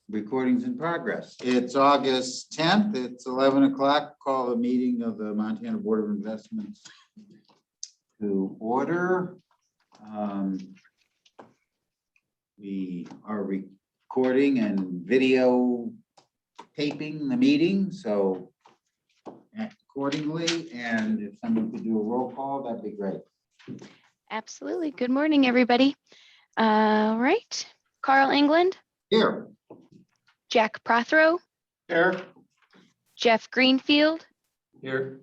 Recordings in progress. It's August 10th. It's 11 o'clock. Call the meeting of the Montana Board of Investments to order. We are recording and video taping the meeting, so act accordingly. And if someone could do a roll call, that'd be great. Absolutely. Good morning, everybody. All right. Carl England, Here. Jack Prothero, Here. Jeff Greenfield, Here.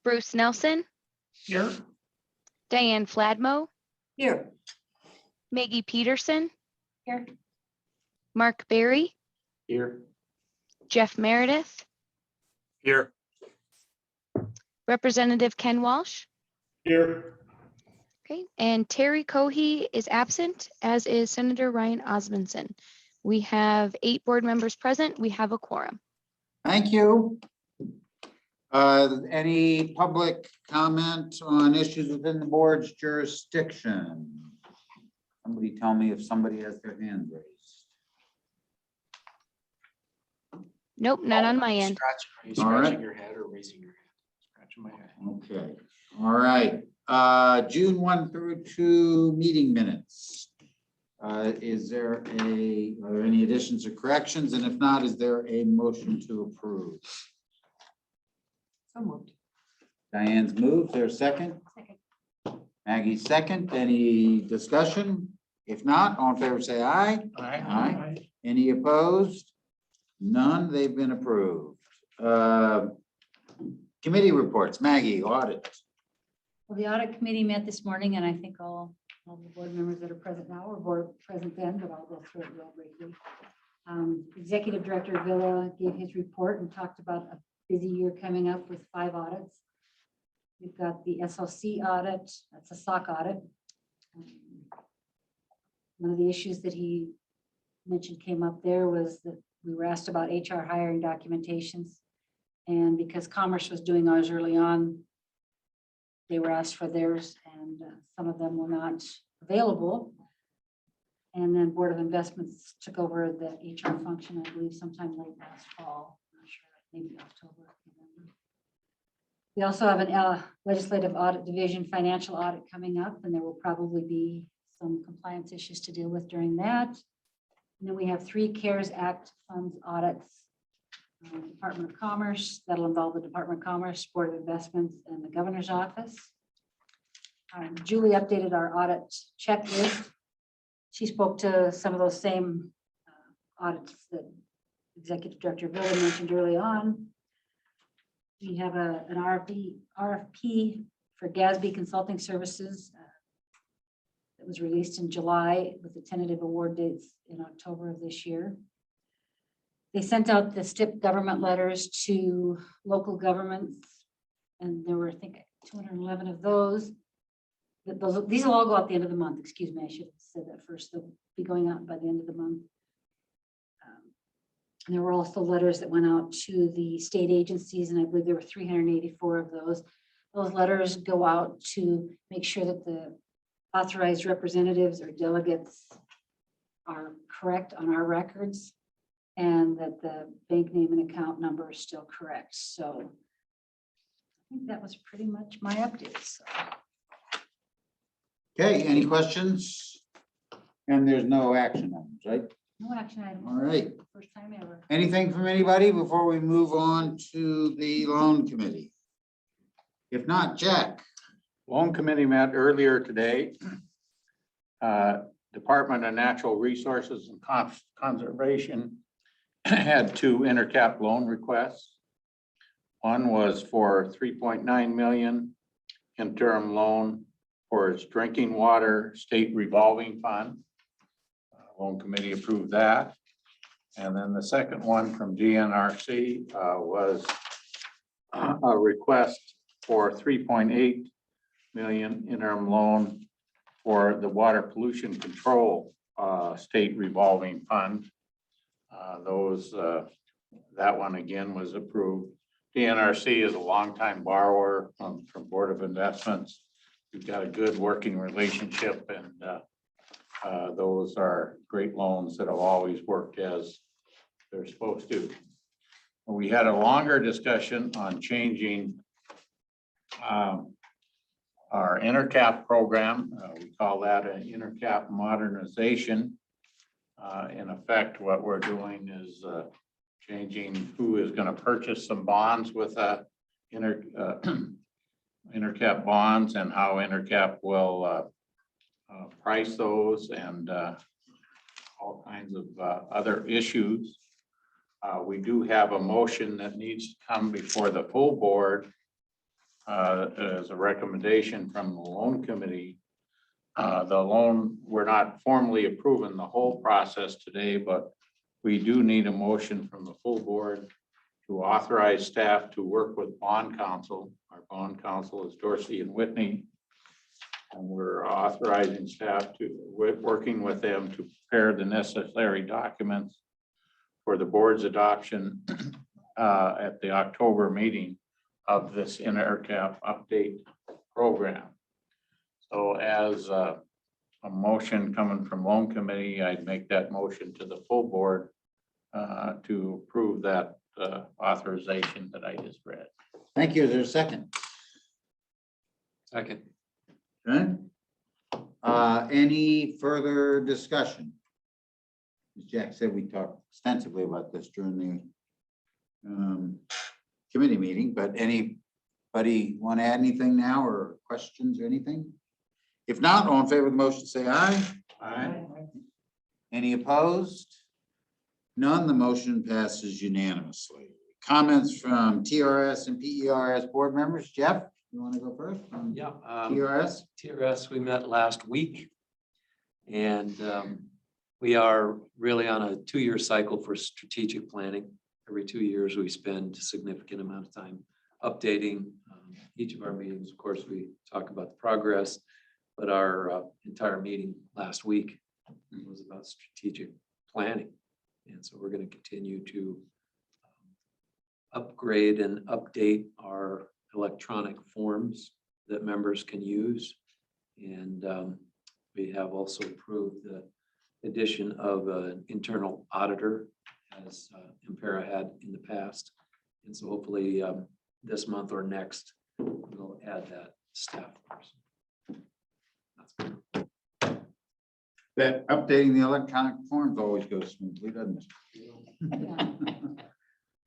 Bruce Nelson, Here. Diane Fladmo, Here. Maggie Peterson, Here. Mark Berry, Here. Jeff Meredith, Here. Representative Ken Walsh. Here. Okay, and Terry Cohey is absent, as is Senator Ryan Osmondson. We have 8 board members present. We have a quorum. Thank you. Any public comment on issues within the board's jurisdiction? Somebody tell me if somebody has their hand raised. Nope, not on my end. Are you All right. scratching your head or raising your hand? Scratching my head. Okay, all right. June 1 through 2 meeting minutes. Are there any additions or corrections? And if not, is there a motion to approve? So moved. Diane's moved. There a second? Second. Maggie's second. Any discussion? If not, all in favor say aye. Aye. Any opposed? None. They've been approved. Committee reports. Maggie, audit. Well, the audit committee met this morning, and I think all the board members that are present now were present then, but I'll go through it real briefly. Executive Director Villa gave his report and talked about a busy year coming up with 5 audits. We've got the SLC audit, that's a SOC audit. One of the issues that he mentioned came up there was that we were asked about HR hiring documentations. And because Commerce was doing ours early on, they were asked for theirs, and some of them were not available. And then Board of Investments took over the HR function, I believe sometime late last fall, I'm not sure, maybe October. November. We also have an legislative audit division financial audit coming up, and there will probably be some compliance issues to deal with during that. And then we have 3 CARES Act funds audits. Department of Commerce, that'll involve the Department of Commerce, Board of Investments, and the Governor's Office. Julie updated our audit checklist. She spoke to some of those same audits that Executive Director Villa mentioned early on. We have an RFP for GASB Consulting Services that was released in July with the tentative award dates in October of this year. They sent out the STIP government letters to local governments, and there were, I think, 211 of those. These will all go out at the end of the month. Excuse me, I should have said that first. They'll be going out by the end of the month. And there were also letters that went out to the state agencies, and I believe there were 384 of those. Those letters go out to make sure that the authorized representatives or delegates are correct on our records, and that the bank name and account number is still correct. So I think that was pretty much my update. So. Okay, any questions? And there's no action items, right? No action items. All right. First time ever. Anything from anybody before we move on to the loan committee? If not, Jack. Loan committee met earlier today. Department of Natural Resources and Conservation had 2 intercap loan requests. One was for 3.9 million interim loan for its drinking water state revolving fund. Loan committee approved that. And then the second one from GNRC was a request for 3.8 million interim loan for the water pollution control state revolving fund. That one again was approved. DNRC is a longtime borrower from Board of Investments. We've got a good working relationship, and Those are great loans that have always worked as they're supposed to. We had a longer discussion on changing our intercap program. We call that an intercap modernization. In effect, what we're doing is changing who is going to purchase some bonds with intercap bonds and how intercap will price those and all kinds of other issues. We do have a motion that needs to come before the full board as a recommendation from the loan committee. The loan, we're not formally approving the whole process today, but we do need a motion from the full board to authorize staff to work with bond counsel. Our bond counsel is Dorsey and Whitney. And we're authorizing staff to, working with them to prepare the necessary documents for the board's adoption at the October meeting of this intercap update program. So as a motion coming from loan committee, I'd make that motion to the full board to approve that authorization that I just read. Thank you. Is there a second? Second. Okay. Any further discussion? As Jack said, we talked extensively about this during the committee meeting, but anybody want to add anything now or questions or anything? If not, all in favor of the motion, say aye. Aye. Any opposed? None. The motion passes unanimously. Comments from TRS and PERS board members. Jeff, you want to go first? Yeah, TRS? TRS, we met last week. And we are really on a 2-year cycle for strategic planning. Every 2 years, we spend a significant amount of time updating each of our meetings. Of course, we talk about the progress, but our entire meeting last week was about strategic planning. And so we're going to continue to upgrade and update our electronic forms that members can use. And we have also approved the addition of an internal auditor, as Impera had in the past. And so hopefully this month or next, we'll add that staff person. That updating the electronic forms always goes smoothly, doesn't it?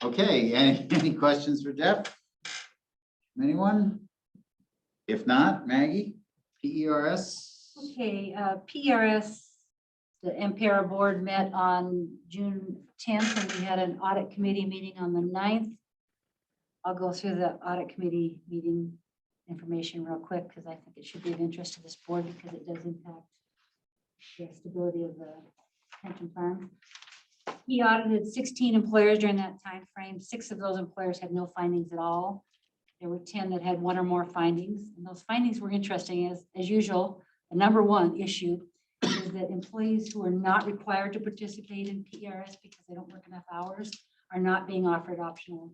Okay, any questions for Jeff? Anyone? If not, Maggie, PERS? Okay, PRS, the Impera board met on June 10th, and we had an audit committee meeting on the 9th. I'll go through the audit committee meeting information real quick because I think it should be of interest to this board because it does impact the stability of the pension plan. He audited 16 employers during that time frame. 6 of those employers had no findings at all. There were 10 that had 1 or more findings, and those findings were interesting. As usual, the number one issue is that employees who are not required to participate in PERS because they don't work enough hours are not being offered optional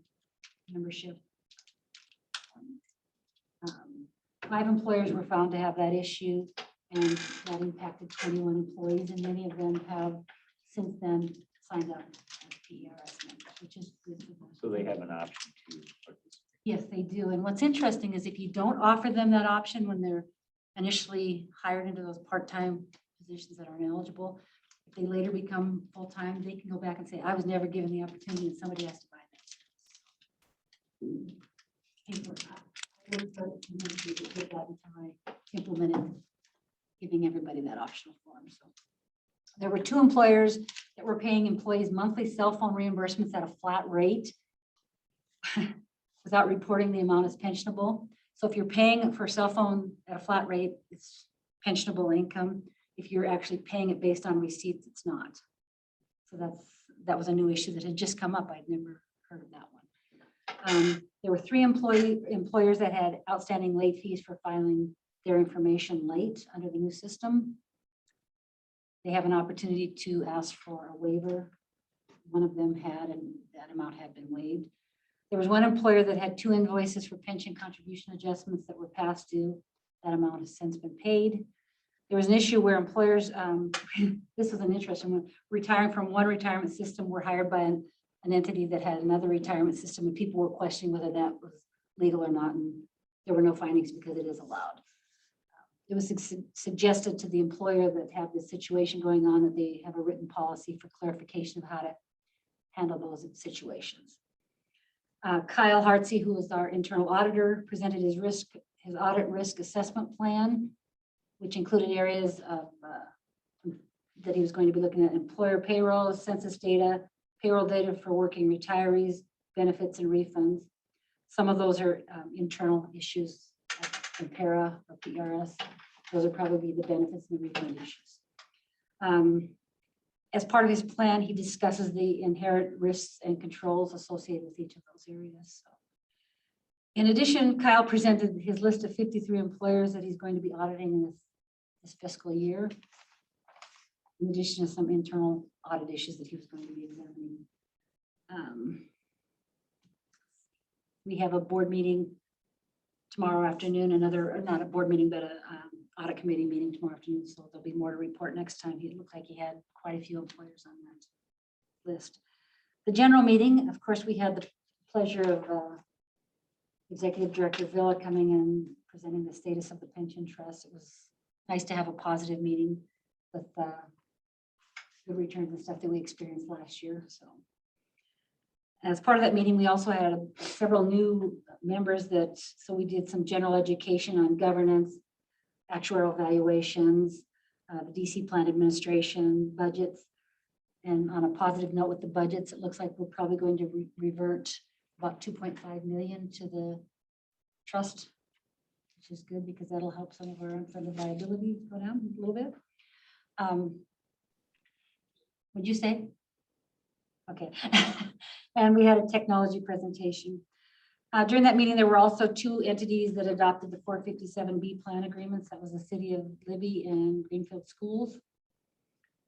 membership. 5 employers were found to have that issue, and that impacted 21 employees, and many of them have since then signed up as PERS members, which is good for them. So they have an option to participate. Yes, they do. And what's interesting is if you don't offer them that option when they're initially hired into those part-time positions that aren't eligible, if they later become full-time, they can go back and say, I was never given the opportunity and somebody has to buy that. I would start to get that until I implemented giving everybody that optional form. So there were 2 employers that were paying employees monthly cell phone reimbursements at a flat rate without reporting the amount as pensionable. So if you're paying for a cell phone at a flat rate, it's pensionable income. If you're actually paying it based on receipts, it's not. So that was a new issue that had just come up. I'd never heard of that one. There were 3 employers that had outstanding late fees for filing their information late under the new system. They have an opportunity to ask for a waiver. One of them had, and that amount had been waived. There was 1 employer that had 2 invoices for pension contribution adjustments that were past due. That amount has since been paid. There was an issue where employers, this is an interesting one, retiring from one retirement system were hired by an entity that had another retirement system, and people were questioning whether that was legal or not, and there were no findings because it is allowed. It was suggested to the employer that have this situation going on that they have a written policy for clarification of how to handle those situations. Kyle Hartsey, who is our internal auditor, presented his audit risk assessment plan, which included areas of that he was going to be looking at: employer payroll, census data, payroll data for working retirees, benefits and refunds. Some of those are internal issues from PARA or PRS. Those are probably the benefits and the refund issues. As part of his plan, he discusses the inherent risks and controls associated with each of those areas. So, in addition, Kyle presented his list of 53 employers that he's going to be auditing in this fiscal year, in addition to some internal audit issues that he was going to be examining. We have a board meeting tomorrow afternoon, not a board meeting, but a audit committee meeting tomorrow afternoon. So there'll be more to report next time. He looked like he had quite a few employers on that list. The general meeting, of course, we had the pleasure of Executive Director Villa coming and presenting the status of the pension trust. It was nice to have a positive meeting with the returns and stuff that we experienced last year. So as part of that meeting, we also had several new members so we did some general education on governance, actuarial evaluations, the DC plan administration, budgets. And on a positive note with the budgets, it looks like we're probably going to revert about 2.5 million to the trust, which is good because that'll help some of our unfunded liabilities go down a little bit. What'd you say? Okay. And we had a technology presentation. During that meeting, there were also two entities that adopted the 457B plan agreements. That was the City of Libby and Greenfield Schools.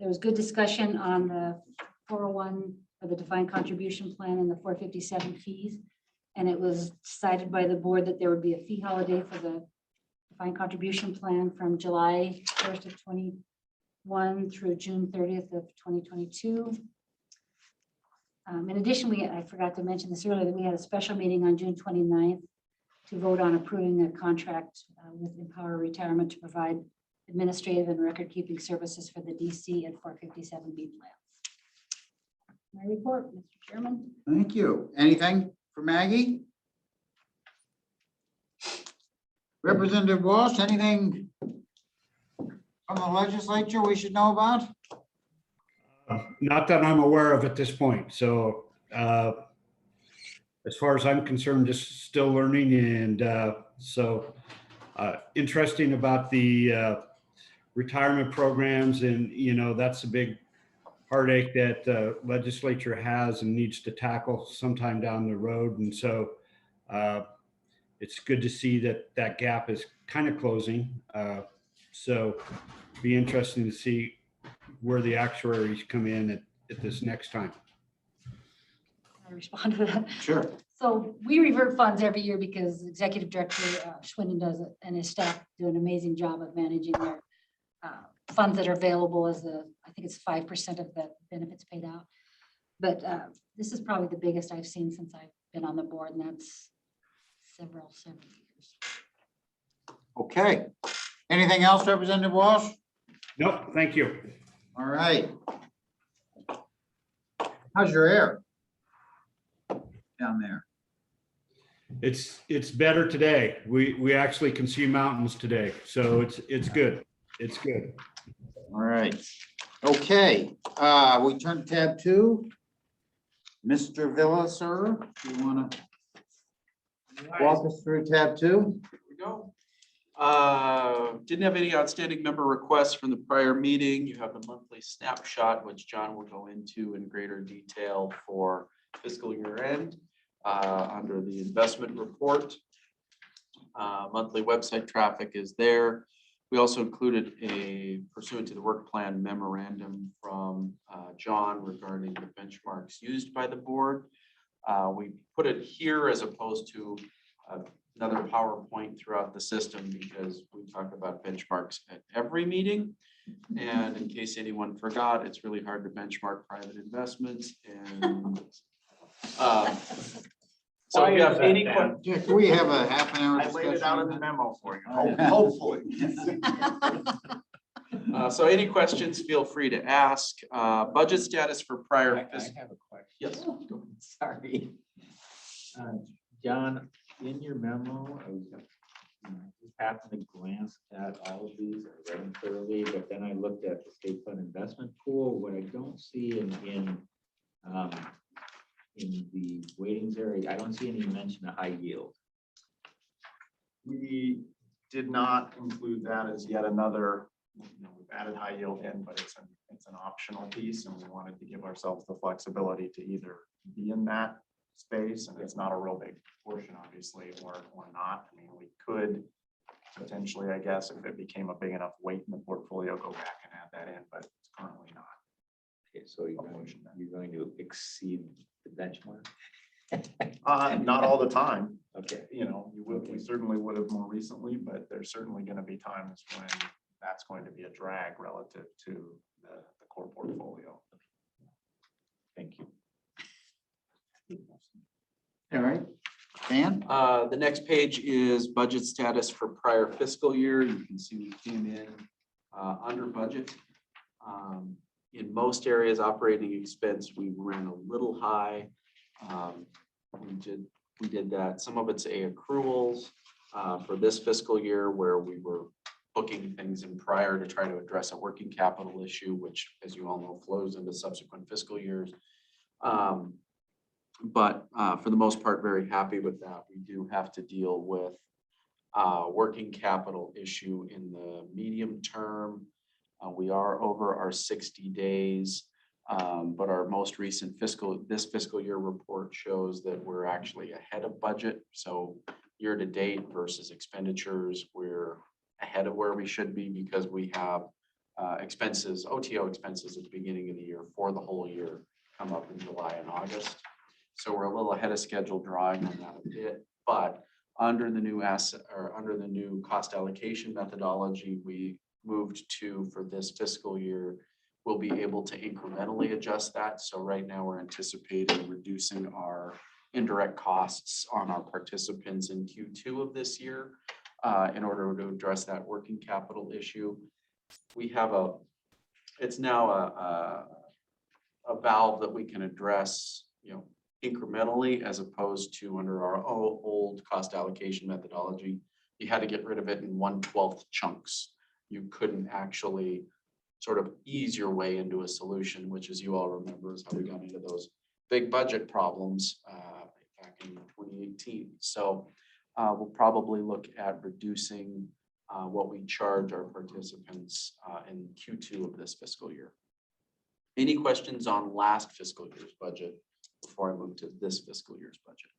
There was good discussion on the 401 or the defined contribution plan and the 457 fees. And it was decided by the board that there would be a fee holiday for the defined contribution plan from July 1st of 21 through June 30th of 2022. In addition, I forgot to mention this earlier, that we had a special meeting on June 29th to vote on approving a contract with Empower Retirement to provide administrative and record-keeping services for the DC and 457B plans. My report, Mr. Chairman. Thank you. Anything for Maggie? Representative Walsh, anything from the legislature we should know about? Not that I'm aware of at this point. So as far as I'm concerned, just still learning. And interesting about the retirement programs. And, you know, that's a big heartache that the legislature has and needs to tackle sometime down the road. And so it's good to see that that gap is kind of closing. So be interesting to see where the actuaries come in at this next time. I respond to that. Sure. So we revert funds every year because Executive Director Schwinden does it, and his staff do an amazing job of managing their funds that are available as I think it's 5% of the benefits paid out. But this is probably the biggest I've seen since I've been on the board, and that's several years. Okay. Anything else, Representative Walsh? Nope, thank you. All right. How's your air down there? It's better today. We actually can see mountains today. So it's good. It's good. All right. Okay. We turn to tab 2. Mr. Villa, sir, do you want to walk us through tab 2? Here we go. Didn't have any outstanding member requests from the prior meeting. You have the monthly snapshot, which John will go into in greater detail for fiscal year end under the investment report. Monthly website traffic is there. We also included a pursuant to the work plan memorandum from John regarding the benchmarks used by the board. We put it here as opposed to another PowerPoint throughout the system because we talk about benchmarks at every meeting. And in case anyone forgot, it's really hard to benchmark private investments and so if you have any questions. Yeah, can we have a half an hour I laid it out in the discussion? memo for you, hopefully. So any questions, feel free to ask. Budget status for prior. I have a question. Yes. Sorry. John, in your memo, I was, just happened to glance at all of these, I read them thoroughly, but then I looked at the state fund investment pool. What I don't see in the weightings area, I don't see any mention of high yield. We did not include that as yet another, we've added high yield in, but it's an optional piece, and we wanted to give ourselves the flexibility to either be in that space, and it's not a real big portion, obviously, or not. I mean, we could potentially, I guess, if it became a big enough weight in the portfolio, go back and add that in, but it's currently not. Okay, so you're going to exceed the benchmark? Not all the time. Okay. We certainly would have more recently, but there's certainly going to be times when that's going to be a drag relative to the core portfolio. Thank you. All right, Dan? The next page is budget status for prior fiscal year. You can see we came in under budget. In most areas, operating expense, we ran a little high. We did that. Some of it's accruals for this fiscal year where we were booking things in prior to try to address a working capital issue, which, as you all know, flows into subsequent fiscal years. But for the most part, very happy with that. We do have to deal with working capital issue in the medium term. We are over our 60 days, but our most recent this fiscal year report shows that we're actually ahead of budget. So year to date versus expenditures, we're ahead of where we should be because we have expenses, OTO expenses at the beginning of the year for the whole year come up in July and August. So we're a little ahead of schedule, drawing on that a bit, but under the new under the new cost allocation methodology we moved to for this fiscal year, we'll be able to incrementally adjust that. So right now we're anticipating reducing our indirect costs on our participants in Q2 of this year in order to address that working capital issue. We have it's now a valve that we can address, incrementally, as opposed to under our old cost allocation methodology. You had to get rid of it in 1/12 chunks. You couldn't actually sort of ease your way into a solution, which, as you all remember, is how we got into those big budget problems back in 2018. So we'll probably look at reducing what we charge our participants in Q2 of this fiscal year. Any questions on last fiscal year's budget before I move to this fiscal year's budget?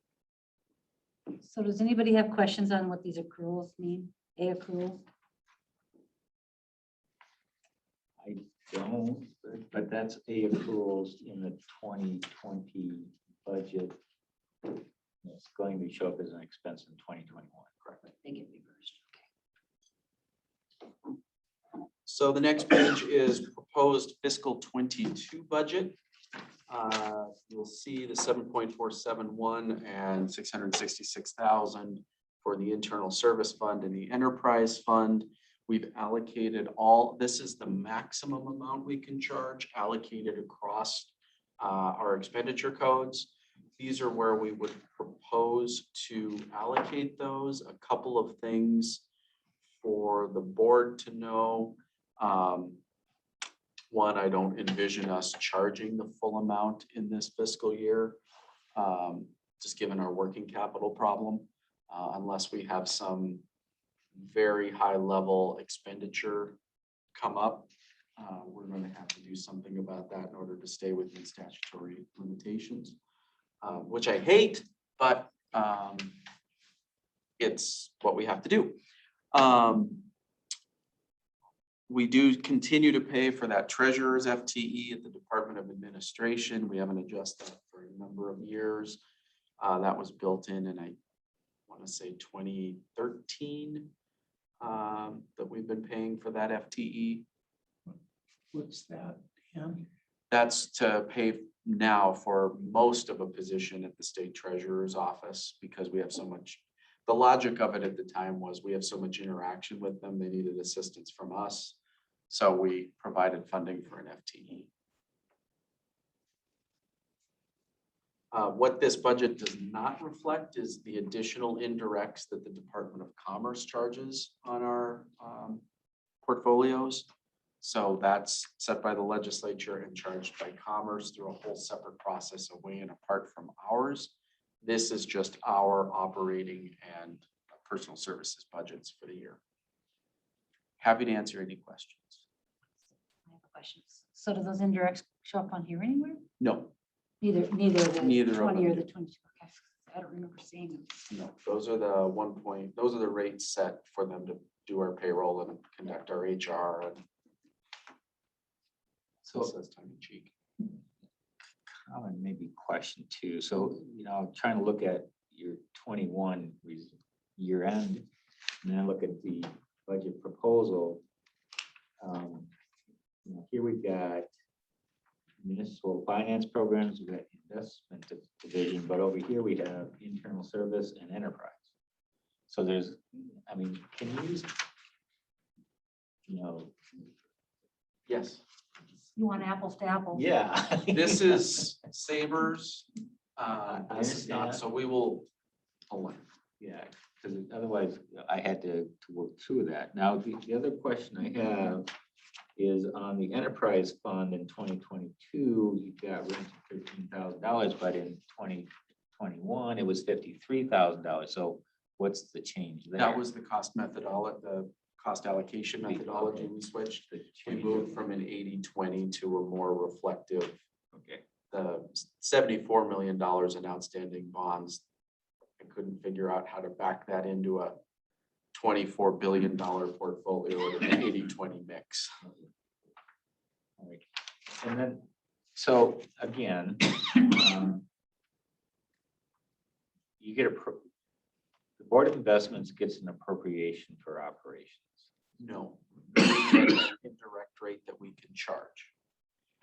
So does anybody have questions on what these accruals mean? Accruals? I don't, but that's accruals in the 2020 budget. It's going to show up as an expense in 2021. Correct. They get reversed. So the next page is proposed fiscal 22 budget. You'll see the 7.471 and 666,000 for the internal service fund and the enterprise fund. We've allocated this is the maximum amount we can charge allocated across our expenditure codes. These are where we would propose to allocate those. A couple of things for the board to know. One, I don't envision us charging the full amount in this fiscal year, just given our working capital problem, unless we have some very high level expenditure come up. We're going to have to do something about that in order to stay within statutory limitations, which I hate, but it's what we have to do. We do continue to pay for that treasurer's FTE at the Department of Administration. We haven't adjusted that for a number of years. That was built in, and I want want to say 2013, that we've been paying for that FTE. What's that? Yeah. That's to pay now for most of a position at the state treasurer's office because we have so much. The logic of it at the time was we have so much interaction with them, they needed assistance from us. So we provided funding for an FTE. What this budget does not reflect is the additional indirects that the Department of Commerce charges on our portfolios. So that's set by the legislature and charged by Commerce through a whole separate process away and apart from ours. This is just our operating and personal services budgets for the year. Happy to answer any questions. I have a question. So do those indirects show up on here anywhere? No, Neither the Neither of 20 or them. the 22. Okay. I don't remember seeing them. no, those are those are the rates set for them to do our payroll and conduct our HR and. So it says tongue in cheek. Common maybe question too. So, trying to look at your 21 year end, and then look at the budget proposal. Here we've got municipal finance programs, we've got investment division, but over here we have internal service and enterprise. So there's, can you, Yes, You want apples to apples? yeah. this is Sabres. I This is not, understand. so we will. Hold on. Yeah, because otherwise I had to work through that. Now, the other question I have is on the enterprise fund in 2022, you've got rent of $13,000, but in 2021, it was $53,000. So what's the change there? That was the cost methodology, the cost allocation methodology we switched. The We change. moved from an 80-20 to a more reflective, Okay, the $74 million in outstanding bonds. I couldn't figure out how to back that into a $24 billion portfolio with an 80-20 mix. all right. And then, so again, you get the Board of Investments gets an appropriation for operations. No, we get an indirect rate that we can charge.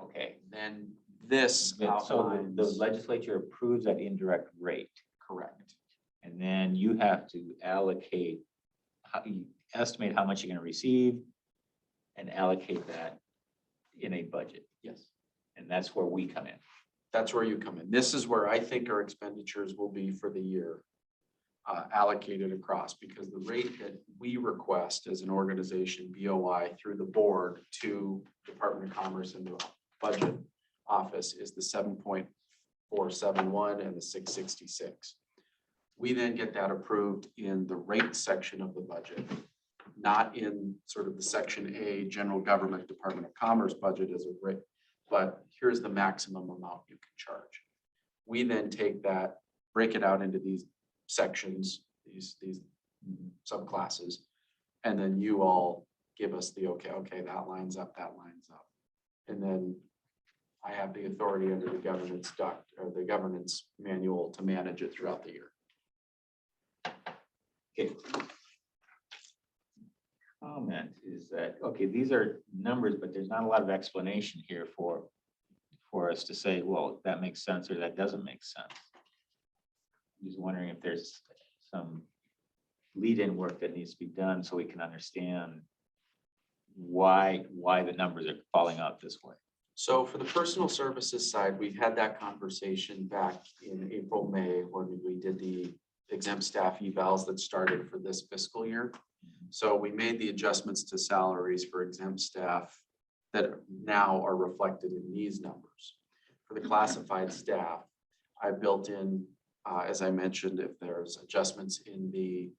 Okay. Then this So the outlines, legislature approves that indirect rate, correct. and then you have to allocate, you estimate how much you're gonna receive and allocate that in a budget. Yes, And that's where we come in. that's where you come in. This is where I think our expenditures will be for the year. Allocated across, because the rate that we request as an organization, BOI, through the board to Department of Commerce and the budget office is the 7.471 and the 666. We then get that approved in the rate section of the budget, not in sort of the section A, general government Department of Commerce budget as a rate, but here's the maximum amount you can charge. We then take that, break it out into these sections, these subclasses, and then you all give us the okay, that lines up, that lines up. And then I have the authority under the governance or the governance manual to manage it throughout the year. Okay. Comment is that, okay, these are numbers, but there's not a lot of explanation here for us to say, well, that makes sense or that doesn't make sense. Just wondering if there's some lead-in work that needs to be done so we can understand why the numbers are falling out this way. So for the personal services side, we've had that conversation back in April, May, when we did the exempt staff evals that started for this fiscal year. So we made the adjustments to salaries for exempt staff that now are reflected in these numbers. For the classified staff, I built in, as I mentioned, if there's adjustments in the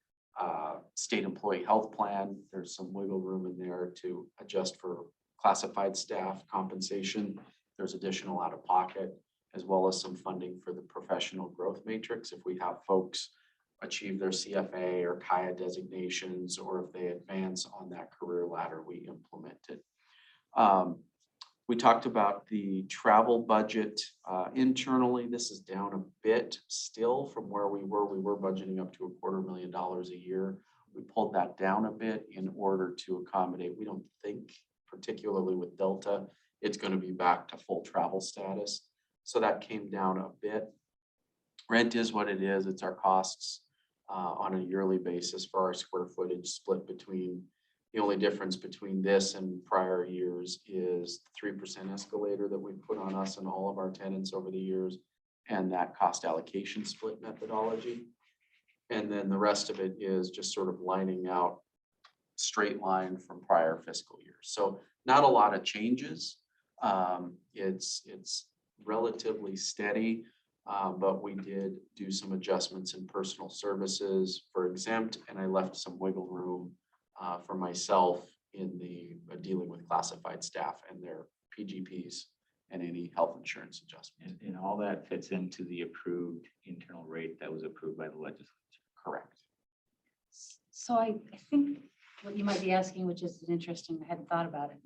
state employee health plan, there's some wiggle room in there to adjust for classified staff compensation. There's additional out of pocket, as well as some funding for the professional growth matrix. If we have folks achieve their CFA or Kaya designations, or if they advance on that career ladder, we implement it. We talked about the travel budget internally. This is down a bit still from where we were. We were budgeting up to $250,000 a year. We pulled that down a bit in order to accommodate. We don't think, particularly with Delta, it's going to be back to full travel status. So that came down a bit. Rent is what it is. It's our costs on a yearly basis for our square footage split between. The only difference between this and prior years is the 3% escalator that we've put on us and all of our tenants over the years, and that cost allocation split methodology. And then the rest of it is just sort of lining out straight line from prior fiscal years. So not a lot of changes. It's relatively steady, but we did do some adjustments in personal services for exempt, and I left some wiggle room for myself in the dealing with classified staff and their PGPs and any health insurance adjustments. And all that fits into the approved internal rate that was approved by the legislature. Correct. So I think what you might be asking, which is interesting, I hadn't thought about it.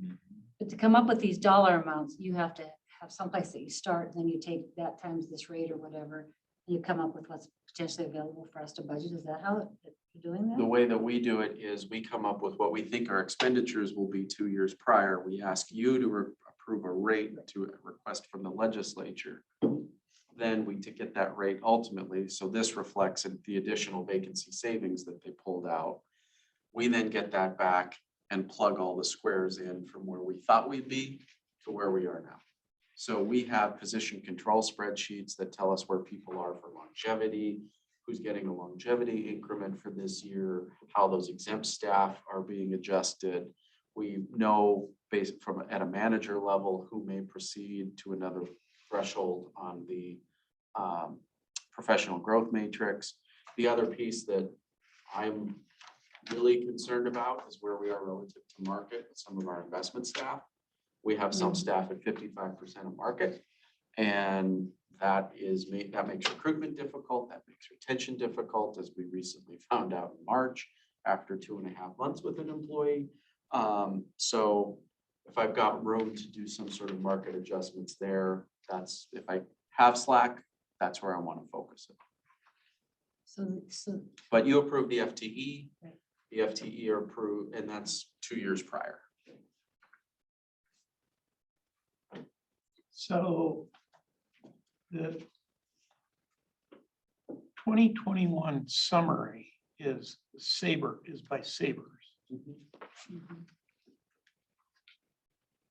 But to come up with these dollar amounts, you have to have someplace that you start, then you take that times this rate or whatever. You come up with what's potentially available for us to budget. Is that how you're doing The that? way that we do it is we come up with what we think our expenditures will be 2 years prior. We ask you to approve a rate to a request from the legislature. Then we to get that rate ultimately. So this reflects the additional vacancy savings that they pulled out. We then get that back and plug all the squares in from where we thought we'd be to where we are now. So we have position control spreadsheets that tell us where people are for longevity, who's getting a longevity increment for this year, how those exempt staff are being adjusted. We know based from at a manager level who may proceed to another threshold on the professional growth matrix. The other piece that I'm really concerned about is where we are relative to market with some of our investment staff. We have some staff at 55% of market, and that makes recruitment difficult. That makes retention difficult, as we recently found out in March after 2.5 months with an employee. So if I've got room to do some sort of market adjustments there, that's if I have slack, that's where I want to focus it. So But you approved the FTE. Right. The FTE are approved, and that's 2 years prior. So the 2021 summary is by Sabres.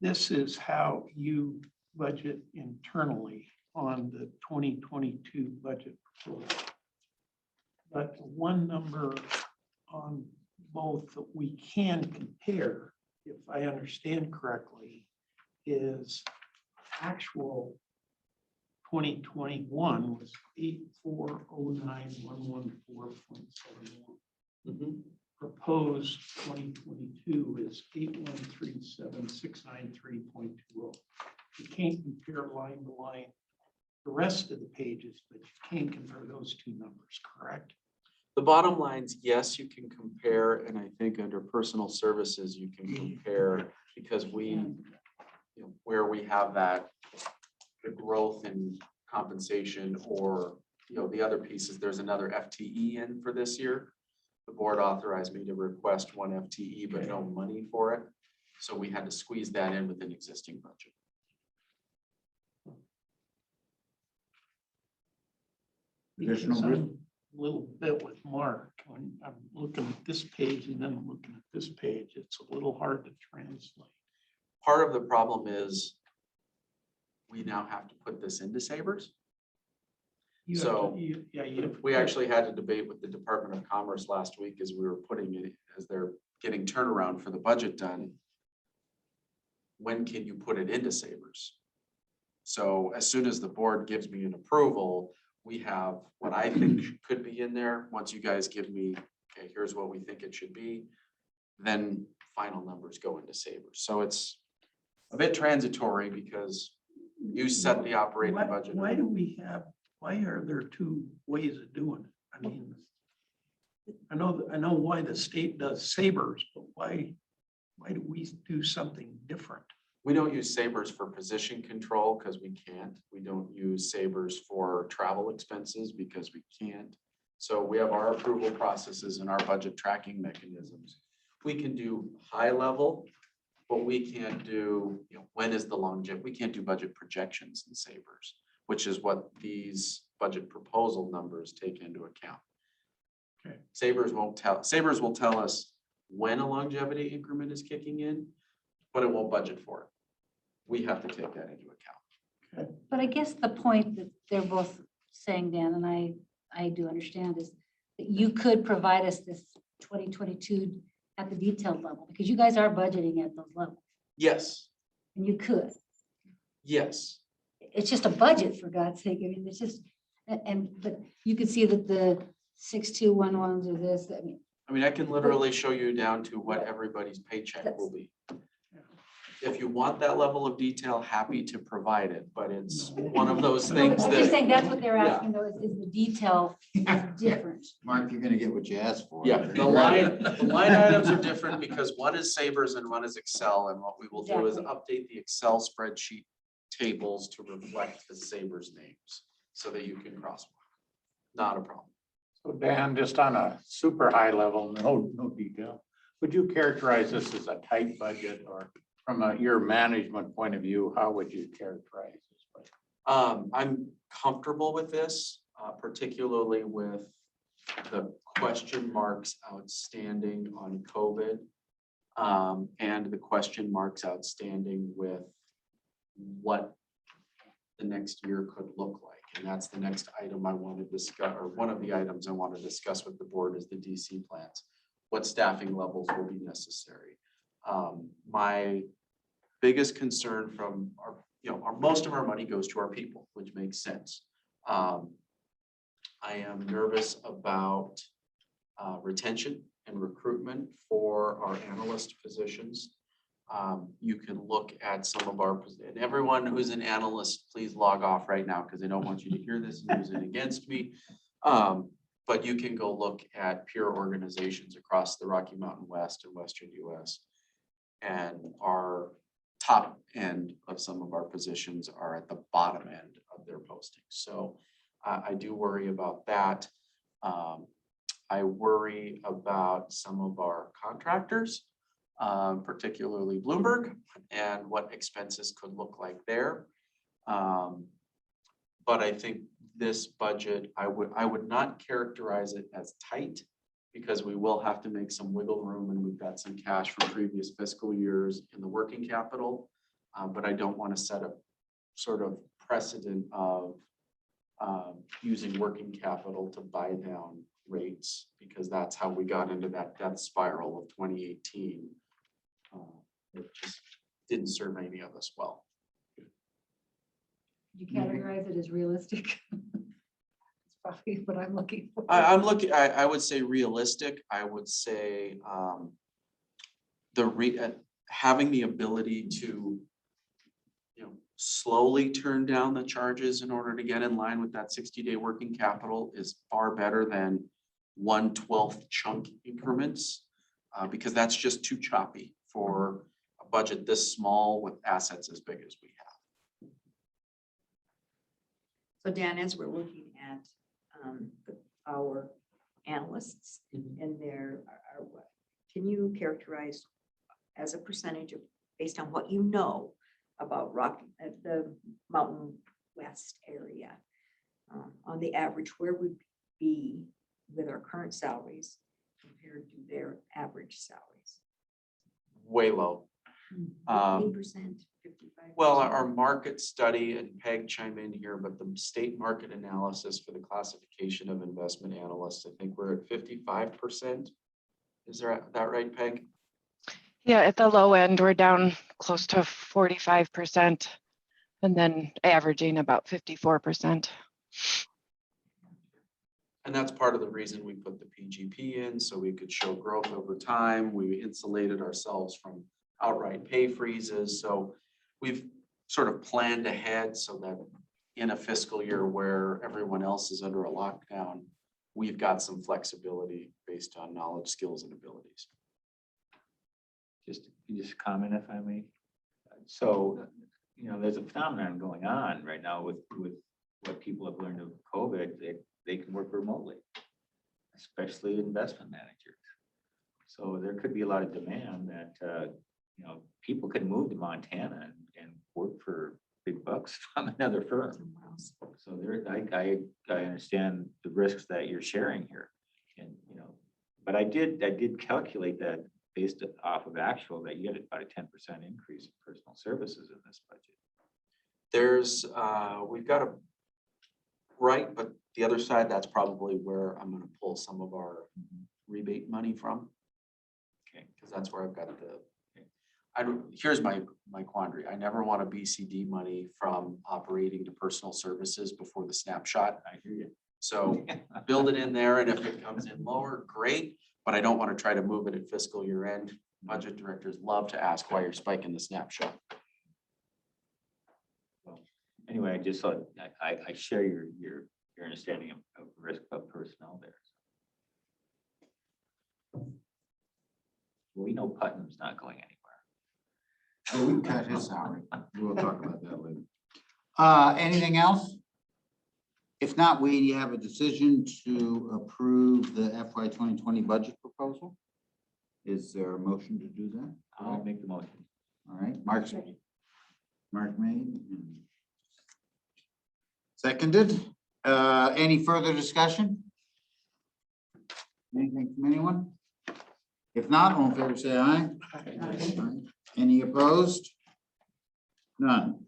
This is how you budget internally on the 2022 budget proposal. But the one number on both that we can compare, if I understand correctly, is actual 2021 was 8409,114.71. Proposed 2022 is 8137,693.20. You can't compare line to line the rest of the pages, but you can compare those two numbers, correct? The bottom lines, yes, you can compare, and I think under personal services, you can compare because where we have that the growth in compensation or, the other pieces, there's another FTE in for this year. The board authorized me to request 1 FTE, but no money for it. So we had to squeeze that in with an existing budget. Because I'm a little bit with Mark, when I'm looking at this page and then looking at this page, it's a little hard to translate. Part of the problem is we now have to put this into Sabres. You have So, to- you have to- We actually had a debate with the Department of Commerce last week as we were putting it, as they're getting turnaround for the budget done. When can you put it into Sabres? So as soon as the board gives me an approval, we have what I think could be in there. Once you guys give me, okay, here's what we think it should be, then final numbers go into Sabres. So it's a bit transitory because you set the operating budget. Why are there two ways of doing it? I mean, I know why the state does Sabres, but why do we do something different? We don't use Sabres for position control because we can't. We don't use Sabres for travel expenses because we can't. So we have our approval processes and our budget tracking mechanisms. We can do high level, but we can't do, when is the longevity? We can't do budget projections in Sabres, which is what these budget proposal numbers take into account. Okay. Sabres will tell us when a longevity increment is kicking in, but it won't budget for it. We have to take that into account. But I guess the point that they're both saying, Dan, and I do understand, is that you could provide us this 2022 at the detailed level, because you guys are budgeting at those levels, Yes, and you could. yes. It's just a budget, for God's sake. I mean, it's just, but you could see that the 6211s or this, I mean, I can literally show you down to what everybody's paycheck will be. If you want that level of detail, happy to provide it, but it's one of those I'm things just that, saying, that's what they're Yeah. asking, though, is the detail is different. Mark, you're gonna get what you asked for. yeah, the line items are different because one is Sabres and one is Excel. And what we will do is update the Excel spreadsheet tables to reflect the Sabres names so that you can cross. Not a problem. So Dan, just on a super high level, no detail, would you characterize this as a tight budget, or from your management point of view, how would you characterize this budget? I'm comfortable with this, particularly with the question marks outstanding on COVID. And the question marks outstanding with what the next year could look like. And that's the next item I want to discuss, or one of the items I want to discuss with the board is the DC plans. What staffing levels will be necessary? My biggest concern from most of our money goes to our people, which makes sense. I am nervous about retention and recruitment for our analyst positions. You can look at some of our, and everyone who's an analyst, please log off right now because I don't want you to hear this and use it against me. But you can go look at peer organizations across the Rocky Mountain West and Western US. And our top end of some of our positions are at the bottom end of their postings. So I do worry about that. I worry about some of our contractors, particularly Bloomberg, and what expenses could look like there. But I think this budget, I would not characterize it as tight, because we will have to make some wiggle room, and we've got some cash from previous fiscal years in the working capital. But I don't want to set a sort of precedent of using working capital to buy down rates, because that's how we got into that death spiral of 2018. It just didn't serve any of us well. You categorize it as realistic. It's probably what I'm looking for. I'm looking, I would say realistic. I would say having the ability to slowly turn down the charges in order to get in line with that 60-day working capital is far better than 1/12 chunk increments, because that's just too choppy for a budget this small with assets as big as we have. So Dan, as we're looking at our analysts and their, can you characterize as a percentage of, based on what you know about the Mountain West area, on the average, where would be with our current salaries compared to their average salaries? Way low. 50%, 55%? Well, our market study, and Peg chime in here, but the state market analysis for the classification of investment analysts, I think we're at 55%. Is that right, Peg? Yeah, at the low end, we're down close to 45%, and then averaging about 54%. And that's part of the reason we put the PGP in, so we could show growth over time. We insulated ourselves from outright pay freezes. So we've sort of planned ahead so that in a fiscal year where everyone else is under a lockdown, we've got some flexibility based on knowledge, skills, and abilities. Just comment if I may. So, there's a phenomenon going on right now with what people have learned of COVID, they can work remotely, especially investment managers. So there could be a lot of demand that, people can move to Montana and work for big bucks from another firm. Somewhere else. So I understand the risks that you're sharing here. And, but I did calculate that based off of actual, that you get about a 10% increase in personal services in this budget. There's, we've got a, right, but the other side, that's probably where I'm gonna pull some of our rebate money from. Okay. Because that's where I've got here's my quandary. I never want a BCD money from operating to personal services before the snapshot. I hear you. So build it in there, and if it comes in lower, great, but I don't want to try to move it at fiscal year end. Budget directors love to ask why you're spiking the snapshot. Anyway, I just thought, I share your understanding of risk of personnel there. We know Putnam's not going anywhere. So we cut his salary. We'll talk about that later. Anything else? If not, we have a decision to approve the FY 2020 budget proposal. Is there a motion to do that? I'll make the motion. All right, Mark made. and Seconded. Any further discussion? Anything from anyone? If not, all in favor, say aye. Aye. Any opposed? None.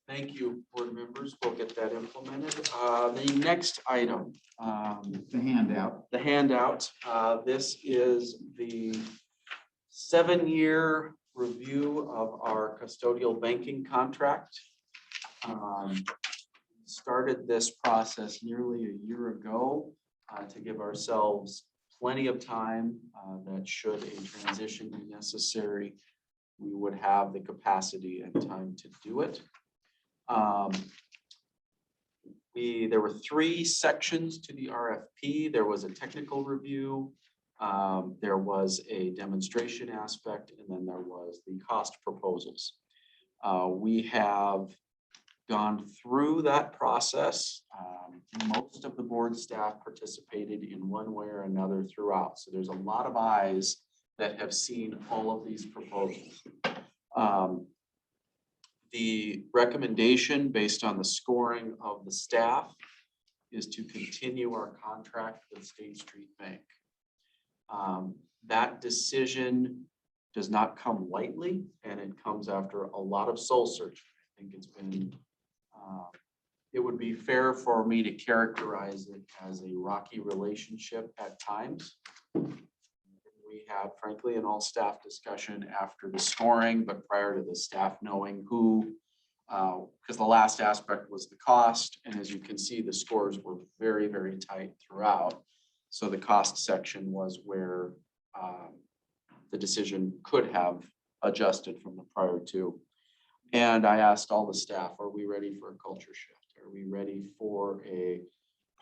Thank you, board members. We'll get that implemented. The next item, The handout. the handout. This is the 7-year review of our custodial banking contract. Started this process nearly a year ago to give ourselves plenty of time that should a transition be necessary, we would have the capacity and time to do it. There were 3 sections to the RFP. There was a technical review, there was a demonstration aspect, and then there was the cost proposals. We have gone through that process. Most of the board staff participated in one way or another throughout. So there's a lot of eyes that have seen all of these proposals. The recommendation based on the scoring of the staff is to continue our contract with State Street Bank. That decision does not come lightly, and it comes after a lot of soul searching. I think it's been, it would be fair for me to characterize it as a rocky relationship at times. We had, frankly, an all-staff discussion after the scoring, but prior to the staff knowing who, because the last aspect was the cost, and as you can see, the scores were very, very tight throughout. So the cost section was where the decision could have adjusted from the prior two. And I asked all the staff, are we ready for a culture shift? Are we ready for a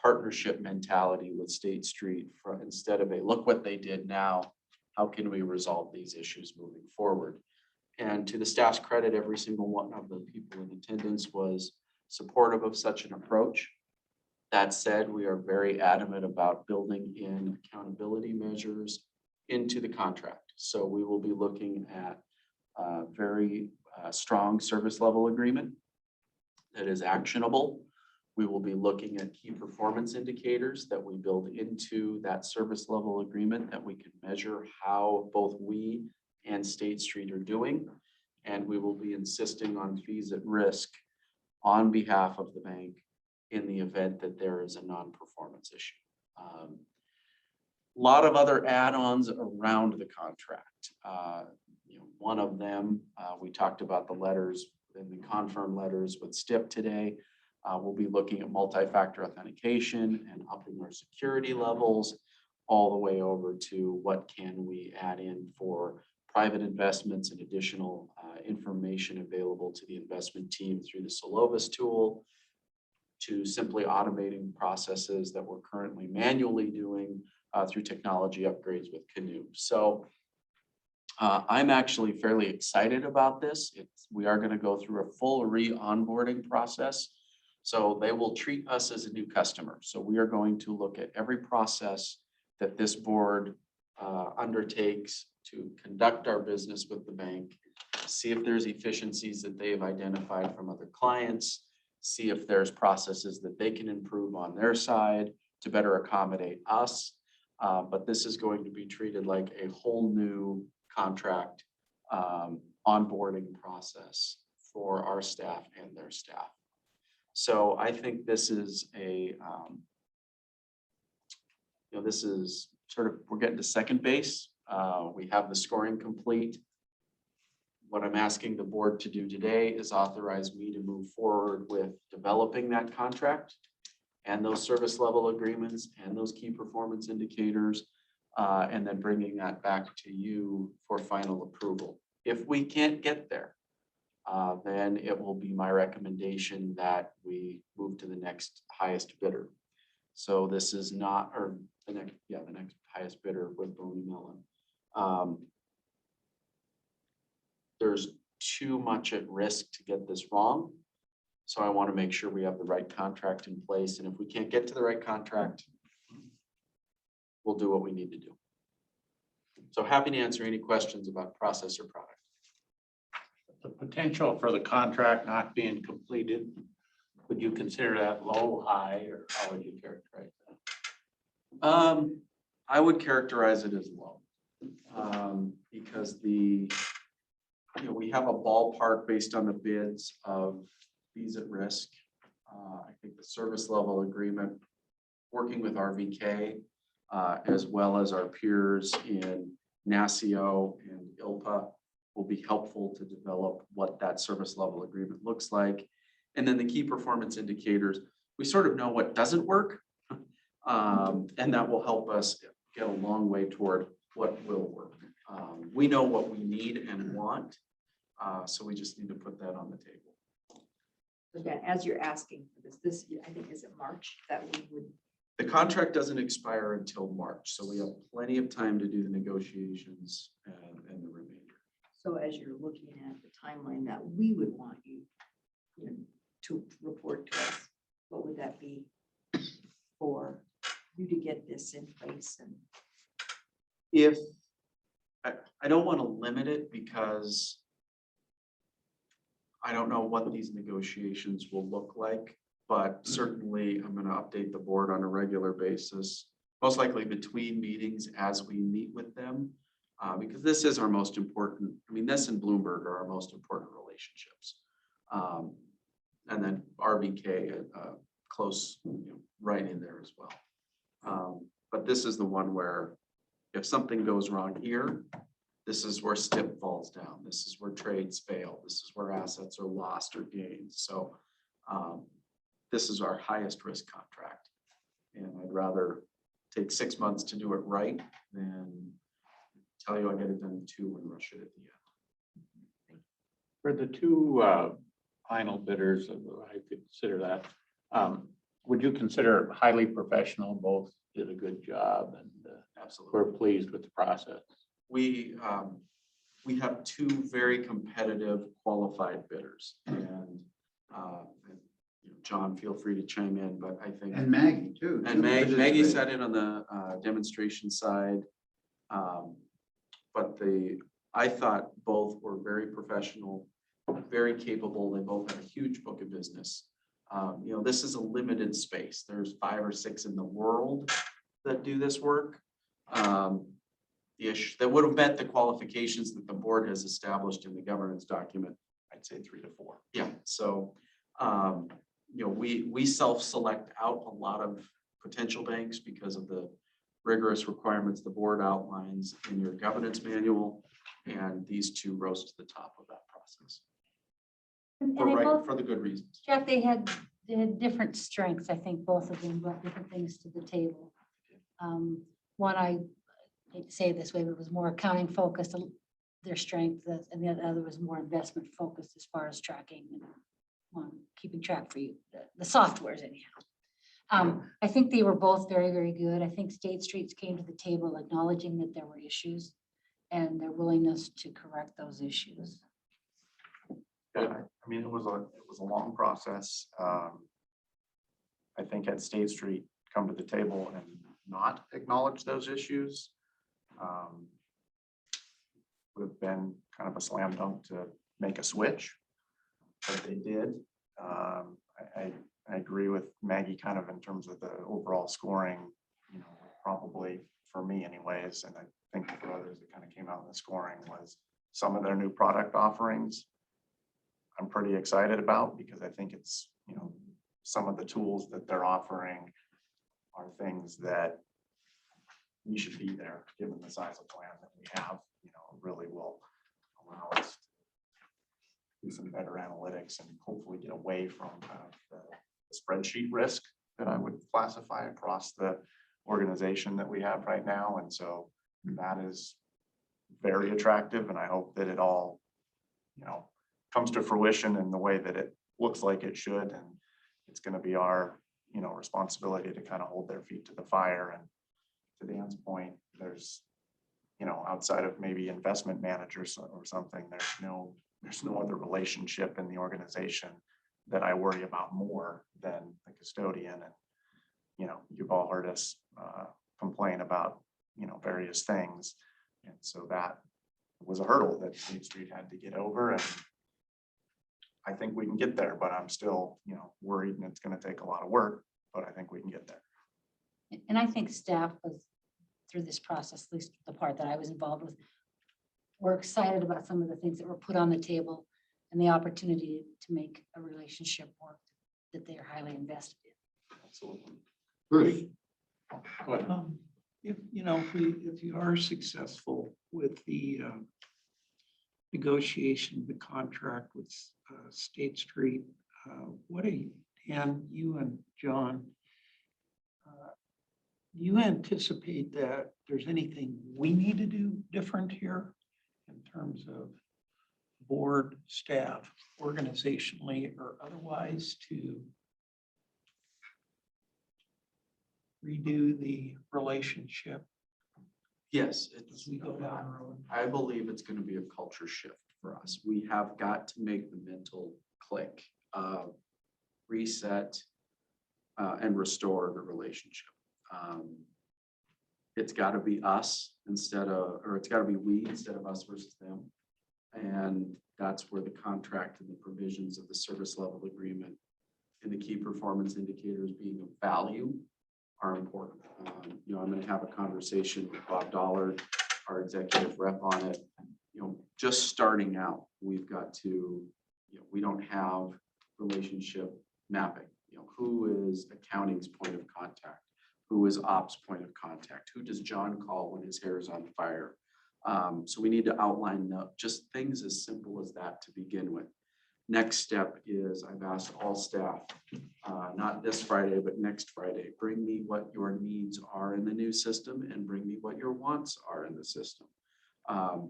partnership mentality with State Street instead of a look what they did now? How can we resolve these issues moving forward? And to the staff's credit, every single one of the people in attendance was supportive of such an approach. That said, we are very adamant about building in accountability measures into the contract. So we will be looking at a very strong service level agreement that is actionable. We will be looking at key performance indicators that we build into that service level agreement that we can measure how both we and State Street are doing. And we will be insisting on fees at risk on behalf of the bank in the event that there is a non-performance issue. A lot of other add-ons around the contract. One of them, we talked about the letters and the confirm letters with STIP today. We'll be looking at multi-factor authentication and upping our security levels all the way over to what can we add in for private investments and additional information available to the investment team through the Solovis tool, to simply automating processes that we're currently manually doing through technology upgrades with Canoe. So I'm actually fairly excited about this. We are gonna go through a full re-onboarding process. So they will treat us as a new customer. So we are going to look at every process that this board undertakes to conduct our business with the bank, see if there's efficiencies that they have identified from other clients, see if there's processes that they can improve on their side to better accommodate us. But this is going to be treated like a whole new contract onboarding process for our staff and their staff. So I think this is this is sort of, we're getting to second base. We have the scoring complete. What I'm asking the board to do today is authorize me to move forward with developing that contract and those service level agreements and those key performance indicators, and then bringing that back to you for final approval. If we can't get there, then it will be my recommendation that we move to the next highest bidder. So this is not, or the next highest bidder with Boney Mellon. There's too much at risk to get this wrong. So I want to make sure we have the right contract in place. And if we can't get to the right contract, we'll do what we need to do. So happy to answer any questions about process or product. The potential for the contract not being completed, would you consider that low, high, or how would you characterize that? I would characterize it as low. Because we have a ballpark based on the bids of fees at risk. I think the service level agreement, working with RVK, as well as our peers in NASCIO and ILPA, will be helpful to develop what that service level agreement looks like. And then the key performance indicators, we sort of know what doesn't work. And that will help us get a long way toward what will work. We know what we need and want. So we just need to put that on the table. Again, as you're asking for this, I think, is it March that we would? The contract doesn't expire until March, so we have plenty of time to do the negotiations and the remainder. So as you're looking at the timeline that we would want you to report to us, what would that be for you to get this in place? And If I don't want to limit it because I don't know what these negotiations will look like, but certainly I'm going to update the board on a regular basis, most likely between meetings as we meet with them, because this is our most important. I mean, this and Bloomberg are our most important relationships. And then RVK, close, right in there as well. But this is the one where if something goes wrong here, this is where STIP falls down. This is where trades fail. This is where assets are lost or gained. So this is our highest risk contract. And I'd rather take 6 months to do it right than tell you I get it done in 2 and rush it at the end. For the two final bidders, I could consider that. Would you consider highly professional? Both did a good job and Absolutely. we're pleased with the process. We have 2 very competitive qualified bidders, and John, feel free to chime in, but I think. And Maggie too. And Maggie sat in on the demonstration side. But I thought both were very professional, very capable. They both have a huge book of business. This is a limited space. There's 5 or 6 in the world that do this work. That would have met the qualifications that the board has established in the governance document. I'd say 3 to 4. Yeah. So, we self-select out a lot of potential banks because of the rigorous requirements the board outlines in your governance manual, and these 2 rose to the top of that process And they both, for the good reasons. Jeff, they had different strengths. I think both of them brought different things to the table. One, I hate to say it this way, but it was more accounting focused, their strength, and the other was more investment focused as far as tracking and keeping track for you, the softwares anyhow. I think they were both very, very good. I think State Streets came to the table acknowledging that there were issues and their willingness to correct those issues. Yeah, I mean, it was a long process. I think had State Street come to the table and not acknowledge those issues, would have been kind of a slam dunk to make a switch, but they did. I agree with Maggie kind of in terms of the overall scoring, you know, probably for me anyways, and I think for others that kind of came out in the scoring was some of their new product offerings. I'm pretty excited about because I think it's, you know, some of the tools that they're offering are things that we should be there, given the size of plan that we have, you know, really will allow us to do some better analytics and hopefully get away from kind of the spreadsheet risk that I would classify across the organization that we have right now. And so that is very attractive. And I hope that it all, you know, comes to fruition in the way that it looks like it should. And it's going to be our, you know, responsibility to kind of hold their feet to the fire. And to Dan's point, there's, you know, outside of maybe investment managers or something, there's no other relationship in the organization that I worry about more than the custodian. And, you know, you've all heard us complain about, you know, various things. And so that was a hurdle that State Street had to get over. And I think we can get there, but I'm still, you know, worried and it's going to take a lot of work, but I think we can get there. And I think staff was through this process, at least the part that I was involved with, we're excited about some of the things that were put on the table and the opportunity to make a relationship work that they are highly invested in. Absolutely. Bruce, Go ahead. If, you know, if you are successful with the negotiation, of the contract with State Street, what do Dan, you and John, do you anticipate that there's anything we need to do different here in terms of board, staff, organizationally or otherwise to redo the relationship Yes, as we go down the road? I believe it's going to be a culture shift for us. We have got to make the mental click, reset, and restore the relationship. It's got to be us instead of, or it's got to be we instead of us versus them. And that's where the contract and the provisions of the service level agreement and the key performance indicators being of value are important. You know, I'm going to have a conversation with Bob Dollard, our executive rep, on it. You know, just starting out, we've got to, you know, we don't have relationship mapping. You know, who is accounting's point of contact? Who is ops point of contact? Who does John call when his hair is on fire? So we need to outline just things as simple as that to begin with. Next step is I've asked all staff, not this Friday, but next Friday, bring me what your needs are in the new system and bring me what your wants are in the system.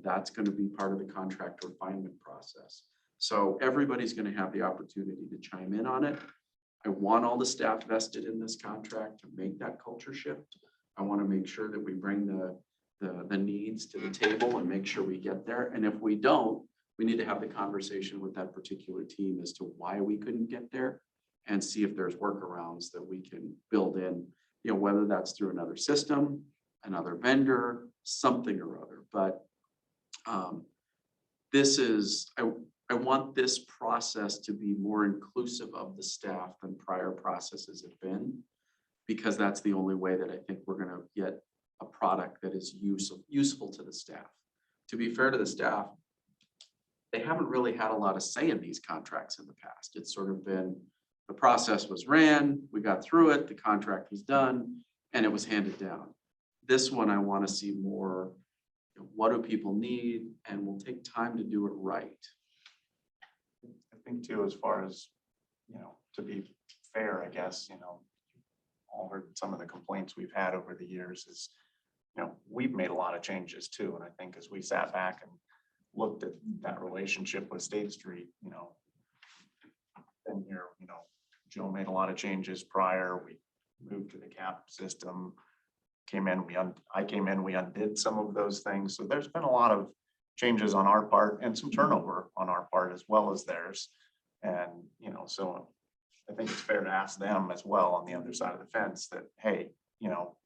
That's going to be part of the contract refinement process. So everybody's going to have the opportunity to chime in on it. I want all the staff vested in this contract to make that culture shift. I want to make sure that we bring the needs to the table and make sure we get there. And if we don't, we need to have the conversation with that particular team as to why we couldn't get there and see if there's workarounds that we can build in, you know, whether that's through another system, another vendor, something or other. But this is, I want this process to be more inclusive of the staff than prior processes have been, because that's the only way that I think we're going to get a product that is useful to the staff. To be fair to the staff, they haven't really had a lot of say in these contracts in the past. It's sort of been, the process was ran, we got through it, the contract was done, and it was handed down. This one, I want to see more, you know, what do people need, and we'll take time to do it right. I think too, as far as, you know, to be fair, I guess, you know, all heard some of the complaints we've had over the years is, you know, we've made a lot of changes too. And I think as we sat back and looked at that relationship with State Street, you know, then here, you know, Joe made a lot of changes prior. We moved to the CAP system. came in, I came in, we undid some of those things. So there's been a lot of changes on our part and some turnover on our part as well as theirs. And, you know, so I think it's fair to ask them as well on the other side of the fence that, hey, you know,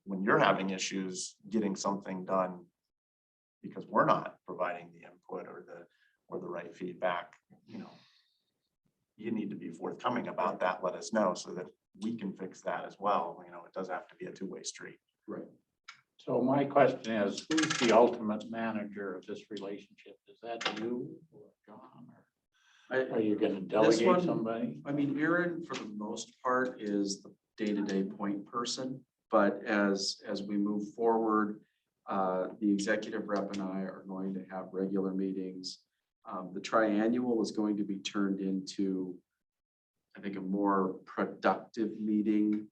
when you're having issues getting something done because we're not providing the input or the right feedback, you know, you need to be forthcoming about that. Let us know so that we can fix that as well. You know, it does have to be a two-way street. Right. So my question is, who's the ultimate manager of this relationship? Is that you or John? Or are you gonna This delegate one- somebody? I mean, Aaron, for the most part, is the day-to-day point person, but as we move forward, the executive rep and I are going to have regular meetings. The triannual is going to be turned into, I think, a more productive meeting.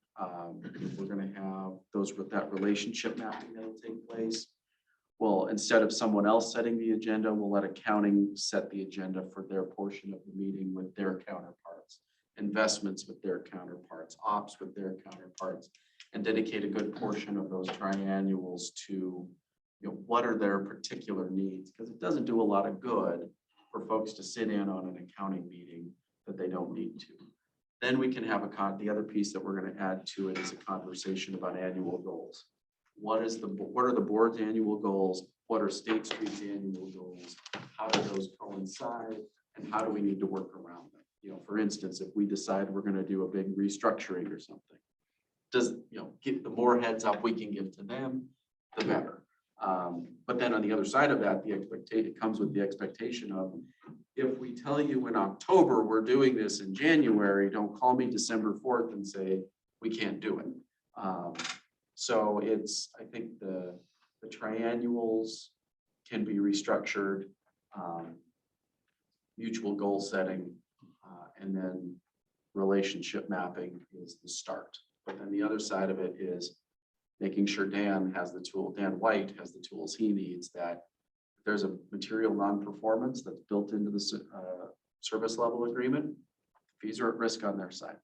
We're gonna have those with that relationship mapping that'll take place. Well, instead of someone else setting the agenda, we'll let accounting set the agenda for their portion of the meeting with their counterparts. Investments with their counterparts, ops with their counterparts, and dedicate a good portion of those triannuals to, you know, what are their particular needs? Because it doesn't do a lot of good for folks to sit in on an accounting meeting that they don't need to. Then we can have the other piece that we're going to add to it is a conversation about annual goals. What are the board's annual goals? What are State Street's annual goals? How do those coincide? And how do we need to work around them? You know, for instance, if we decide we're going to do a big restructuring or something, get the more heads up we can give to them, the better. But then on the other side of that, it comes with the expectation of, if we tell you in October, we're doing this in January, don't call me December 4th and say, we can't do it. So I think the triannuals can be restructured, mutual goal setting, and then relationship mapping is the start. But then the other side of it is making sure Dan White has the tools he needs, that if there's a material non-performance that's built into the service level agreement, fees are at risk on their side.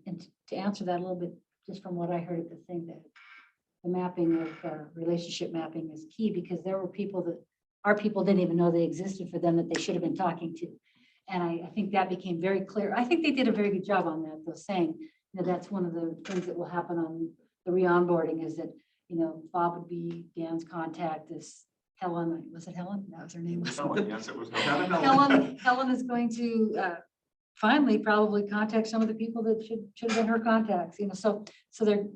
And to answer that a little bit, just from what I heard at the thing, that the mapping of relationship mapping is key, because there were people that our people didn't even know they existed for them that they should have been talking to. And I think that became very clear. I think they did a very good job on that, though, saying, you know, that's one of the things that will happen on the re-onboarding is that, you know, Bob would be Dan's contact, is Helen, was it Helen? That was her name. Yes, it was. Helen is going to finally probably contact some of the people that should have been her contacts, you know, so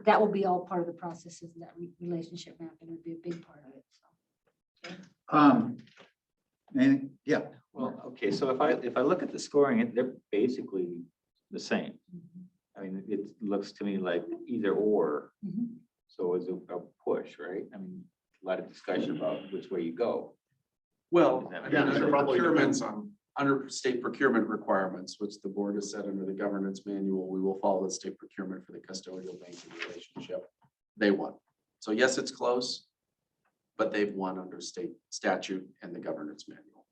that will be all part of the processes, and that relationship mapping would be a big part of it, so. And yeah, Well, okay, so if I look at the scoring, they're basically the same. I mean, it looks to me like either or. Mhm. So it's a push, right? I mean, a lot of discussion about which way you go. Well, Yeah, I mean, Yeah, under it probably depends procurement, on. under state procurement requirements, which the board has set under the governance manual, we will follow the state procurement for the custodial banking relationship. They won. So yes, it's close, but they've won under state statute and the governance manual.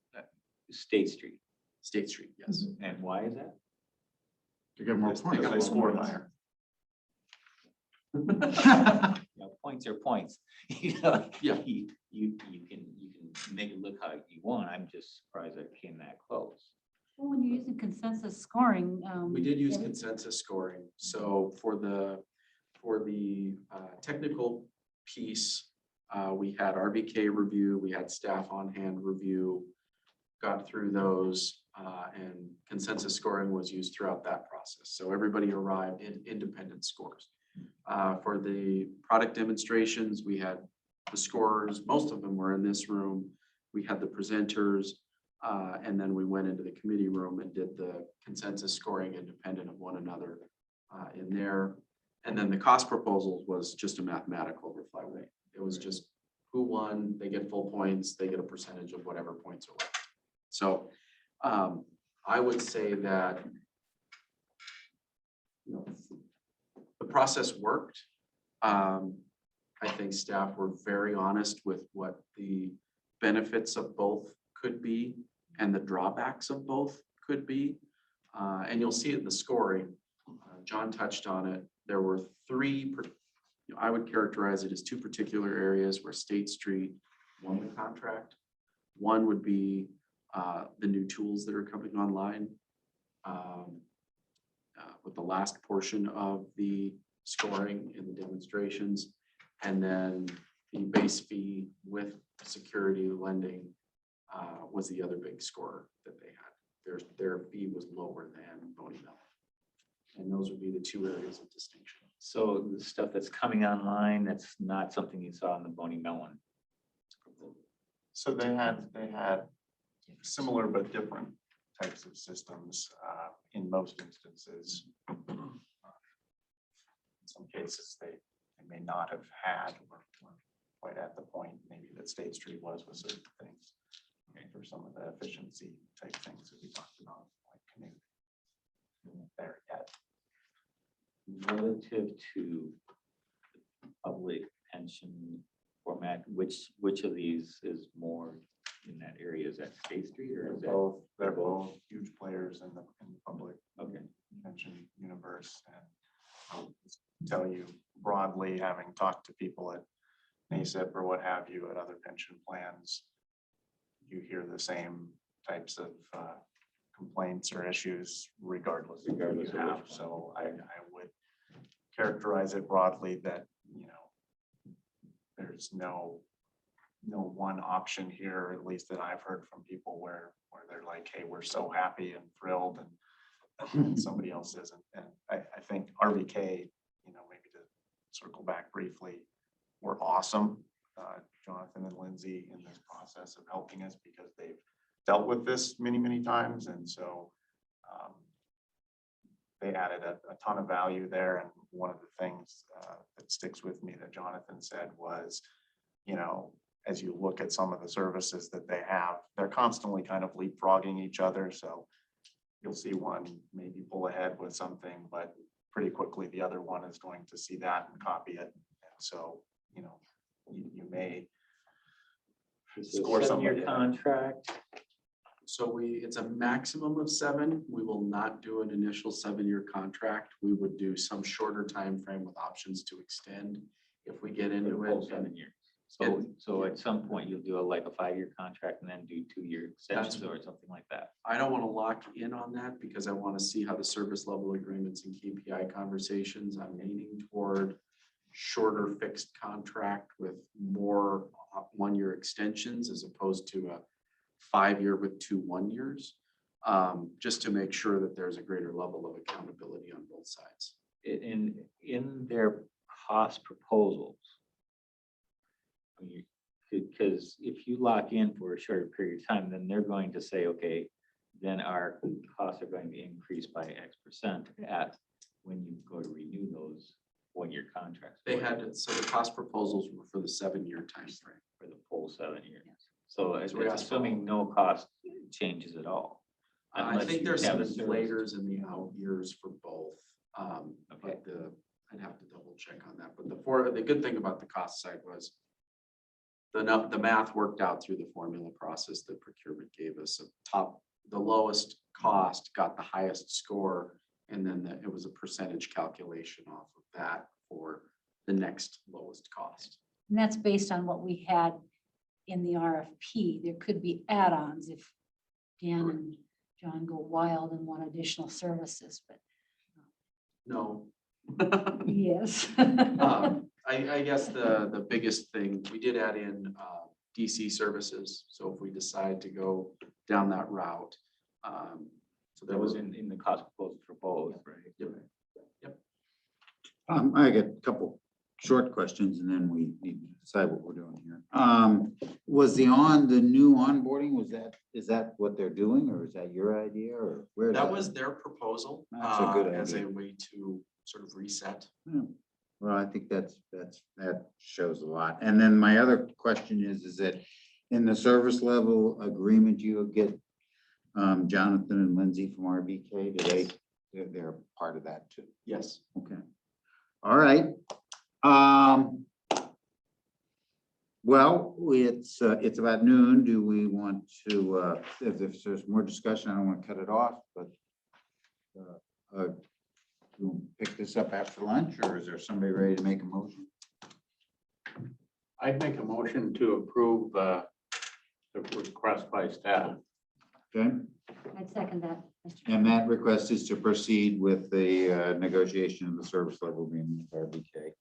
State Street. State Street, yes. And why is that? to get more Because points. they scored higher. You know, points are points. You know, Yeah. you can make it look how you want. I'm just surprised that it came that close. Well, when you're using consensus scoring. We did use every- consensus scoring. So for the technical piece, we had RBK review, we had staff on hand review, got through those, and consensus scoring was used throughout that process. So everybody arrived in independent scores. For the product demonstrations, we had the scorers, most of them were in this room. We had the presenters, and then we went into the committee room and did the consensus scoring independent of one another in there. And then the cost proposals was just a mathematical reflection. It was just who won, they get full points, they get a percentage of whatever points are left. So I would say that, you know, the process worked. I think staff were very honest with what the benefits of both could be and the drawbacks of both could be. And you'll see it in the scoring. John touched on it. There were three I would characterize it as two particular areas where State Street won the contract. One would be the new tools that are coming online with the last portion of the scoring and the demonstrations. And then the base fee with security lending was the other big score that they had. Their fee was lower than Boney Mellon. And those would be the two areas of distinction. So the stuff that's coming online, that's not something you saw in the Boney Mellon. So they had similar but different types of systems in most instances. In some cases, they may not have had or weren't quite at the point maybe that State Street was with certain things. Okay, for some of the efficiency type things that we talked about, like Canute. There yet. Relative to public pension format, which of these is more in that area? Is that State Street or is that? They're both huge players in the public Okay. pension universe. And I'll just tell you broadly, having talked to people at NASIP or what have you at other pension plans, you hear the same types of complaints or issues regardless of who you Regardless of have. which one. So I would characterize it broadly that, there's no one option here, at least that I've heard from people where they're like, hey, we're so happy and thrilled, and somebody else isn't. And I think RVK, maybe to circle back briefly, were awesome. Jonathan and Lindsay in this process of helping us because they've dealt with this many, many times. And so they added a ton of value there. And one of the things that sticks with me that Jonathan said was, as you look at some of the services that they have, they're constantly kind of leapfrogging each other. So you'll see one maybe pull ahead with something, but pretty quickly the other one is going to see that and copy it. And so, you may score somebody. Your contract. So it's a maximum of 7. We will not do an initial 7-year contract. We would do some shorter time frame with options to extend if we get into Full it. 7 years. So at some point you'll do a 5-year contract and then do 2-year extensions or something like that. I don't want to lock in on that because I want to see how the service level agreements and KPI conversations. I'm leaning toward shorter fixed contract with more 1-year extensions as opposed to a 5-year with 2 1-years, just to make sure that there's a greater level of accountability on both sides. In their cost proposals, because if you lock in for a shorter period of time, then they're going to say, okay, then our costs are going to increase by X% at when you go to renew those 1-year contracts. So the cost proposals were for the 7-year time frame. For the full 7 years. So it's So we asked for- assuming no cost changes at all. I Unless think you there's some have a service. inflators in the out years for both. Okay. But I'd have to double check on that. But the good thing about the cost side was the math worked out through the formula process that procurement gave us. The lowest cost got the highest score, and then it was a percentage calculation off of that for the next lowest cost. And that's based on what we had in the RFP. There could be add-ons if Dan and John go wild and want additional services, but No. yes. I guess the biggest thing, we did add in DC services. So if we decide to go down that route. So That was in the cost proposal for both, right? Yep. I got a couple short questions and then we need to decide what we're doing here. Was the new onboarding, is that what they're doing or is that your idea or where? That was their proposal. That's a good as a idea. way to sort of reset. Well, I think that shows a lot. And then my other question is that in the service level agreement, you get Jonathan and Lindsay from RBK, they're part of that too. Yes. Okay. All right. Well, it's about noon. Do we want to, if there's more discussion, I don't want to cut it off, but we'll pick this up after lunch, or is there somebody ready to make a motion? I'd make a motion to approve the request by staff. Okay, I'd second that. Mr. and that request is to proceed with the negotiation of the service level agreement with RBK.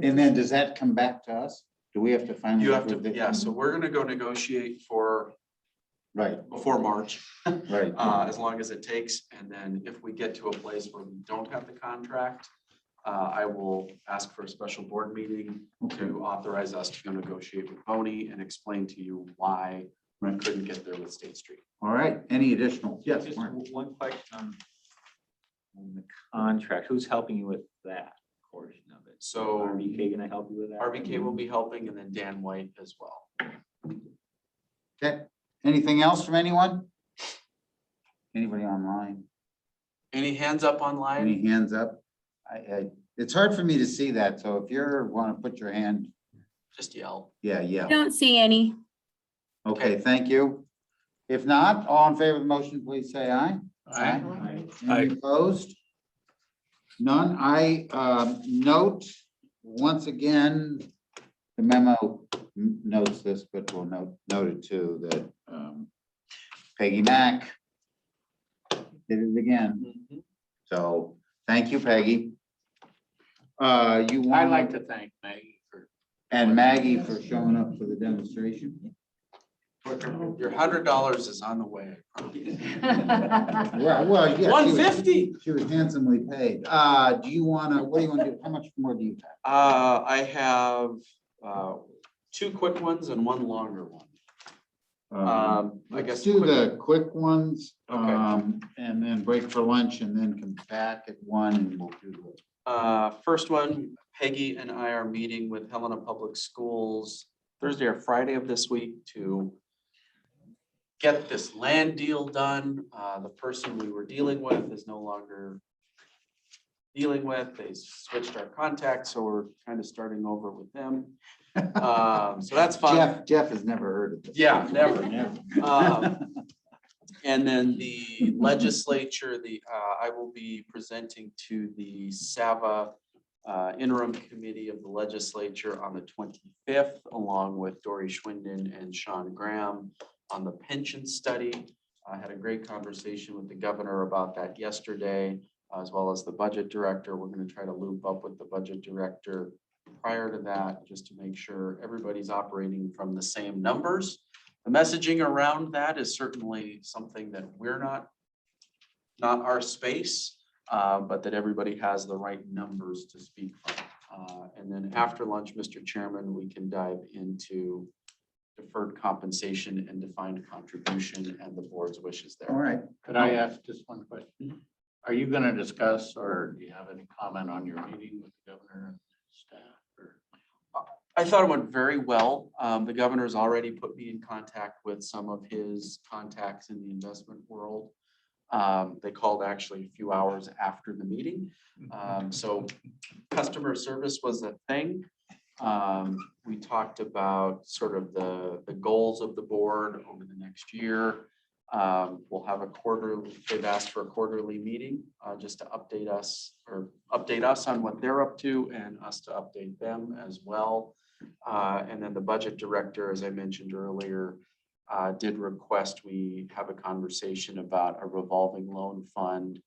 And then does that come back to us? Do we have to finally? You have to, approve it? yeah, so we're gonna go negotiate for Right, before March, right. as long as it takes. And then if we get to a place where we don't have the contract, I will ask for a special board meeting to authorize us to go negotiate with Boney and explain to you why we couldn't get there with State Street. All right, any additional? Yes, Just Mark. one question on the contract. Who's helping you with that portion of it? So RBK gonna help you with that? RBK will be helping, and then Dan White as well. Okay, anything else from anyone? Anybody online? Any hands up online? Any hands up? It's hard for me to see that, so if you're, want to put your hand, Just yell. yeah, yeah. Don't see any. Okay, thank you. If not, all in favor of the motion, please say aye. Any opposed? None. I note, once again, the memo notes this, but we'll note it too, that Peggy Mack did it again. So, thank you, Peggy. You want? I'd like to thank Maggie for. And Maggie for showing up for the demonstration. Your $100 is on the way. Well, yeah. $150. She was handsomely paid. Do you wanna, what do you wanna do? How much more do you have? I have two quick ones and one longer one. I Let's guess do quick- the quick ones, Okay. and then break for lunch and then come back at 1 and we'll do the. First one, Peggy and I are meeting with Helena Public Schools Thursday or Friday of this week to get this land deal done. The person we were dealing with is no longer dealing with. They switched our contact, so we're kind of starting over with them. So that's fun. Jeff has never heard of this. Yeah, never. And then the legislature, I will be presenting to the SAVA interim committee of the legislature on the 25th, along with Dory Schwinden and Sean Graham on the pension study. I had a great conversation with the governor about that yesterday, as well as the budget director. We're going to try to loop up with the budget director prior to that, just to make sure everybody's operating from the same numbers. The messaging around that is certainly something that we're not our space, but that everybody has the right numbers to speak from. And then after lunch, Mr. Chairman, we can dive into deferred compensation and defined contribution and the board's wishes All there. right. Could I ask just one question? Are you gonna discuss, or do you have any comment on your meeting with the governor and staff? Or I thought it went very well. The governor's already put me in contact with some of his contacts in the investment world. They called actually a few hours after the meeting. So customer service was a thing. We talked about sort of the goals of the board over the next year. We'll have a quarterly, they've asked for a quarterly meeting, just to update us on what they're up to and us to update them as well. And then the budget director, as I mentioned earlier, did request we have a conversation about a revolving loan fund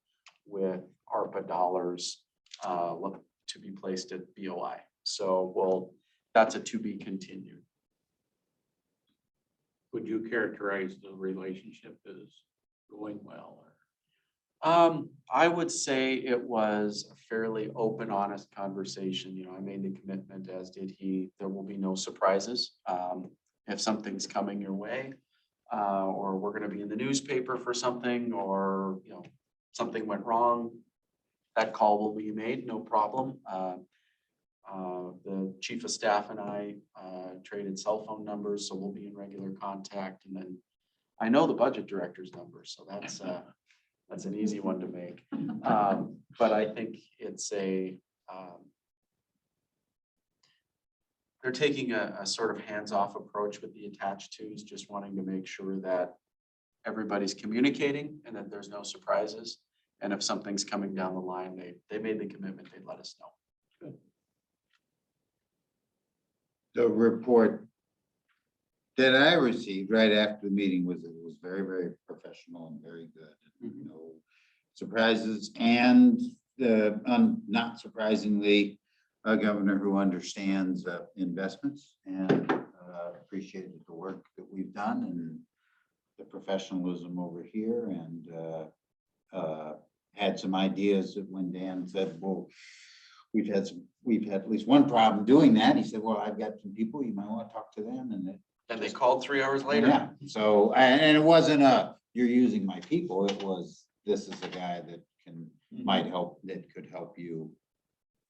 with ARPA dollars to be placed at BOI. So that's a to be continued. would you characterize the relationship as going well? I would say it was a fairly open, honest conversation. You know, I made the commitment, as did he. There will be no surprises. If something's coming your way, or we're gonna be in the newspaper for something, or, you know, something went wrong, that call will be made, no problem. The chief of staff and I traded cell phone numbers, so we'll be in regular contact. And then I know the budget director's number, so that's an easy one to make. But I think it's they're taking a sort of hands-off approach with the attached twos, just wanting to make sure that everybody's communicating and that there's no surprises. And if something's coming down the line, they made the commitment, they'd let us know. the report that I received right after the meeting was, it was very, very professional and very good. No surprises, and not surprisingly, a governor who understands investments, and appreciated the work that we've done and the professionalism over here, and had some ideas that when Dan said, well, we've had at least one problem doing that. He said, well, I've got some people, you might want to talk to them, and And they called 3 hours later. yeah, so, and it wasn't you're using my people, it was, this is a guy that might help, that could help you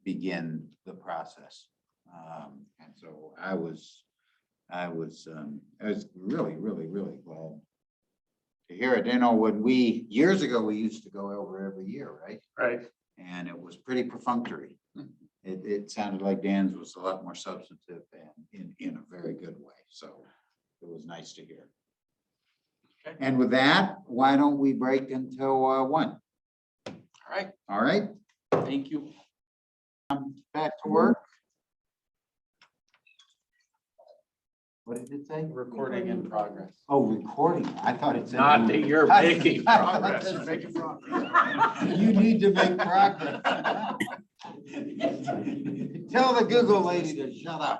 begin the process. And so I was really, really, really glad to hear it. You know, when years ago, we used to go over every year, right? Right. And it was pretty perfunctory. It sounded like Dan's was a lot more substantive and in a very good way. So it was nice to hear. Okay. And with that, why don't we break until 1? All right, All right, thank you. back to work. What did it say? Recording in progress. Oh, recording. I thought it said. Not that you're making I thought it progress. said making progress. You need to make progress. Tell the Google lady to shut up.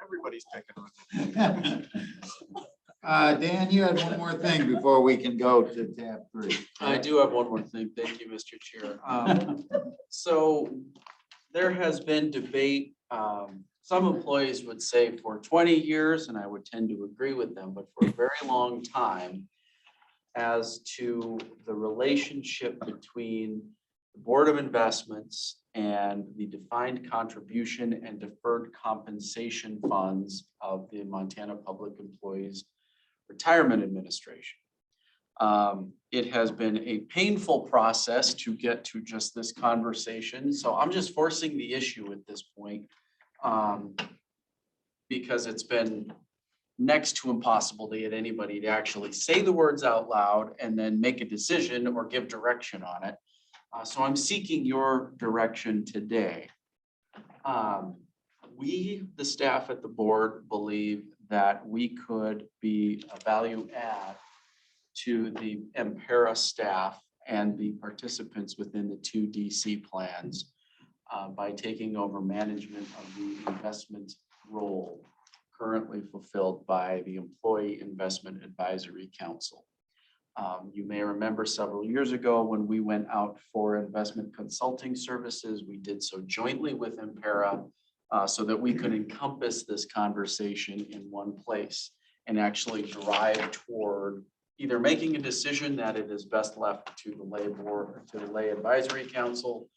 Everybody's picking on Dan, you had one more thing before we can go to tab 3. I do have one more thing. Thank you, Mr. Chair. So there has been debate. Some employees would say for 20 years, and I would tend to agree with them, but for a very long time, as to the relationship between the Board of Investments and the defined contribution and deferred compensation funds of the Montana Public Employees Retirement Administration. It has been a painful process to get to just this conversation, so I'm just forcing the issue at this point, because it's been next to impossible to get anybody to actually say the words out loud and then make a decision or give direction on it. So I'm seeking your direction today. We, the staff at the board, believe that we could be a value add to the Empera staff and the participants within the 2 DC plans by taking over management of the investment role currently fulfilled by the Employee Investment Advisory Council. You may remember several years ago when we went out for investment consulting services, we did so jointly with Empera so that we could encompass this conversation in one place and actually drive toward either making a decision that it is best left to the lay board or to the lay advisory council,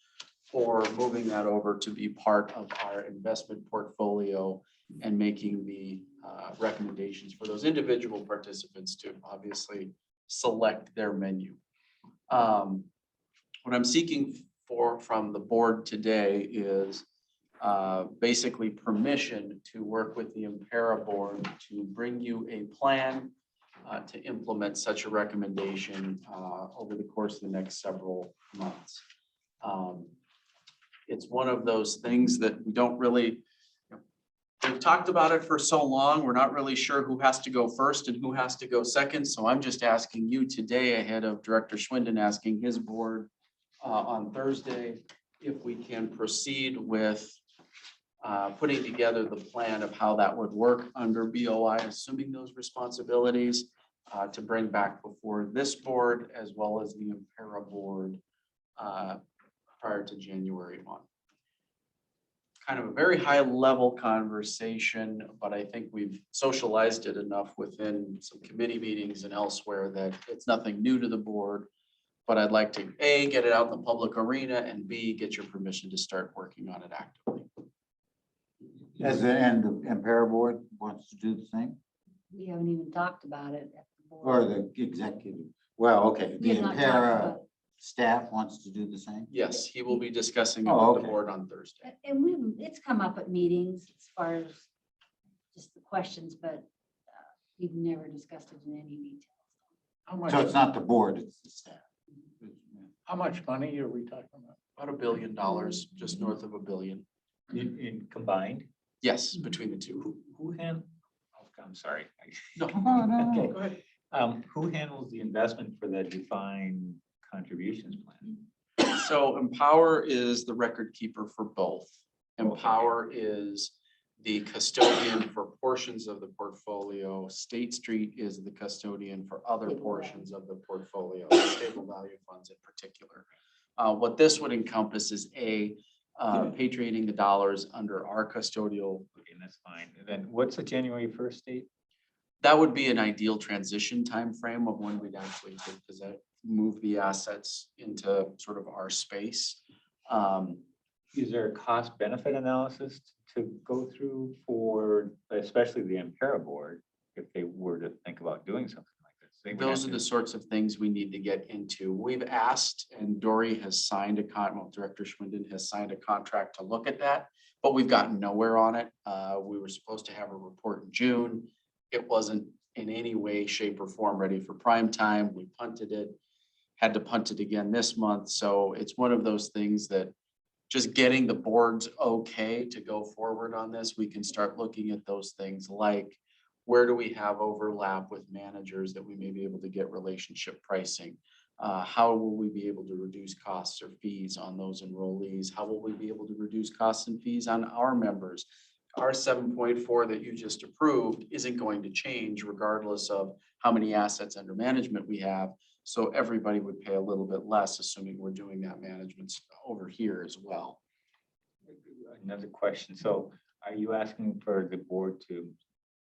or moving that over to be part of our investment portfolio and making the recommendations for those individual participants to obviously select their menu. What I'm seeking from the board today is basically permission to work with the Empera board to bring you a plan to implement such a recommendation over the course of the next several months. It's one of those things that we don't really, we've talked about it for so long, we're not really sure who has to go first and who has to go second. So I'm just asking you today, ahead of Director Schwinden asking his board on Thursday, if we can proceed with putting together the plan of how that would work under BOI, assuming those responsibilities to bring back before this board as well as the Empera board prior to January 1. Kind of a very high level conversation, but I think we've socialized it enough within some committee meetings and elsewhere that it's nothing new to the board. But I'd like to A, get it out in the public arena, and B, get your permission to start working on it actively. And the Empera board wants to do the same, We haven't even talked about it at the or board. the executive? Well, okay, We the have not talked Empera about- staff wants to do the same? Yes, he will be discussing it Oh, with the okay. board on Thursday. And it's come up at meetings as far as just the questions, but we've never discussed it in any detail. How much, So it's not the board, it's the staff. how much money are we talking about? About $1 billion, just north of $1 billion. In combined, Yes, between the two. who oh, I'm sorry. No. Okay. Go ahead. Who handles the investment for the defined contributions plan? So Empower is the record keeper for both. Empower is the custodian for portions of the portfolio. State Street is the custodian for other portions of the portfolio, stable value funds in particular. What this would encompass is patriating the dollars under our custodial. Okay, that's fine. And then what's the January 1st date? That would be an ideal transition time frame of when we'd actually move the assets into sort of our space. Is there a cost benefit analysis to go through for especially the Impera board if they were to think about doing something like this? They would Those have are the to- sorts of things we need to get into. We've asked, and Dory has signed Director Schwinden has signed a contract to look at that, but we've gotten nowhere on it. We were supposed to have a report in June. It wasn't in any way, shape, or form ready for prime time. We punted it, had to punt it again this month. So it's one of those things that just getting the board's okay to go forward on this, we can start looking at those things like where do we have overlap with managers that we may be able to get relationship pricing? How will we be able to reduce costs or fees on those enrollees? How will we be able to reduce costs and fees on our members? Our 7.4 that you just approved isn't going to change regardless of how many assets under management we have. So everybody would pay a little bit less, assuming we're doing that management over here as well. Another question. So are you asking for the board to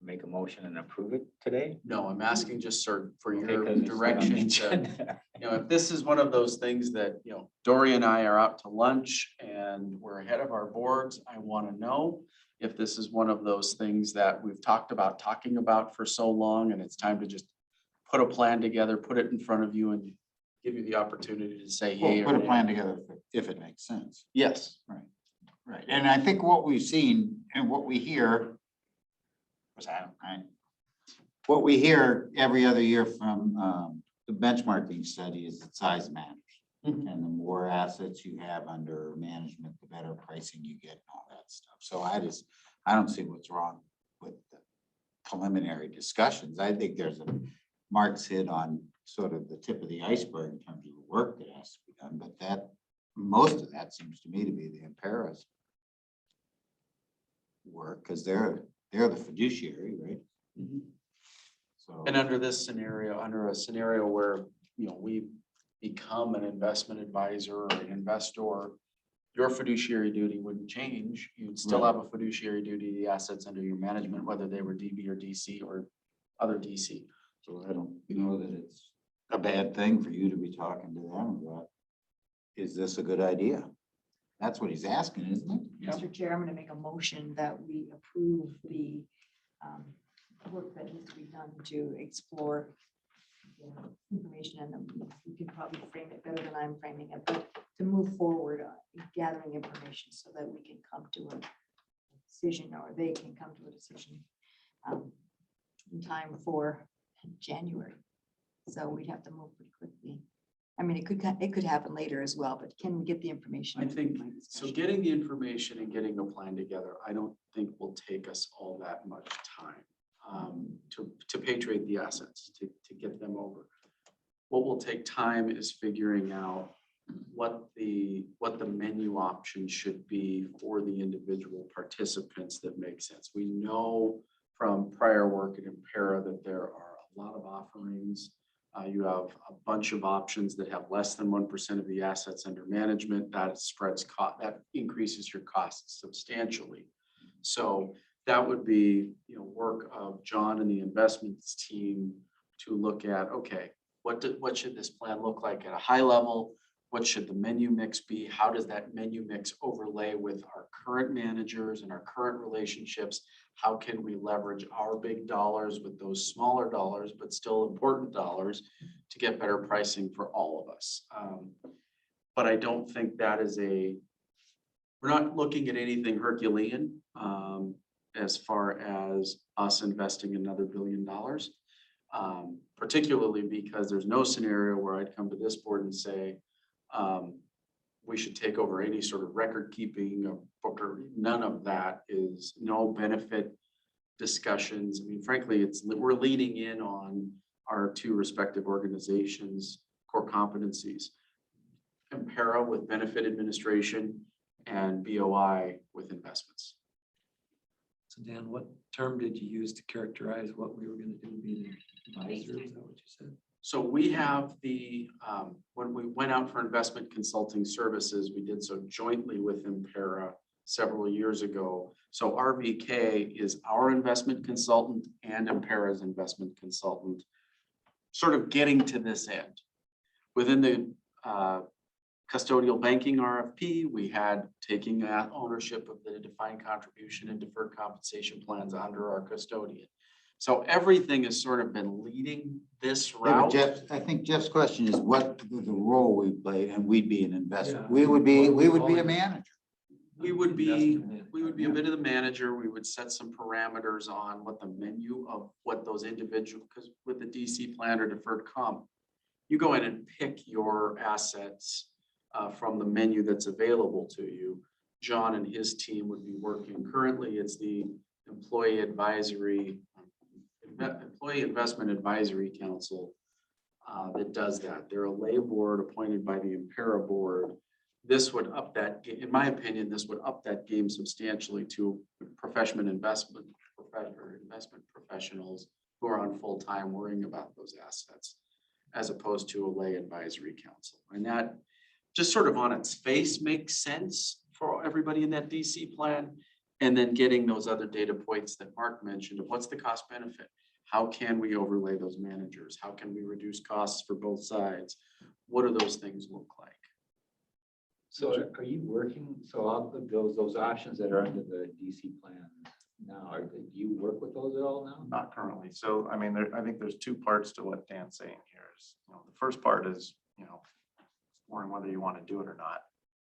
make a motion and approve it today? No, I'm asking just for Okay, your 'cause it's not on the direction to, agenda. if this is one of those things that, Dory and I are out to lunch and we're ahead of our boards, I want to know if this is one of those things that we've talking about for so long, and it's time to just put a plan together, put it in front of you and give you the opportunity to say Well, yay or put a nay. plan together if it makes sense. Yes. Right, and I think what we've seen and what we hear. What we hear every other year from the benchmarking study is that size matters. Mhm. And the more assets you have under management, the better pricing you get and all that stuff. So I don't see what's wrong with the preliminary discussions. I think Mark's hit on sort of the tip of the iceberg in terms of the work that has to be done, but most of that seems to me to be the Impera's work, because they're the fiduciary, right? So. And under a scenario where, we become an investment advisor or an investor, your fiduciary duty wouldn't change. You'd still Right. have a fiduciary duty to the assets under your management, whether they were DB or DC or other DC. So I don't know that it's a bad thing for you to be talking to them about, is this a good idea? That's what he's asking, isn't it? Mr. Chair, I'm going to make a motion that we approve the work that needs to be done to explore information, and you can probably frame it better than I'm framing it, but to move forward gathering information so that we can come to a decision, or they can come to a decision in time for January. So we'd have to move pretty quickly. I mean, it could happen later as well, but can we get the information? I think, so getting the information and getting a plan together, I don't think will take us all that much time to patriate the assets, to get them over. What will take time is figuring out what the menu option should be for the individual participants that make sense. We know from prior work at Impera that there are a lot of offerings. You have a bunch of options that have less than 1% of the assets under management. That that increases your costs substantially. So that would be, work of John and the investments team to look at, okay, what should this plan look like at a high level? What should the menu mix be? How does that menu mix overlay with our current managers and our current relationships? How can we leverage our big dollars with those smaller dollars, but still important dollars, to get better pricing for all of us? But I don't think that is we're not looking at anything Herculean as far as us investing another $1 billion. Particularly because there's no scenario where I'd come to this board and say, we should take over any sort of record keeping of book or none of that is no benefit discussions. I mean, frankly, we're leaning in on our two respective organizations' core competencies. Impera with benefit administration and BOI with investments. So Dan, what term did you use to characterize what we were going to do? Being an advisor, is that what you said? So we have when we went out for investment consulting services, we did so jointly with Impera several years ago. So RVK is our investment consultant and Impera's investment consultant, sort of getting to this end. Within the custodial banking RFP, we had taking that ownership of the defined contribution and deferred compensation plans under our custodian. So everything has sort of been leading this Yeah, but route. Jeff, I think Jeff's question is what the role we played, and we'd be an investor. Yeah. We would be a manager. We would be Investment a bit of the manager. We would set some parameters on what the menu of what those individual, because with the DC plan or deferred comp, you go in and pick your assets from the menu that's available to you. John and his team would be working. Currently, it's the Employee Investment Advisory Council that does that. They're a lay board appointed by the Impera board. This would up that, in my opinion, this would up that game substantially to investment professionals who are on full-time worrying about those assets, as opposed to a lay advisory council. And that just sort of on its face makes sense for everybody in that DC plan. And then getting those other data points that Mark mentioned of what's the cost benefit? How can we overlay those managers? How can we reduce costs for both sides? What do those things look like? So are you working, so all of those options that are under the DC plan now, do you work with those at all now? Not currently. So, I mean, I think there's two parts to what Dan's saying here is, the first part is, exploring whether you want to do it or not.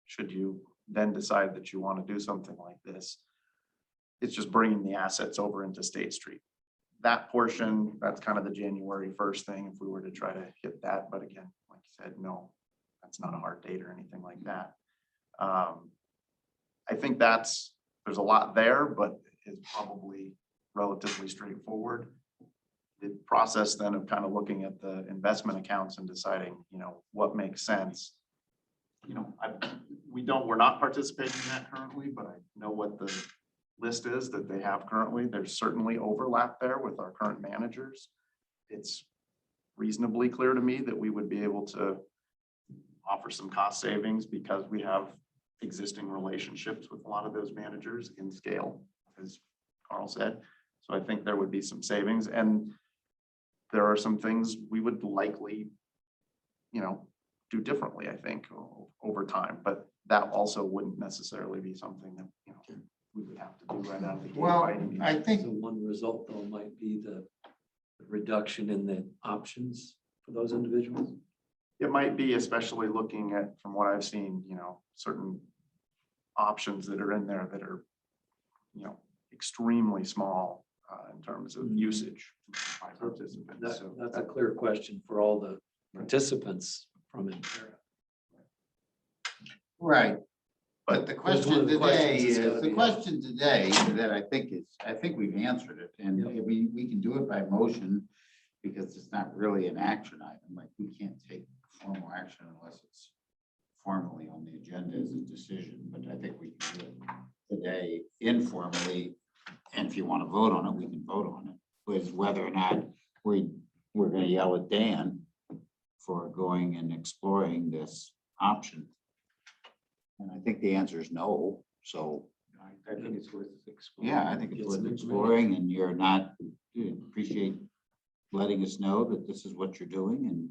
Should you then decide that you want to do something like this, it's just bringing the assets over into State Street. That portion, that's kind of the January 1st thing, if we were to try to hit that. But again, like you said, no, that's not a hard date or anything like that. I think there's a lot there, but it's probably relatively straightforward. The process then of kind of looking at the investment accounts and deciding, what makes sense. We're not participating in that currently, but I know what the list is that they have currently. There's certainly overlap there with our current managers. It's reasonably clear to me that we would be able to offer some cost savings because we have existing relationships with a lot of those managers in scale, as Carl said. So I think there would be some savings, and there are some things we would likely, do differently, I think, over time, but that also wouldn't necessarily be something that, we would have to do right out of the gate. Well, by any means. I think So one result though might be the reduction in the options for those individuals. It might be, especially looking at, from what I've seen, certain options that are in there that are, extremely small in terms of usage by participants. So That's a clear question for all the participants from Impera. right. But the That's one question of the questions that's gotta be that I think we've answered it, and Yep. we can do it by motion because it's not really an action item. Like, we can't take formal action unless it's formally on the agenda as a decision, but I think we can do it today informally. And if you want to vote on it, we can vote on it, with whether or not we're going to yell at Dan for going and exploring this option. And I think the answer is no, so, I think it's worth exploring. yeah, I think it's Get worth some exploring, and you appreciate letting us know that this is what you're doing and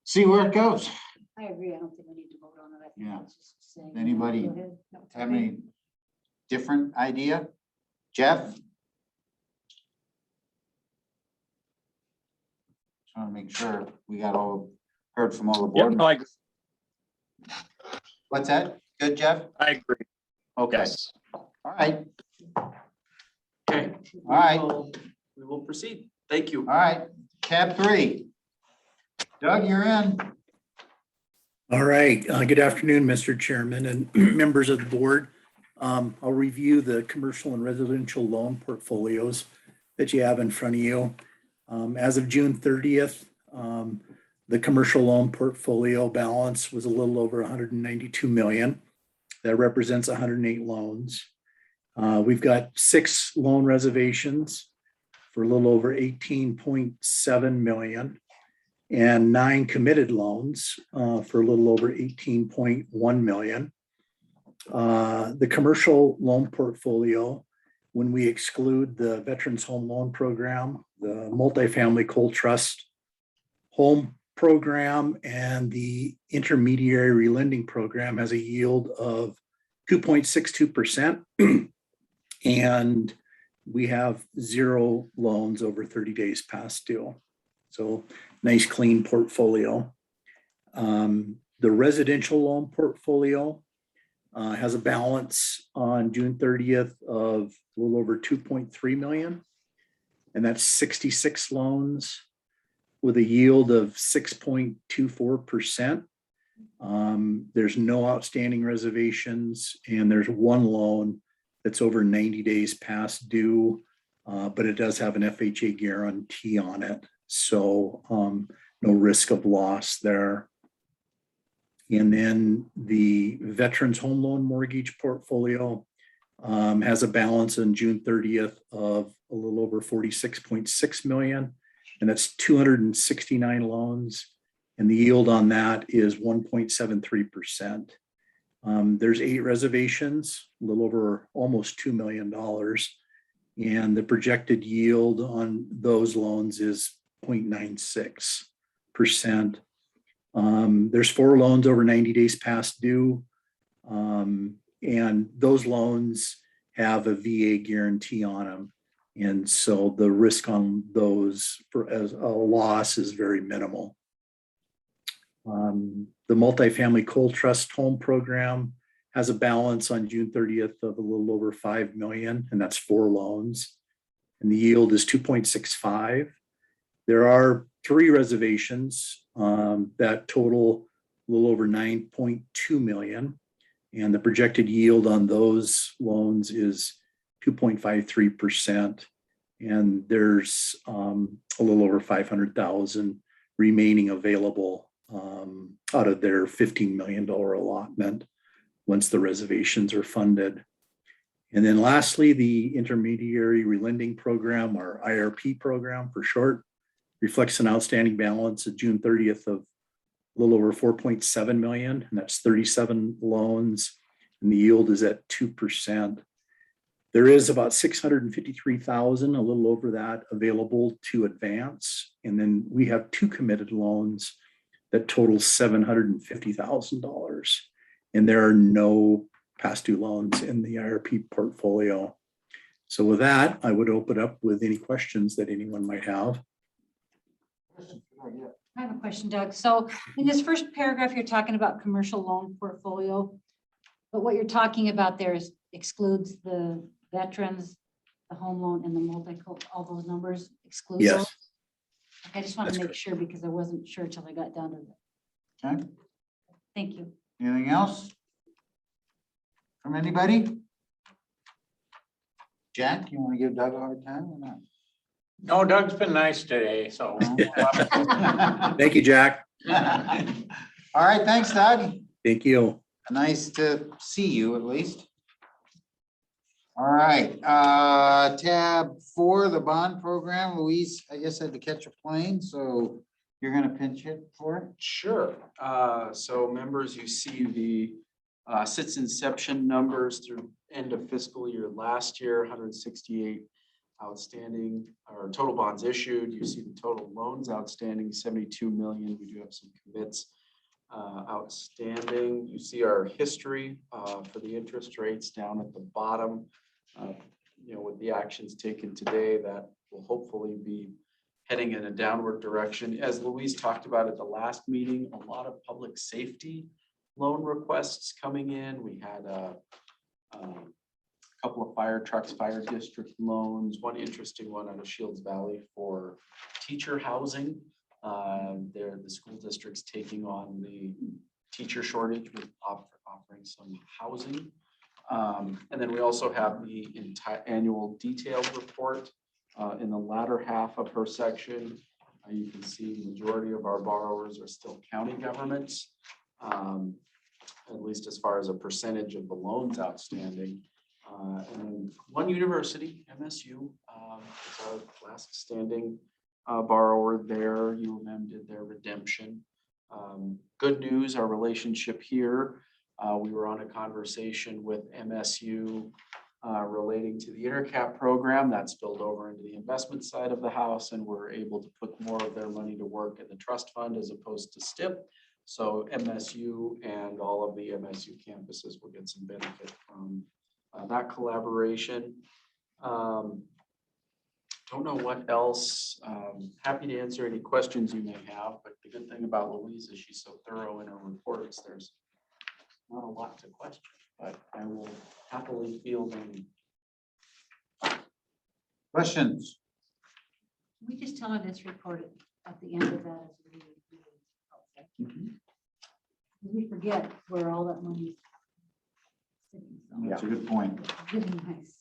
see where it goes. I agree. I don't think we need to vote on it. I think Yeah. it's just saying. Anybody Go ahead. No, it's Have okay. any different idea? Jeff? Just want to make sure we got heard from all the board. I agree. What's that? Good, Jeff? I agree. Okay, Yes. all right, Okay. All right. We will proceed. Thank you. all right. Tab 3. Doug, you're in. All right, good afternoon, Mr. Chairman and members of the board. I'll review the commercial and residential loan portfolios that you have in front of you. As of June 30th, the commercial loan portfolio balance was a little over 192 million. That represents 108 loans. We've got 6 loan reservations for a little over 18.7 million. And 9 committed loans for a little over 18.1 million. The commercial loan portfolio, when we exclude the Veterans Home Loan Program, the multifamily coal trust home program, and the intermediary relending program, has a yield of 2.62%. And we have 0 loans over 30 days past due. So nice clean portfolio. The residential loan portfolio has a balance on June 30th of a little over 2.3 million. And that's 66 loans with a yield of 6.24%. There's no outstanding reservations, and there's 1 loan that's over 90 days past due, but it does have an FHA guarantee on it. So no risk of loss there. And then the Veterans Home Loan Mortgage portfolio has a balance on June 30th of a little over 46.6 million. And that's 269 loans. And the yield on that is 1.73%. There's 8 reservations, a little over almost $2 million. And the projected yield on those loans is 0.96%. There's 4 loans over 90 days past due. And those loans have a VA guarantee on them. And so the risk on those as a loss is very minimal. The multifamily coal trust home program has a balance on June 30th of a little over 5 million, and that's 4 loans. And the yield is 2.65. There are 3 reservations that total a little over 9.2 million. And the projected yield on those loans is 2.53%. And there's a little over 500,000 remaining available out of their $15 million allotment once the reservations are funded. And then lastly, the intermediary relending program, or IRP program for short, reflects an outstanding balance of June 30th of a little over 4.7 million, and that's 37 loans, and the yield is at 2%. There is about 653,000, a little over that, available to advance. And then we have 2 committed loans that total $750,000. And there are no past due loans in the IRP portfolio. So with that, I would open up with any questions that anyone might have. I have a question, Doug. So in this first paragraph, you're talking about commercial loan portfolio, but what you're talking about there is excludes the veterans, the home loan, and the all those numbers exclude those? Yes. I just want to make sure because I wasn't sure till I got down to that. Okay, Thank you. anything else? From anybody? Jack, you want to give Doug a hard time or not? No, Doug's been nice today, so. Thank you, Jack. All right, thanks, Doug. Thank you. Nice to see you at least. All right, tab 4, the bond program. Louise, I guess had to catch a plane, so you're gonna pinch hit for it? Sure. So members, you see the since inception numbers through end of fiscal year last year, 168 outstanding or total bonds issued. You see the total loans outstanding, 72 million. We do have some commits outstanding. You see our history for the interest rates down at the bottom. With the actions taken today, that will hopefully be heading in a downward direction. As Louise talked about at the last meeting, a lot of public safety loan requests coming in. We had a couple of fire trucks, fire district loans, one interesting one out of Shields Valley for teacher housing. The school district's taking on the teacher shortage with offering some housing. And then we also have the entire annual detailed report. In the latter half of her section, you can see the majority of our borrowers are still county governments, at least as far as a percentage of the loans outstanding. And one university, MSU, is our last standing borrower there. U of M did their redemption. Good news, our relationship here. We were on a conversation with MSU relating to the InterCap program that spilled over into the investment side of the house, and we're able to put more of their money to work in the trust fund as opposed to STIP. So MSU and all of the MSU campuses will get some benefit from that collaboration. Don't know what else. Happy to answer any questions you may have, but the good thing about Louise is she's so thorough in her reports. There's not a lot to question, but I will happily field any. Questions? We just tell her this report at the end of that is really, really helpful. We forget where all that money is sitting. So That's a good point. it's really nice.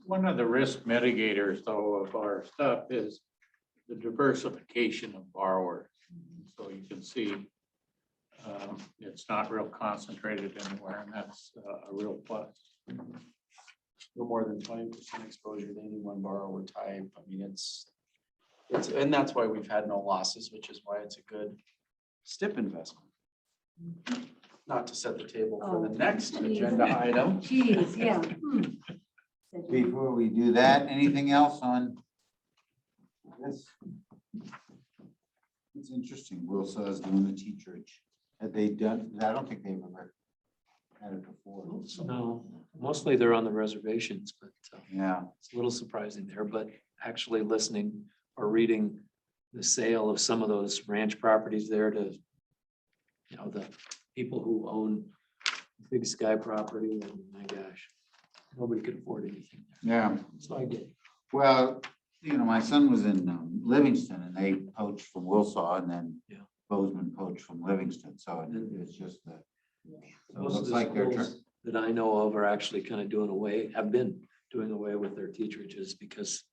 One of the risk mitigators though of our stuff is the diversification of borrowers. So you can see it's not real concentrated anywhere, and that's a real plus. No more than 20% exposure to any one borrower type. I mean, it's, and that's why we've had no losses, which is why it's a good STIP investment. Not to set the table for the Oh, next geez. agenda item. Geez, yeah. Before we do that, anything else on this? It's interesting. Wilsa is doing the teacherage. Have they done, I don't think they've ever had it before. No, mostly they're on the reservations, but Yeah, it's a little surprising there, but actually listening or reading the sale of some of those ranch properties there to, you know, the people who own Big Sky property, and my gosh, nobody could afford anything there. yeah. So I did. Well, you know, my son was in Livingston and they poached from Wilsaw and then Yeah. Bozeman poached from Livingston. So it's just that. So it Most of looks the like they're, schools that I know of are actually kind of have been doing away with their teacherages because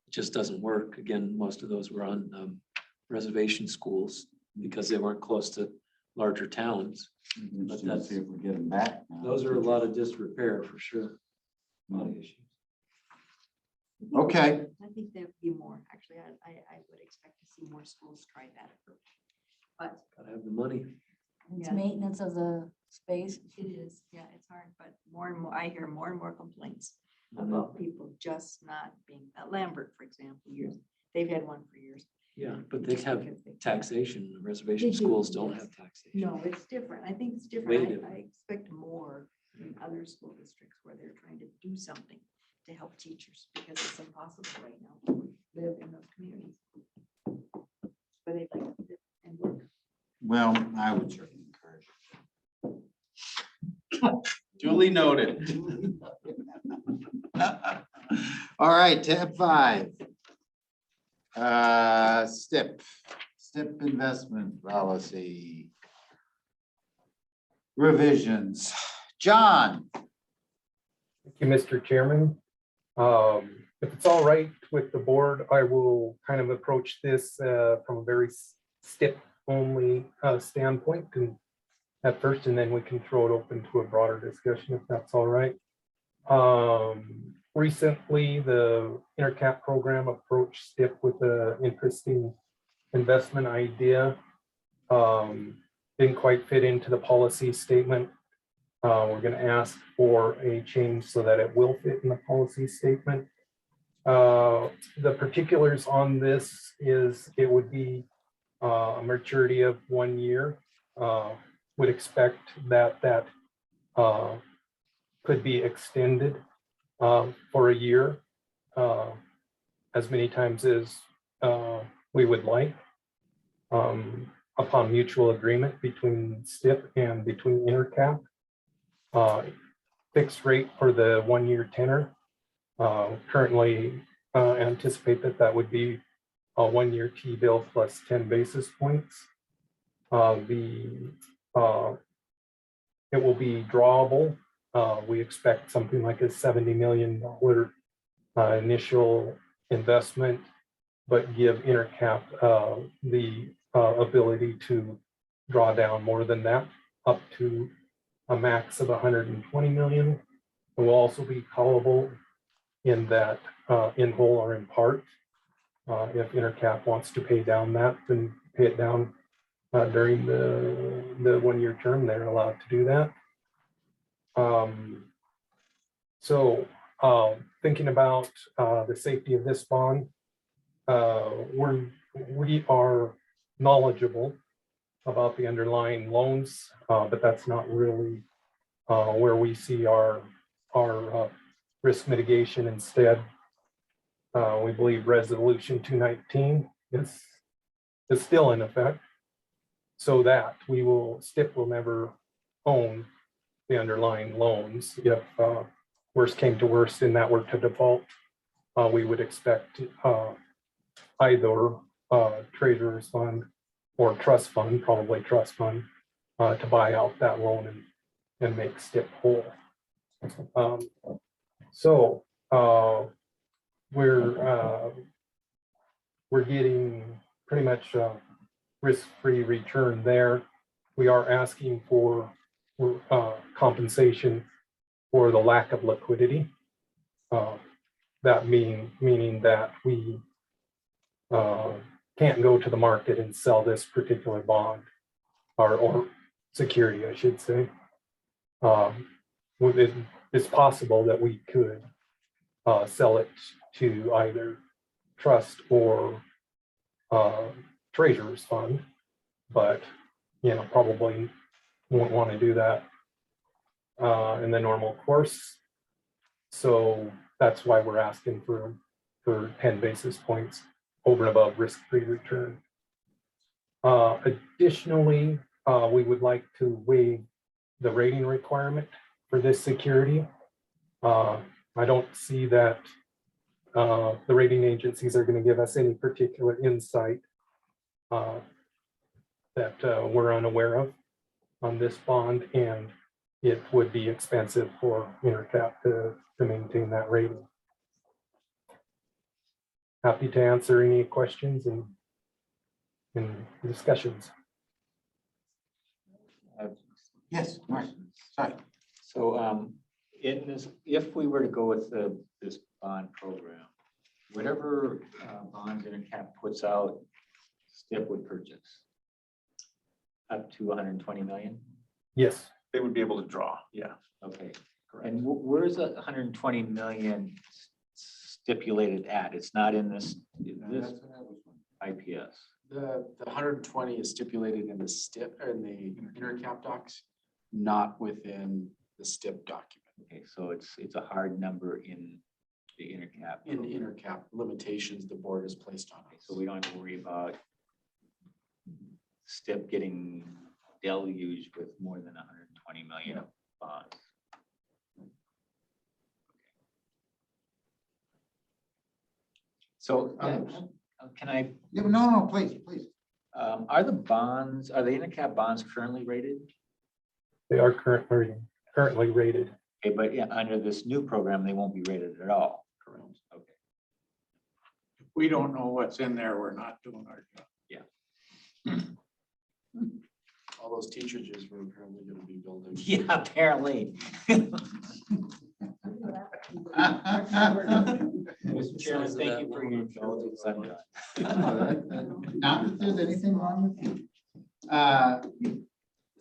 it just doesn't work. Again, most of those were on reservation schools because they weren't close to larger towns. interesting to see if we get them back. now. Those are a lot of disrepair for sure. A lot of issues. Okay, I think there'd be more. Actually, I would expect to see more schools try that approach. But Gotta have the money. It's Yeah. maintenance of the space. it is, yeah, it's hard, but more and more, I hear more and more complaints about people just not being, at Lambert, for example, they've had one for years. Yeah, but they have Because they- taxation. Reservation They do, schools don't yes. have taxation. No, it's different. I think it's Way different. different. I expect more in other school districts where they're trying to do something to help teachers because it's impossible right now to live in those communities. Where they like to live and work. well, I would certainly encourage Duly noted. it. All right, tab 5. STIP investment policy. Revisions. John, Thank you, Mr. Chairman. If it's all right with the board, I will kind of approach this from a very STIP-only standpoint at first, and then we can throw it open to a broader discussion if that's all right. Recently, the InterCap program approached STIP with an interesting investment idea. Didn't quite fit into the policy statement. We're going to ask for a change so that it will fit in the policy statement. The particulars on this is it would be a maturity of 1 year. Would expect that could be extended for a year as many times as we would like upon mutual agreement between STIP and between InterCap. Fixed rate for the 1 year tenor. Currently anticipate that would be a 1 year T-bill plus 10 basis points. The it will be drawable. We expect something like a $70 million initial investment, but give Intercap the ability to draw down more than that, up to a max of 120 million. It will also be callable in that in whole or in part. If Intercap wants to pay down that, then pay it down during the 1-year term, they're allowed to do that. Thinking about the safety of this bond, we are knowledgeable about the underlying loans, but that's not really where we see our risk mitigation. Instead, we believe Resolution 219 is still in effect, so that STIP will never own the underlying loans. If worst came to worst and that were to default, we would expect either treasurer's fund or trust fund, probably trust fund, to buy out that loan and make STIP whole. We're getting pretty much risk-free return there. We are asking for compensation for the lack of liquidity. That meaning that we can't go to the market and sell this particular bond or security, I should say. It's possible that we could sell it to either trust or treasurer's fund, but probably won't want to do that in the normal course. So that's why we're asking for 10 basis points over and above risk-free return. Additionally, we would like to waive the rating requirement for this security. I don't see that the rating agencies are going to give us any particular insight that we're unaware of on this bond, and it would be expensive for Intercap to maintain that rating. Happy to answer any questions and discussions. Yes, Mark, sorry. So in this, if we were to go with this bond program, whatever bonds Intercap puts out, STIP would purchase up to 120 million. Yes. They would be able to draw, yeah. Okay. And where's the 120 million stipulated at? It's not in this IPS. The 120 is stipulated in the STIP or in the Intercap docs, not within the STIP document. Okay, so it's a hard number in the Intercap. In the Intercap limitations the board has placed on Okay, it. so we don't have to worry about STIP getting deluged with more than 120 million of bonds. So can I, Yeah, no, please. are the Intercap bonds currently rated? They are currently rated. Okay, but yeah, under this new program, they won't be rated at all. Correct. Okay. We don't know what's in there. We're not doing our job. All those teachers were apparently going to be building. Yeah, apparently. Mr. Chairman, thank you for your indulgence. I'm done. Not that there's anything wrong with you.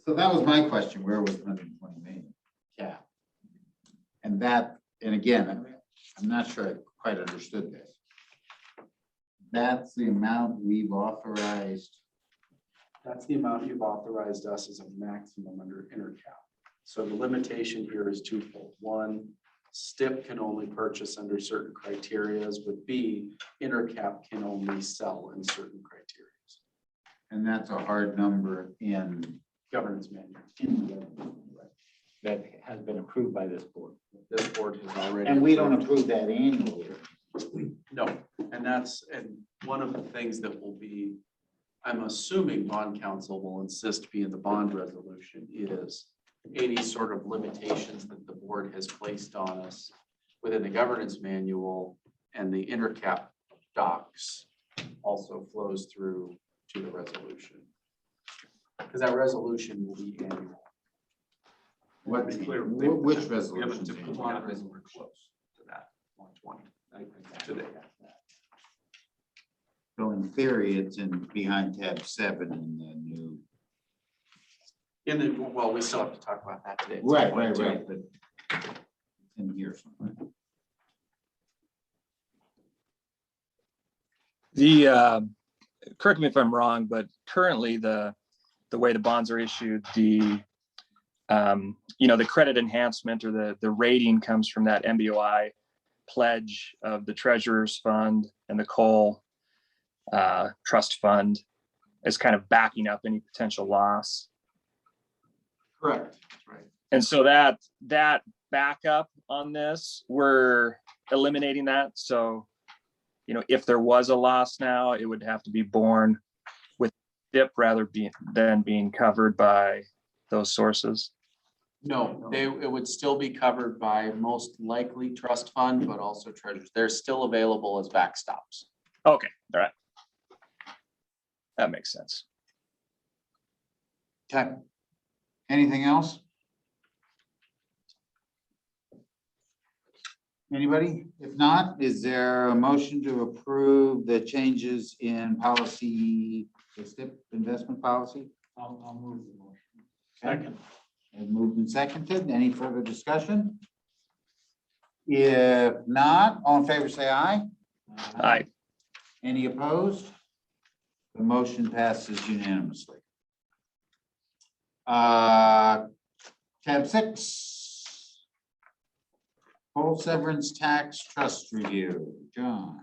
So that was my question, where was 120 million? Yeah. And again, I'm not sure I quite understood this. That's the amount we've authorized. That's the amount you've authorized us as a maximum under Intercap. So the limitation here is twofold. One, STIP can only purchase under certain criterias, but B, Intercap can only sell in certain criteria. And that's a hard number in Governance manual. That has been approved by this board. This board has already. And we don't approve that annually. No, and one of the things that will be I'm assuming bond counsel will insist be in the bond resolution is any sort of limitations that the board has placed on us within the governance manual and the intercap docs also flows through to the resolution. Because that resolution will be annual. What, To be clear, which we haven't- resolution? to put bond resolution, we're close to that 120 today. So in theory, it's in behind tab 7 in the new. In the, well, we still have to talk about that today. Right, but it's in here somewhere. The, correct me if I'm wrong, but currently the way the bonds are issued, the credit enhancement or the rating comes from that MBOI pledge of the treasurer's fund and the Cole trust fund is kind of backing up any potential loss. Correct. That's right. And so that backup on this, we're eliminating that. So, if there was a loss now, it would have to be borne with DIP rather than being covered by those sources. No, it would still be covered by most likely trust fund, but also treasurers. They're still available as backstops. Okay, all right. That makes sense. Okay. Anything else? Anybody? If not, is there a motion to approve the changes in policy, the STIP investment policy? I'll move the motion. Second. And moved and seconded. Any further discussion? If not, all in favor, say aye. Aye. Any opposed? The motion passes unanimously. Tab 6. Full severance tax trust review. John.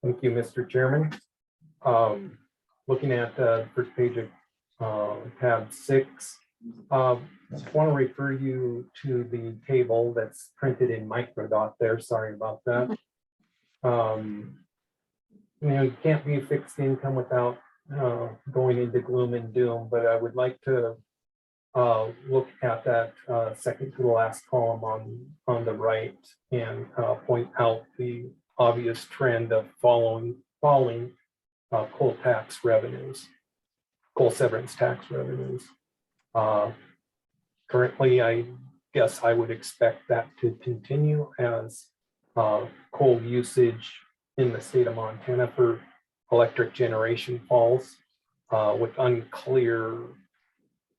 Thank you, Mr. Chairman. Looking at the first page of tab 6, I want to refer you to the table that's printed in microdot there. Sorry about that. You can't be fixed income without going into gloom and doom, but I would like to look at that second to the last column on the right and point out the obvious trend of falling coal tax revenues, coal severance tax revenues. Currently, I guess I would expect that to continue as coal usage in the state of Montana for electric generation falls, with unclear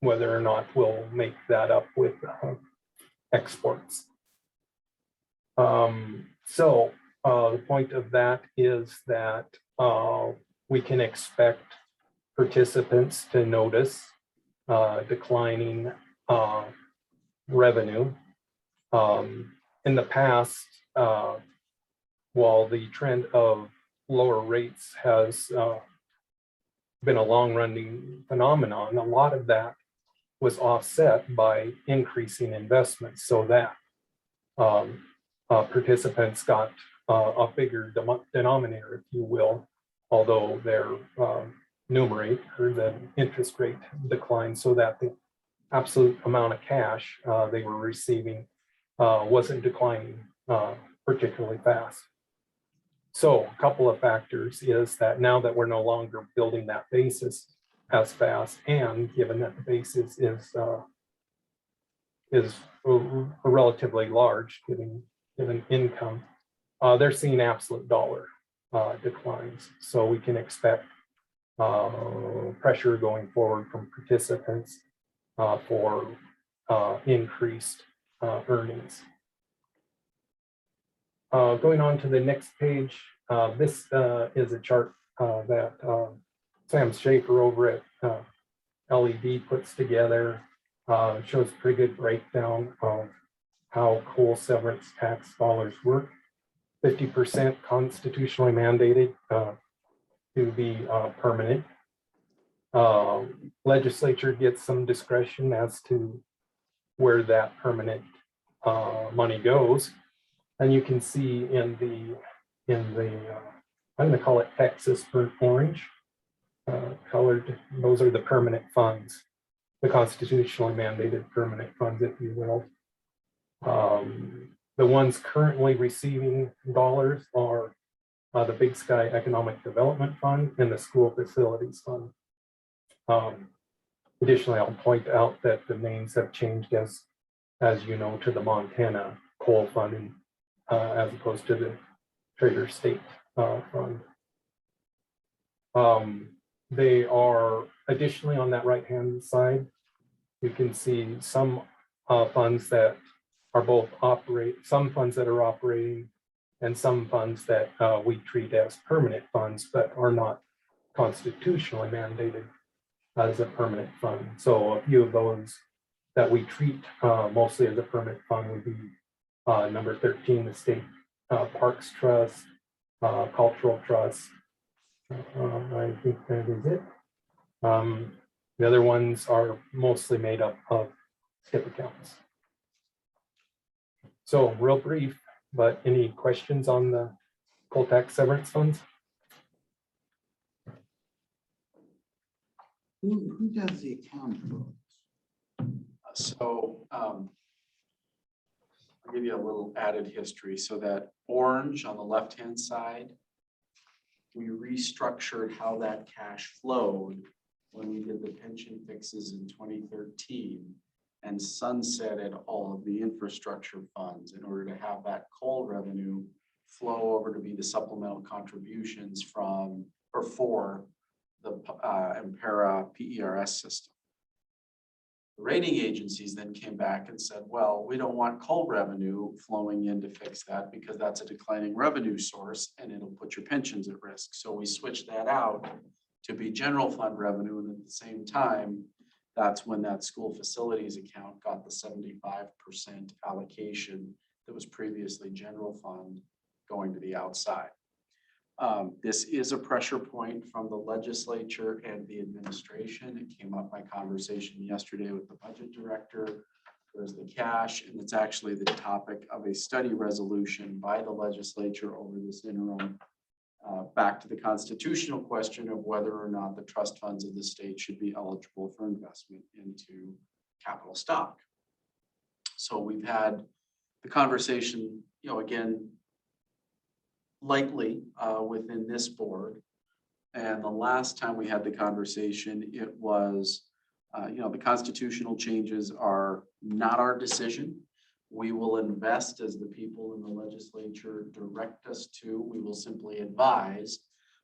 whether or not we'll make that up with exports. So the point of that is that we can expect participants to notice declining revenue. In the past, while the trend of lower rates has been a long-running phenomenon, a lot of that was offset by increasing investments, so that participants got a bigger denominator, if you will, although their numerator, the interest rate declined, so that the absolute amount of cash they were receiving wasn't declining particularly fast. So a couple of factors is that now that we're no longer building that basis as fast, and given that the basis is relatively large, given income, they're seeing absolute dollar declines. So we can expect pressure going forward from participants for increased earnings. Going on to the next page, this is a chart that Sam Schaefer over at LED puts together. Shows a pretty good breakdown of how coal severance tax dollars work. 50% constitutionally mandated to be permanent. Legislature gets some discretion as to where that permanent money goes. And you can see in the I'm going to call it Texas burnt orange, colored, those are the permanent funds, the constitutionally mandated permanent funds, if you will. The ones currently receiving dollars are the Big Sky Economic Development Fund and the School Facilities Fund. Additionally, I'll point out that the names have changed as you know, to the Montana Coal Fund as opposed to the Trader State Fund. They are additionally on that right-hand side, you can see some funds that are both some funds that are operating and some funds that we treat as permanent funds, but are not constitutionally mandated as a permanent fund. So a few of those that we treat mostly as a permanent fund would be number 13, the State Parks Trust, Cultural Trust. I think that is it. The other ones are mostly made up of STIP accounts. So real brief, but any questions on the coal tax severance funds? Who does the accounting for? So I'll give you a little added history. So that orange on the left-hand side, we restructured how that cash flowed when we did the pension fixes in 2013 and sunsetted all of the infrastructure funds in order to have that coal revenue flow over to be the supplemental contributions from or for the Impera PERS system. The rating agencies then came back and said, well, we don't want coal revenue flowing in to fix that because that's a declining revenue source and it'll put your pensions at risk. So we switched that out to be general fund revenue. And at the same time, that's when that school facilities account got the 75% allocation that was previously general fund going to the outside. This is a pressure point from the legislature and the administration. It came up my conversation yesterday with the budget director. There's the cash, and it's actually the topic of a study resolution by the legislature over this interim. Back to the constitutional question of whether or not the trust funds of the state should be eligible for investment into capital stock. So we've had the conversation, again, lightly within this board. And the last time we had the conversation, it was, the constitutional changes are not our decision. We will invest as the people in the legislature direct us to. We will simply advise,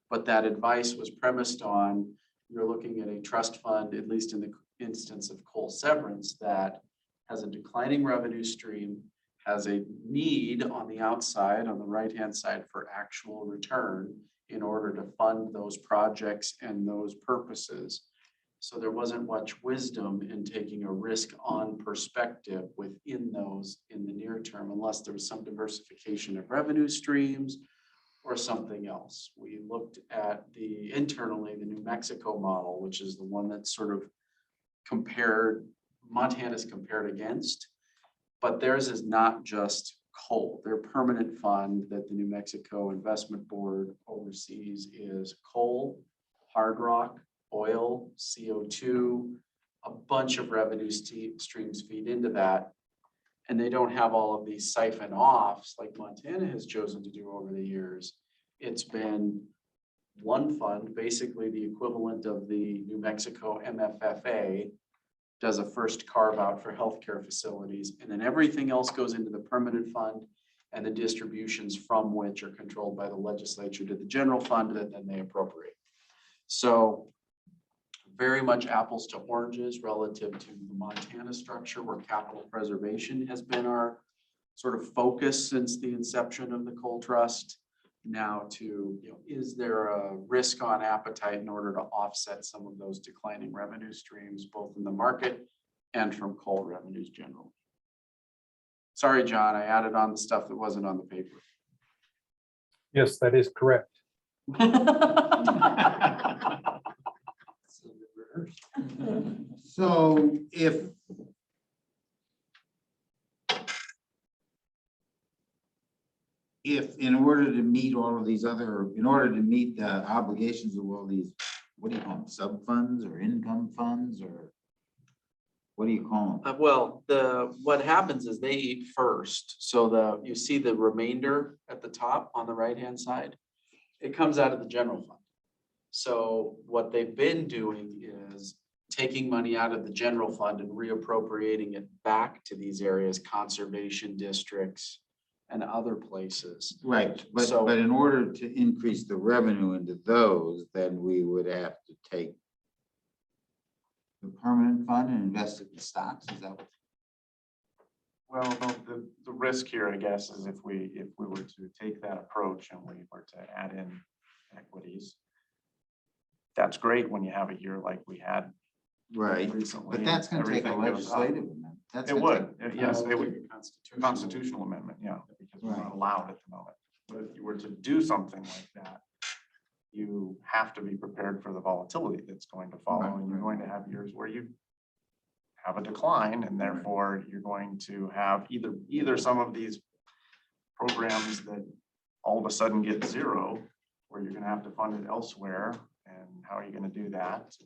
but that advice was premised on you're looking at a trust fund, at least in the instance of coal severance, that has a declining revenue stream, has a need on the outside, on the right-hand side, for actual return in order to fund those projects and those purposes. So there wasn't much wisdom in taking a risk-on perspective within those in the near term, unless there was some diversification of revenue streams or something else. We looked at internally, the New Mexico model, which is the one that's sort of Montana's compared against, but theirs is not just coal. Their permanent fund that the New Mexico Investment Board oversees is coal, hard rock, oil, CO2, a bunch of revenue streams feed into that. And they don't have all of these siphon offs like Montana has chosen to do over the years. It's been one fund, basically the equivalent of the New Mexico MFFA, does a first carve out for healthcare facilities, and then everything else goes into the permanent fund, and the distributions from which are controlled by the legislature to the general fund that then they appropriate. So very much apples to oranges relative to the Montana structure, where capital preservation has been our sort of focus since the inception of the coal trust. Now to, is there a risk on appetite in order to offset some of those declining revenue streams, both in the market and from coal revenues generally? Sorry, John, I added on the stuff that wasn't on the paper. Yes, that is correct. So if in order to meet all of these in order to meet the obligations of all these what do you call them, sub-funds or income funds, or what do you call them? Well, what happens is they eat first. So you see the remainder at the top on the right-hand side, it comes out of the general fund. So what they've been doing is taking money out of the general fund and reappropriating it back to these areas, conservation districts and other places. Right, but, So- but in order to increase the revenue into those, then we would have to take the permanent fund and invest it in stocks, is that? Well, no, the risk here, I guess, is if we were to take that approach and we were to add in equities, that's great when you have a year like we had Right, recently. but that's gonna take a everything goes up. legislative amendment. That's It gonna would, take- yes, it would. Constitutional. Constitutional amendment, yeah, because we're Right. not allowed at the moment. But if you were to do something like that, you have to be prepared for the volatility that's going to follow, and you're going to have years where you have a decline, and therefore you're going to have either some of these programs that all of a sudden get zero, or you're gonna have to fund it elsewhere, and how are you gonna do that?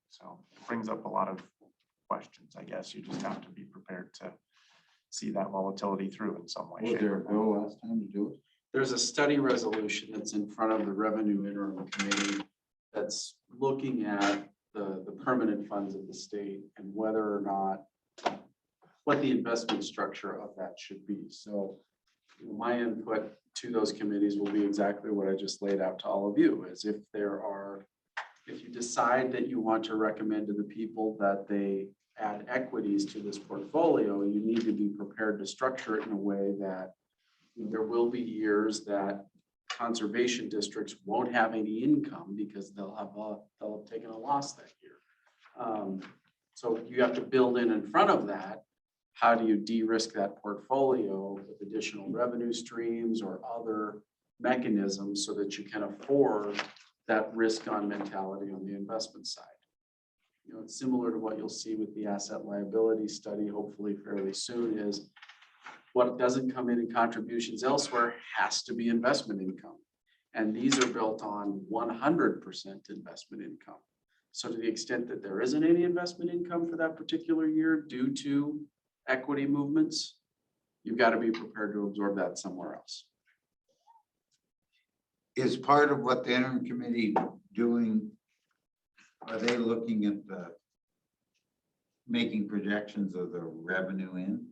So it brings up a lot of questions, I guess. You just have to be prepared to see that volatility through in some way. Was shape, there or a form. bill last time to do it? There's a study resolution that's in front of the Revenue Interim Committee that's looking at the permanent funds of the state and whether or not what the investment structure of that should be. So my input to those committees will be exactly what I just laid out to all of you, is if you decide that you want to recommend to the people that they add equities to this portfolio, you need to be prepared to structure it in a way that there will be years that conservation districts won't have any income because they'll have taken a loss that year. So you have to build in front of that, how do you de-risk that portfolio with additional revenue streams or other mechanisms so that you can afford that risk on mentality on the investment side. You know, it's similar to what you'll see with the asset liability study, hopefully fairly soon, is what doesn't come in contributions elsewhere has to be investment income. And these are built on 100% investment income. So to the extent that there isn't any investment income for that particular year due to equity movements, you've got to be prepared to absorb that somewhere else. Is part of what the interim committee doing, are they looking at making projections of the revenue in?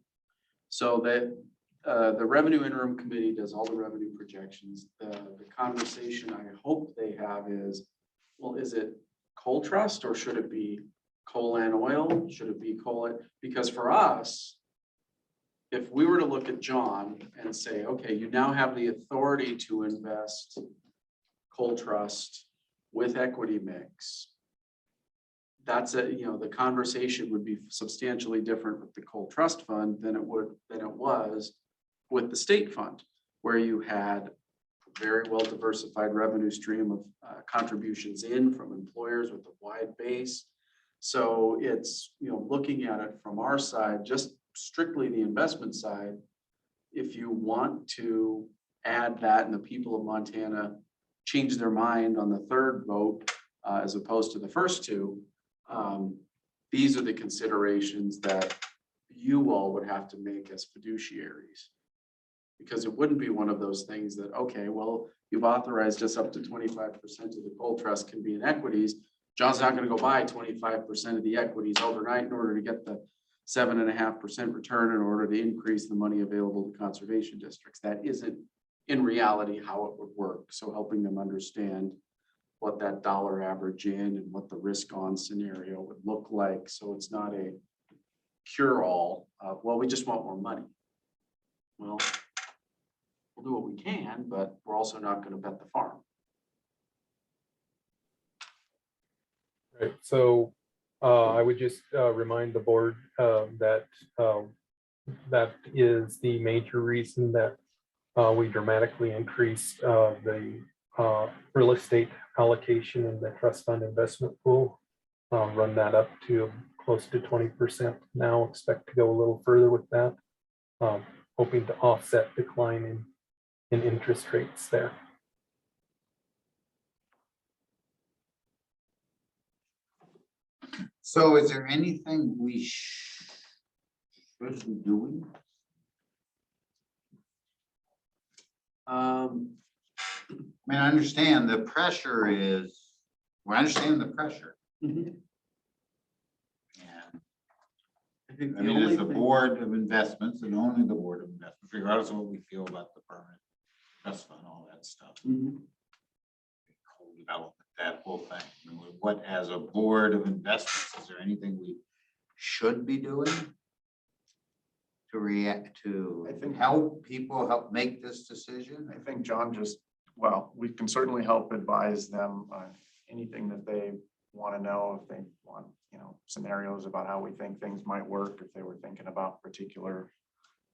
So that the Revenue Interim Committee does all the revenue projections. The conversation I hope they have is, well, is it coal trust or should it be coal and oil? Should it be coal? Because for us, if we were to look at John and say, okay, you now have the authority to invest coal trust with equity mix, that's the conversation would be substantially different with the coal trust fund than it was with the state fund, where you had a very well diversified revenue stream of contributions in from employers with a wide base. So it's, looking at it from our side, just strictly the investment side, if you want to add that and the people of Montana change their mind on the third vote as opposed to the first two, these are the considerations that you all would have to make as fiduciaries. Because it wouldn't be one of those things that, okay, well, you've authorized us up to 25% of the coal trust can be in equities. John's not going to go buy 25% of the equities overnight in order to get the 7.5% return in order to increase the money available to conservation districts. That isn't in reality how it would work. So helping them understand what that dollar average in and what the risk on scenario would look like. So it's not a cure-all of, well, we just want more money. Well, we'll do what we can, but we're also not going to bet the farm. Right, so I would just remind the board that that is the major reason that we dramatically increased the real estate allocation in the trust fund investment pool. Run that up to close to 20% now, expect to go a little further with that. Hoping to offset decline in interest rates there. So is there anything we should be doing? I mean, I understand the pressure is, we understand the pressure. And I think I the mean, only as the thing- board of investments and only the board of investments, regardless of what we feel about the permanent trust fund, all that stuff. Mhm. Whole development, that whole thing. I mean, what, as a board of investments, is there anything we should be doing? To react, to I think- help people help make this decision? I think John just, well, we can certainly help advise them on anything that they want to know, if they want, scenarios about how we think things might work, if they were thinking about particular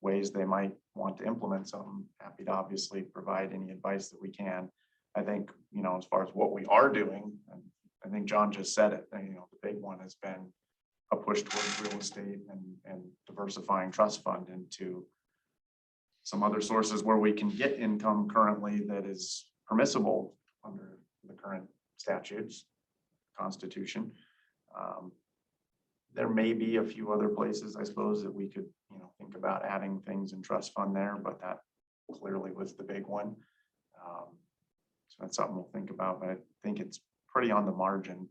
ways they might want to implement something. Happy to obviously provide any advice that we can. I think, as far as what we are doing, and I think John just said it, the big one has been a push towards real estate and diversifying trust fund into some other sources where we can get income currently that is permissible under the current statutes, Constitution. There may be a few other places, I suppose, that we could, think about adding things in trust fund there, but that clearly was the big one. So that's something we'll think about, but I think it's pretty on the margin.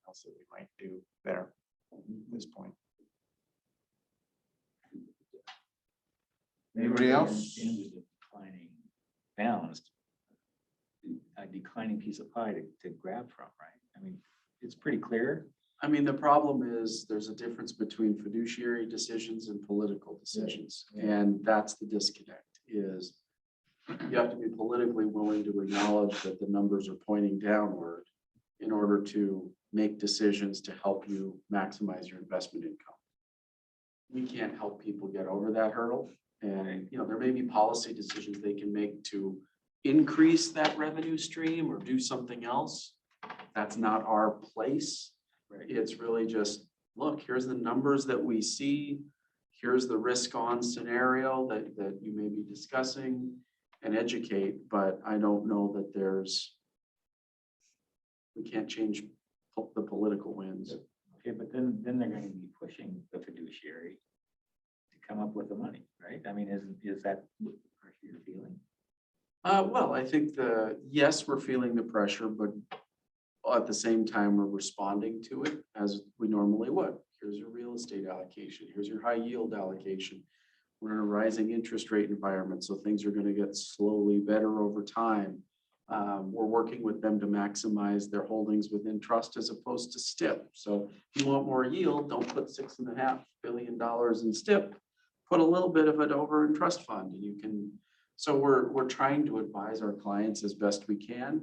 Else that we might do there at this point. Anybody else? In terms of declining balanced, a declining piece of pie to grab from, right? I mean, it's pretty clear. I mean, the problem is there's a difference between fiduciary decisions and political decisions. And that's the disconnect is you have to be politically willing to acknowledge that the numbers are pointing downward in order to make decisions to help you maximize your investment income. We can't help people get over that hurdle. And, there may be policy decisions they can make to increase that revenue stream or do something else. That's not our place. It's really just, look, here's the numbers that we see. Here's the risk on scenario that you may be discussing and educate, but I don't know that we can't change the political winds. Okay, but then they're going to be pushing the fiduciary to come up with the money, right? I mean, is that what you're feeling? Well, I think yes, we're feeling the pressure, but at the same time, we're responding to it as we normally would. Here's your real estate allocation. Here's your high yield allocation. We're in a rising interest rate environment, so things are going to get slowly better over time. We're working with them to maximize their holdings within trust as opposed to STIP. So if you want more yield, don't put $6.5 billion in STIP. Put a little bit of it over in trust fund, and you can. So we're trying to advise our clients as best we can,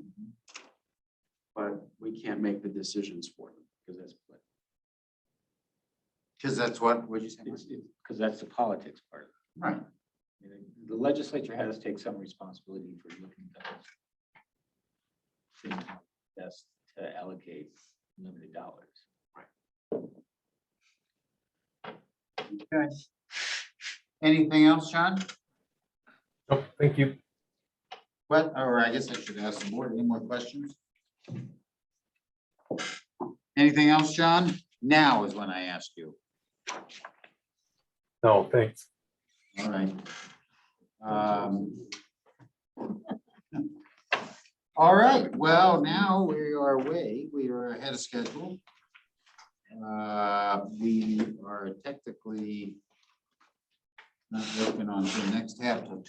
but we can't make the decisions for them because that's. Because that's what you say? Because that's the politics part. Right. I mean, the legislature has to take some responsibility for looking at those. Seeing how best to allocate limited dollars. Okay. Anything else, John? Nope, thank you. What, or I guess I should ask the board, any more questions? Anything else, John? Now is when I ask you. No, thanks. All right. All right, well, now we are we are ahead of schedule. We are technically not working on the next half till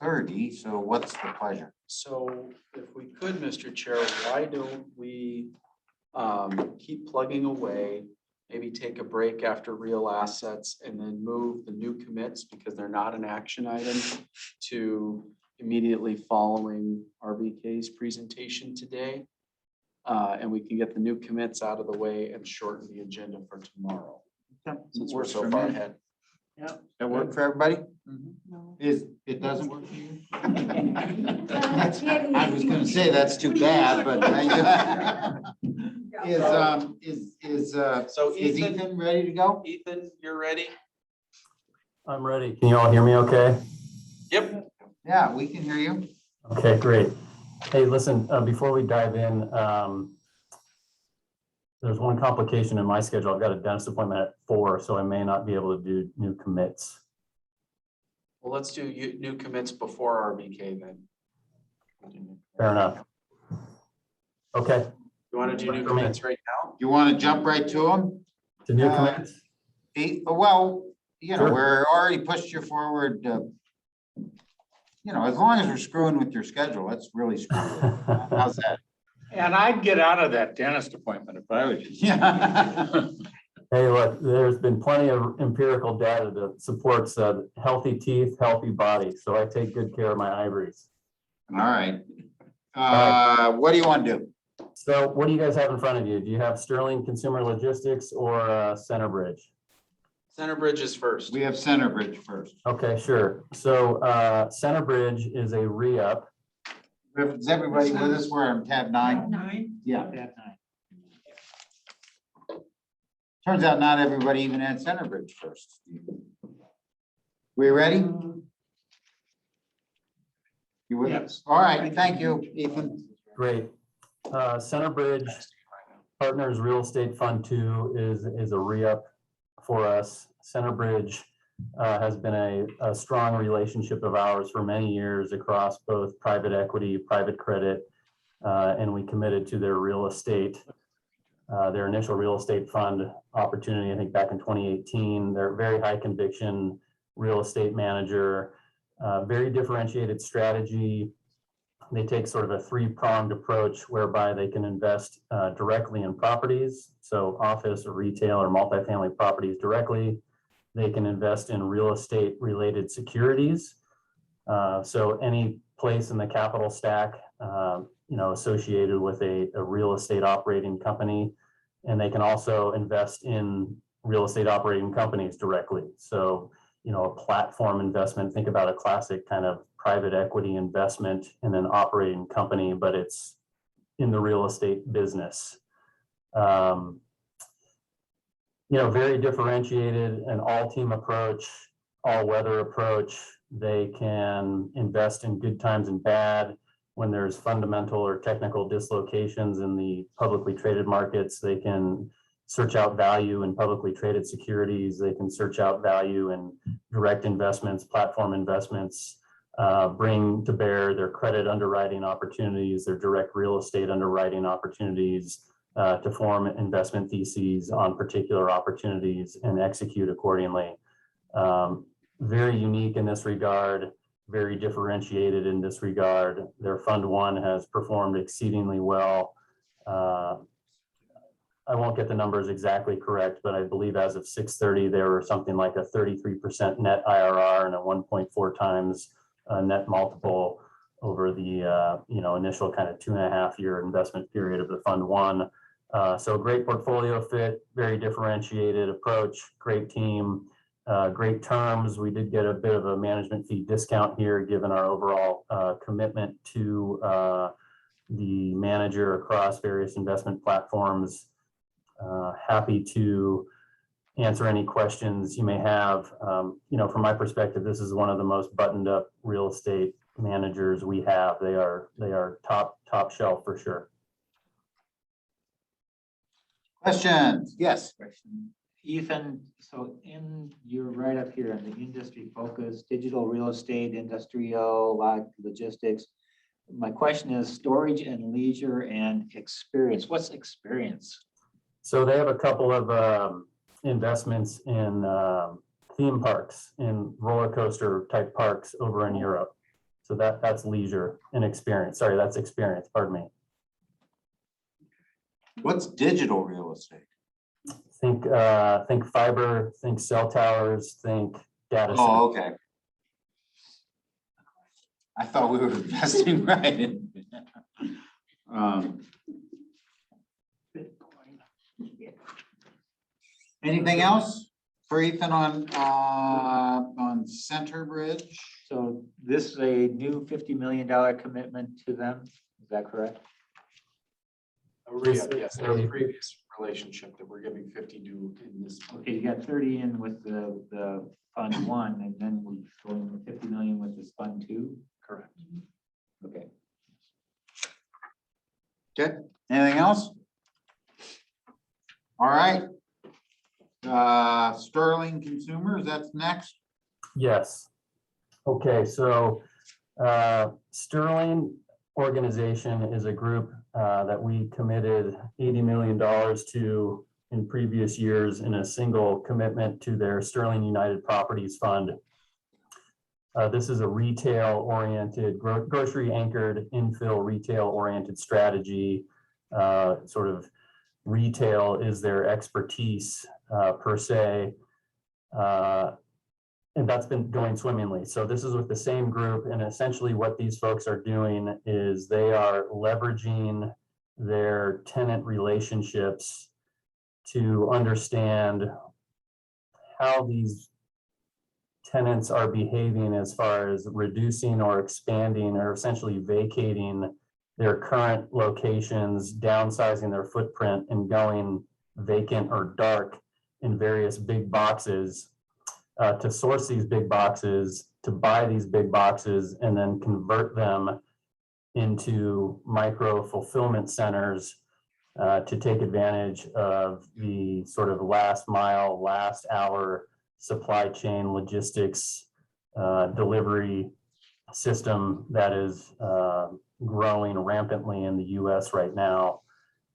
2:30, so what's the pleasure? So if we could, Mr. Chair, why don't we keep plugging away, maybe take a break after real assets and then move the new commits because they're not an action item to immediately following RBK's presentation today. And we can get the new commits out of the way and shorten the agenda for tomorrow. Since we're Works so for far me. ahead. Yeah, that work for everybody? No. It doesn't work for you? I was gonna say that's too bad, but So is Ethan, Ethan ready to go? Ethan, you're ready? I'm ready. Can you all hear me okay? Yep. Yeah, we can hear you. Okay, great. Hey, listen, before we dive in, there's one complication in my schedule. I've got a dentist appointment at 4, so I may not be able to do new commits. Well, let's do new commits before RBK then. Fair enough. Okay, You want to do new commits right now? You want to jump right to them? to new commits? Well, you know, Sure. we're already pushed you forward. You know, as long as we're screwing with your schedule, let's really screw with it. How's that? And I'd get out of that dentist appointment if I was you. Yeah. Hey, look, there's been plenty of empirical data that supports healthy teeth, healthy body. So I take good care of my ivories. All right. What do you want to do? So what do you guys have in front of you? Do you have Sterling Consumer Logistics or Centerbridge? Centerbridge is first. We have Centerbridge first. Okay, sure. So Centerbridge is a re-up. Is everybody with us? We're on tab 9. 9. Yeah, tab 9. Turns out not everybody even had Centerbridge first. We ready? You with us? All right, thank you, Ethan. Great. Centerbridge Partners Real Estate Fund 2 is a re-up for us. Centerbridge has been a strong relationship of ours for many years across both private equity, private credit, and we committed to their real estate, their initial real estate fund opportunity, I think back in 2018. They're a very high conviction real estate manager, very differentiated strategy. They take sort of a 3-pronged approach whereby they can invest directly in properties, so office or retail or multifamily properties directly. They can invest in real estate related securities. So any place in the capital stack, associated with a real estate operating company. And they can also invest in real estate operating companies directly. So, a platform investment, think about a classic kind of private equity investment in an operating company, but it's in the real estate business. Very differentiated, an all-team approach, all-weather approach. They can invest in good times and bad. When there's fundamental or technical dislocations in the publicly traded markets, they can search out value in publicly traded securities. They can search out value in direct investments, platform investments, bring to bear their credit underwriting opportunities, their direct real estate underwriting opportunities, to form investment theses on particular opportunities and execute accordingly. Very unique in this regard, very differentiated in this regard. Their Fund 1 has performed exceedingly well. I won't get the numbers exactly correct, but I believe as of 6/30, there were something like a 33% net IRR and a 1.4 times net multiple over the initial kind of 2.5-year investment period of the Fund 1. So great portfolio fit, very differentiated approach, great team, great terms. We did get a bit of a management fee discount here, given our overall commitment to the manager across various investment platforms. Happy to answer any questions you may have. From my perspective, this is one of the most buttoned up real estate managers we have. They are top shelf for sure. Questions? Yes. Ethan, so in your write-up here on the industry focus, digital real estate, industrial, logistics, my question is storage and leisure and experience. What's experience? So they have a couple of investments in theme parks, in roller coaster type parks over in Europe. So that's leisure and experience. Sorry, that's experience, pardon me. What's digital real estate? Think fiber, think cell towers, think data centers. Oh, okay. I thought we were investing right. Anything else for Ethan on Centerbridge? So this is a new $50 million commitment to them. Is that correct? Yes, there was a previous relationship that we're giving 50 to in this. Okay, you got 30 in with the Fund 1, and then we're going 50 million with this Fund 2? Correct. Okay. Okay, anything else? All right. Sterling Consumers, that's next. Yes. Okay, so Sterling Organization is a group that we committed $80 million to in previous years in a single commitment to their Sterling United Properties Fund. This is a retail-oriented, grocery-anchored, infill retail-oriented strategy. Sort of retail is their expertise per se. And that's been going swimmingly. So this is with the same group, and essentially what these folks are doing is they are leveraging their tenant relationships to understand how these tenants are behaving as far as reducing or expanding or essentially vacating their current locations, downsizing their footprint and going vacant or dark in various big boxes. To source these big boxes, to buy these big boxes, and then convert them into micro fulfillment centers to take advantage of the sort of last mile, last hour supply chain logistics delivery system that is growing rampantly in the US right now.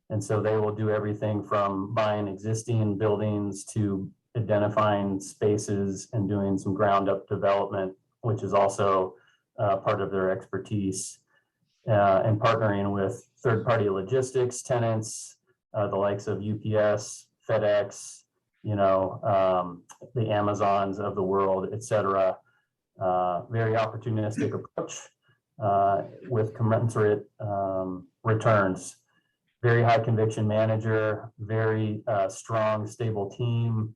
And so they will do everything from buying existing buildings to identifying spaces and doing some ground up development, which is also part of their expertise, and partnering with third-party logistics tenants, the likes of UPS, FedEx, the Amazons of the world, et cetera. Very opportunistic approach with commensurate returns. Very high conviction manager, very strong, stable team,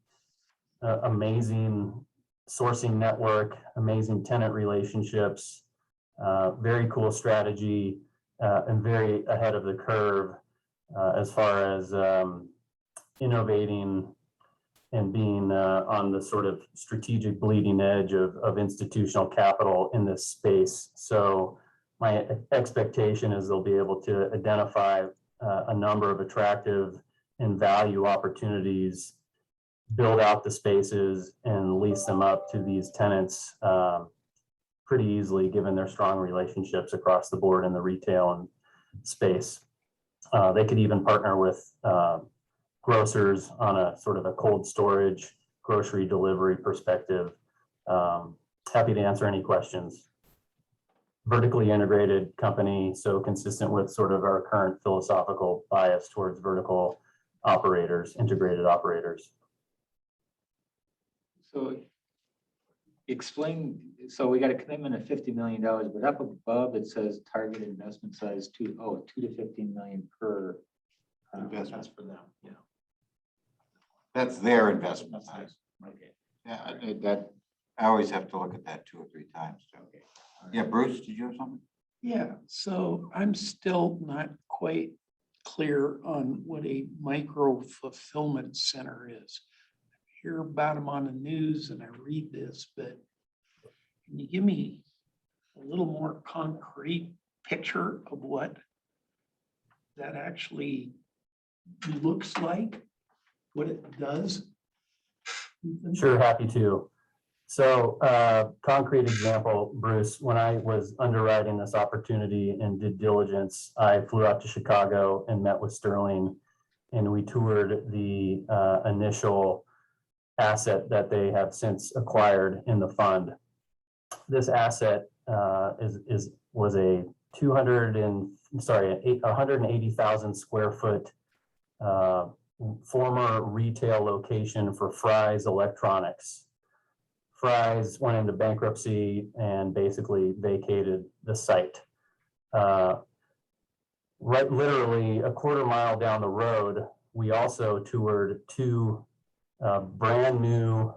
amazing sourcing network, amazing tenant relationships, very cool strategy, and very ahead of the curve as far as innovating and being on the sort of strategic bleeding edge of institutional capital in this space. So my expectation is they'll be able to identify a number of attractive and value opportunities, build out the spaces and lease them up to these tenants pretty easily, given their strong relationships across the board in the retail and space. They could even partner with grocers on a sort of a cold storage grocery delivery perspective. Happy to answer any questions. Vertically integrated company, so consistent with sort of our current philosophical bias towards vertical operators, integrated operators. So explain, so we got a commitment of $50 million, but up above it says target investment size 2 to 15 million per Investment. That's for them, yeah. That's their investment size. Okay. Yeah, that, I always have to look at that 2 or 3 times. So. Okay. Yeah, Bruce, did you have something? Yeah, so I'm still not quite clear on what a micro fulfillment center is. I hear about them on the news and I read this, but can you give me a little more concrete picture of what that actually looks like, what it does? Sure, happy to. So concrete example, Bruce, when I was underwriting this opportunity and did diligence, I flew out to Chicago and met with Sterling, and we toured the initial asset that they have since acquired in the fund. This asset was a 180,000 square foot former retail location for Fry's Electronics. Fry's went into bankruptcy and basically vacated the site. Right, literally a quarter mile down the road, we also toured 2 brand new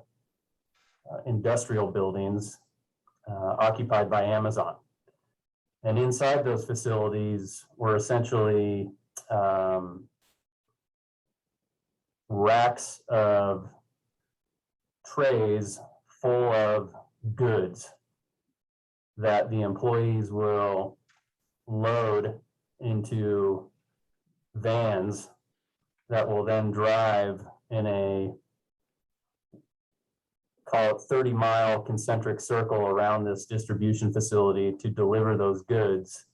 industrial buildings occupied by Amazon. And inside those facilities were essentially racks of trays full of goods that the employees will load into vans that will then drive in a, call it 30-mile concentric circle around this distribution facility to deliver those goods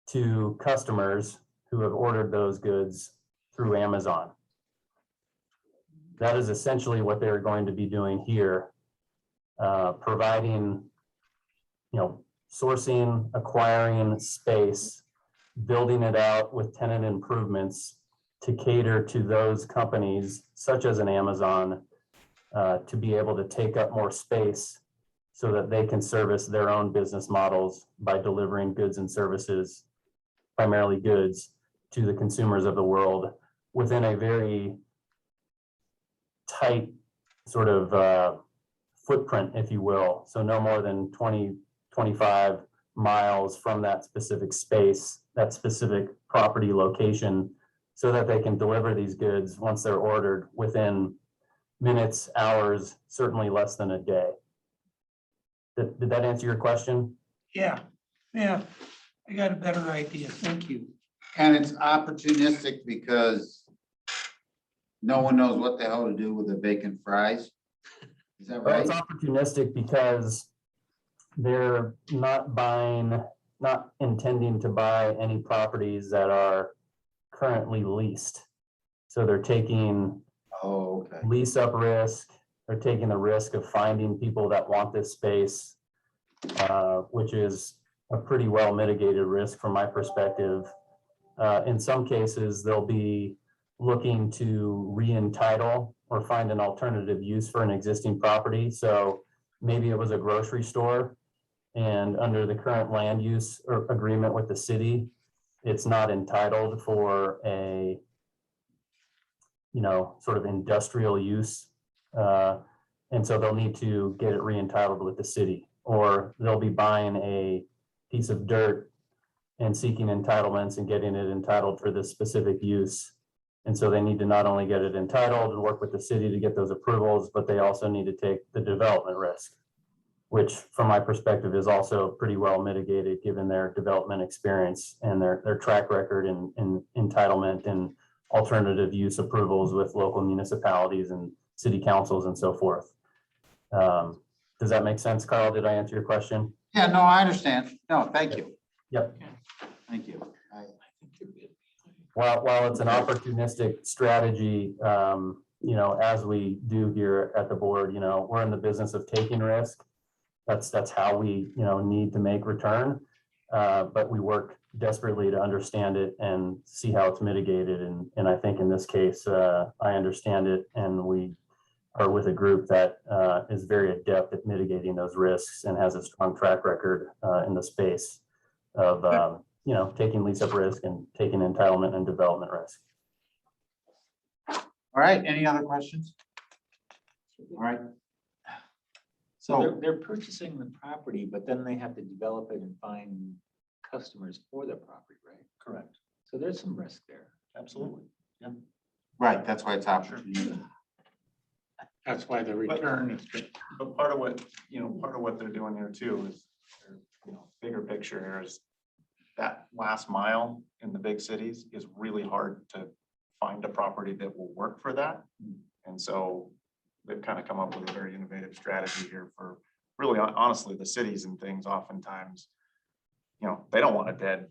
to customers who have ordered those goods through Amazon. That is essentially what they're going to be doing here, providing, sourcing, acquiring space, building it out with tenant improvements to cater to those companies such as an Amazon, to be able to take up more space so that they can service their own business models by delivering goods and services, primarily goods, to the consumers of the world within a very tight sort of footprint, if you will. So no more than 20, 25 miles from that specific space, that specific property location, so that they can deliver these goods once they're ordered within minutes, hours, certainly less than a day. Did that answer your question? Yeah, I got a better idea. Thank you. And it's opportunistic because no one knows what the hell to do with the vacant fries. Is that Well, right? it's opportunistic because they're not intending to buy any properties that are currently leased. So they're taking Oh, okay. lease up risk. They're taking the risk of finding people that want this space, which is a pretty well mitigated risk from my perspective. In some cases, they'll be looking to re-entitle or find an alternative use for an existing property. So maybe it was a grocery store, and under the current land use or agreement with the city, it's not entitled for a, sort of industrial use. And so they'll need to get it re-entitled with the city, or they'll be buying a piece of dirt and seeking entitlements and getting it entitled for this specific use. And so they need to not only get it entitled and work with the city to get those approvals, but they also need to take the development risk, which from my perspective is also pretty well mitigated given their development experience and their track record in entitlement and alternative use approvals with local municipalities and city councils and so forth. Does that make sense, Carl? Did I answer your question? Yeah, no, I understand. No, thank you. Yep. Thank you. While it's an opportunistic strategy, as we do here at the board, we're in the business of taking risk. That's how we, need to make return. But we work desperately to understand it and see how it's mitigated. And I think in this case, I understand it, and we are with a group that is very adept at mitigating those risks and has a strong track record in the space of, taking lease up risk and taking entitlement and development risk. All right, any other questions? All right. So they're purchasing the property, but then they have to develop it and find customers for their property, right? Correct. So there's some risk there. Absolutely. Yeah. Right, that's why it's opportunity. That's why the return is good. But part of what they're doing here too is, bigger picture here is that last mile in the big cities is really hard to find a property that will work for that. And so they've kind of come up with a very innovative strategy here for really, honestly, the cities and things oftentimes, they don't want a dead,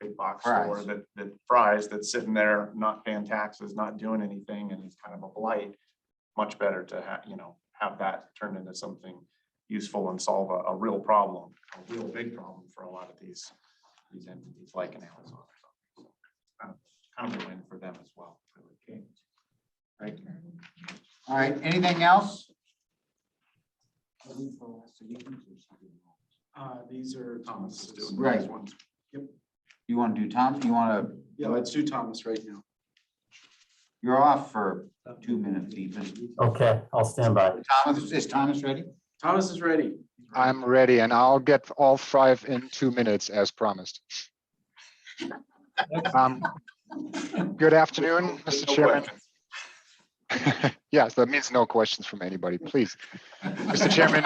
big box store that fries that's sitting there, not paying taxes, not doing anything, and it's kind of a blight. Much better to have that turn into something useful and solve a real problem, a real big problem for a lot of these entities like an Amazon or something. So kind of a win for them as well. Okay. Right. All right, anything else? These are Thomas's doing Right. these ones. Yep. You want to do Tom? You want to, Yeah, let's do Thomas right now. you're off for 2 minutes, Ethan. Okay, I'll stand by. Is Thomas ready? Thomas is ready. I'm ready, and I'll get all 5 in 2 minutes as promised. Good afternoon, Mr. Chairman. Yes, that means no questions from anybody, please. Mr. Chairman,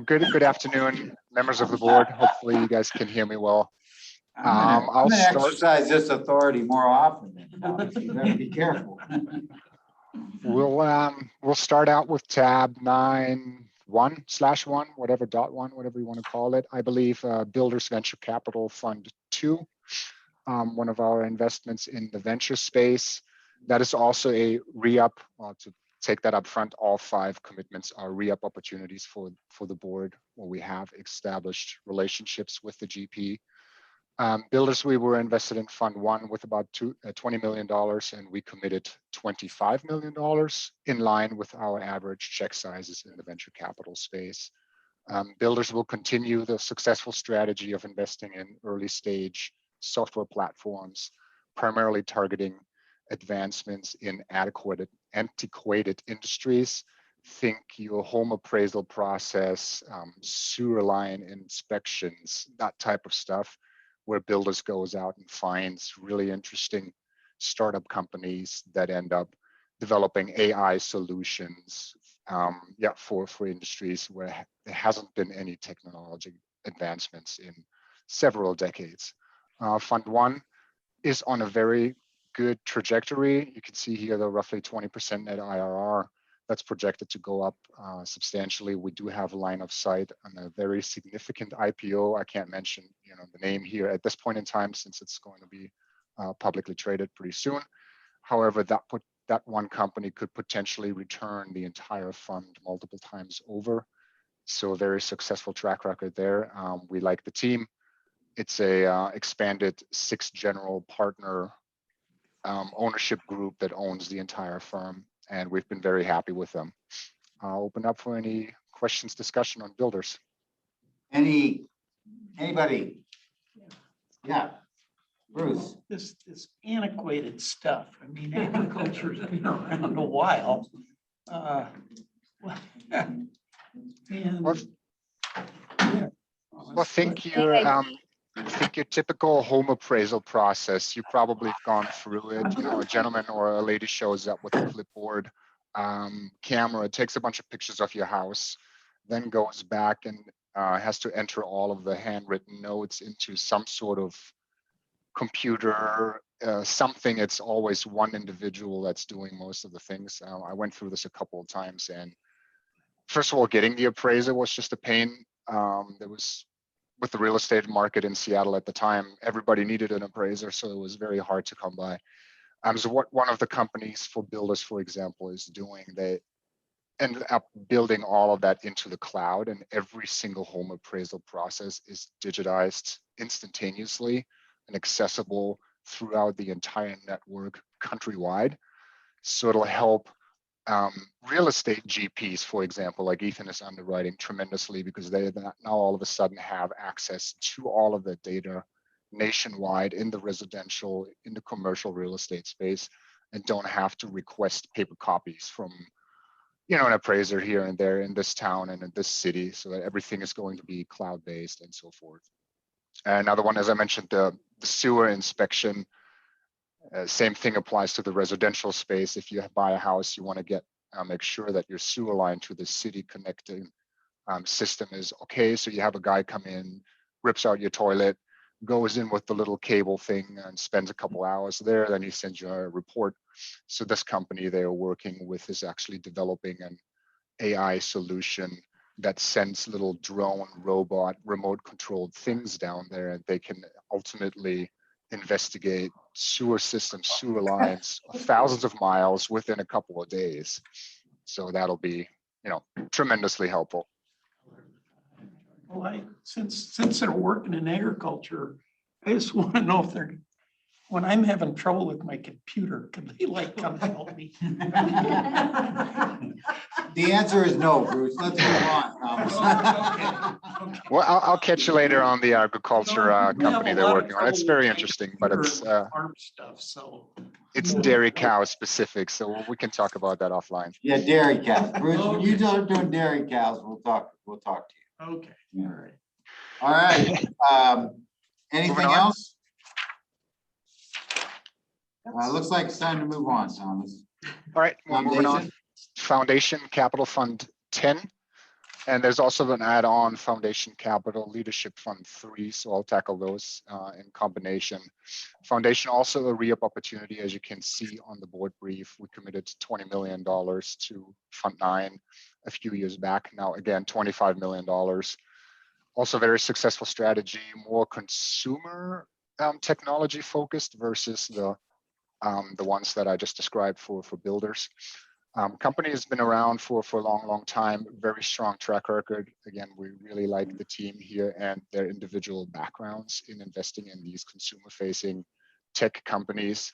good afternoon, members of the board. Hopefully you guys can hear me well. I'm I'll gonna start. exercise this authority more often. Then, Thomas. You better be careful. We'll start out with tab 9.1/1, whatever .1, whatever you want to call it. I believe Builders Venture Capital Fund 2, one of our investments in the venture space. That is also a re-up. To take that up front, all 5 commitments are re-up opportunities for the board, where we have established relationships with the GP. Builders, we were invested in Fund 1 with about $20 million, and we committed $25 million, in line with our average check sizes in the venture capital space. Builders will continue the successful strategy of investing in early stage software platforms, primarily targeting advancements in antiquated industries. Think your home appraisal process, sewer line inspections, that type of stuff, where Builders goes out and finds really interesting startup companies that end up developing AI solutions, for industries where there hasn't been any technology advancements in several decades. Fund 1 is on a very good trajectory. You can see here the roughly 20% net IRR. That's projected to go up substantially. We do have a line of sight on a very significant IPO. I can't mention the name here at this point in time, since it's going to be publicly traded pretty soon. However, that one company could potentially return the entire fund multiple times over. So a very successful track record there. We like the team. It's a expanded 6 general partner ownership group that owns the entire firm, and we've been very happy with them. I'll open up for any questions, discussion on Builders. Anybody? Yeah, Bruce. This antiquated stuff. I mean, agriculture's been around a while. And Well, think your typical home appraisal process. You probably have gone through it. A gentleman or a lady shows up with a clipboard camera, takes a bunch of pictures of your house, then goes back and has to enter all of the handwritten notes into some sort of computer, something. It's always one individual that's doing most of the things. I went through this a couple of times, and first of all, getting the appraiser was just a pain. There was, with the real estate market in Seattle at the time, everybody needed an appraiser, so it was very hard to come by. So what one of the companies for Builders, for example, is doing, they ended up building all of that into the cloud, and every single home appraisal process is digitized instantaneously and accessible throughout the entire network countrywide. So it'll help real estate GPs, for example, like Ethan is underwriting tremendously, because they now all of a sudden have access to all of the data nationwide in the residential, in the commercial real estate space, and don't have to request paper copies from an appraiser here and there in this town and in this city, so that everything is going to be cloud-based and so forth. Another one, as I mentioned, the sewer inspection. Same thing applies to the residential space. If you buy a house, you want to make sure that your sewer line to the city connecting system is okay. So you have a guy come in, rips out your toilet, goes in with the little cable thing and spends a couple hours there. Then he sends you a report. So this company they are working with is actually developing an AI solution that sends little drone, robot, remote controlled things down there, and they can ultimately investigate sewer systems, sewer lines, thousands of miles within a couple of days. So that'll be, tremendously helpful. Well, since they're working in agriculture, I just want to know if when I'm having trouble with my computer, can they come help me? The answer is no, Bruce. Let's move on, Thomas. Well, I'll catch you later on the agriculture company they're working on. It's very interesting, but it's farm stuff, so. it's dairy cow specific, so we can talk about that offline. Yeah, dairy cows. Bruce, when you start doing dairy cows, we'll talk to you. Okay, Yeah. all right. All right. Anything Moving on. else? Looks like it's time to move on, Thomas. All right, well, moving on. Foundation? Foundation Capital Fund 10. And there's also an add-on Foundation Capital Leadership Fund 3, so I'll tackle those in combination. Foundation also a re-up opportunity, as you can see on the board brief. We committed $20 million to Fund 9 a few years back. Now again, $25 million. Also very successful strategy, more consumer technology focused versus the ones that I just described for builders. Company has been around for a long time, very strong track record. Again, we really like the team here and their individual backgrounds in investing in these consumer-facing tech companies.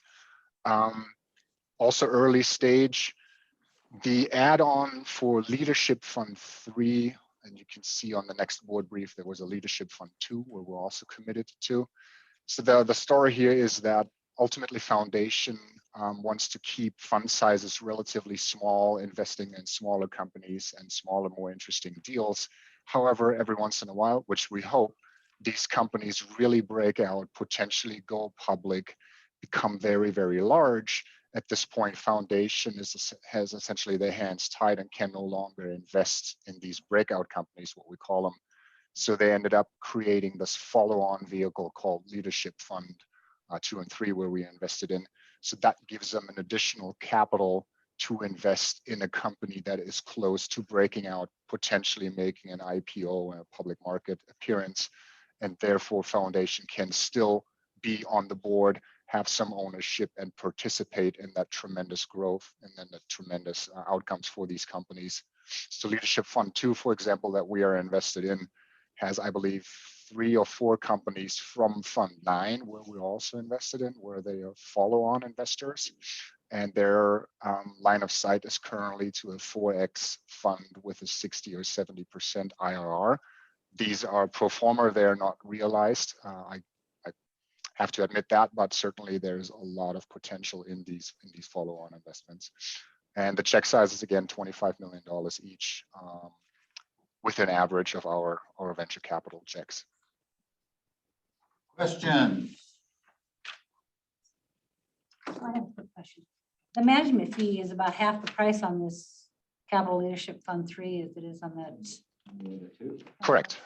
Also early stage, the add-on for Leadership Fund 3, and you can see on the next board brief, there was a Leadership Fund 2 where we're also committed to. So the story here is that ultimately Foundation wants to keep fund sizes relatively small, investing in smaller companies and smaller, more interesting deals. However, every once in a while, which we hope, these companies really break out, potentially go public, become very, very large. At this point, Foundation has essentially their hands tied and can no longer invest in these breakout companies, what we call them. So they ended up creating this follow-on vehicle called Leadership Fund 2 and 3, where we invested in. So that gives them an additional capital to invest in a company that is close to breaking out, potentially making an IPO and a public market appearance. And therefore, Foundation can still be on the board, have some ownership, and participate in that tremendous growth and then the tremendous outcomes for these companies. So Leadership Fund 2, for example, that we are invested in, has, I believe, 3 or 4 companies from Fund 9 where we're also invested in, where they are follow-on investors. And their line of sight is currently to a 4x fund with a 60 or 70% IRR. These are pro forma, they're not realized. I have to admit that, but certainly there's a lot of potential in these follow-on investments. And the check size is again $25 million each, with an average of our venture capital checks. Questions? I have a quick question. The management fee is about half the price on this Capital Leadership Fund 3 as it is on that. Correct.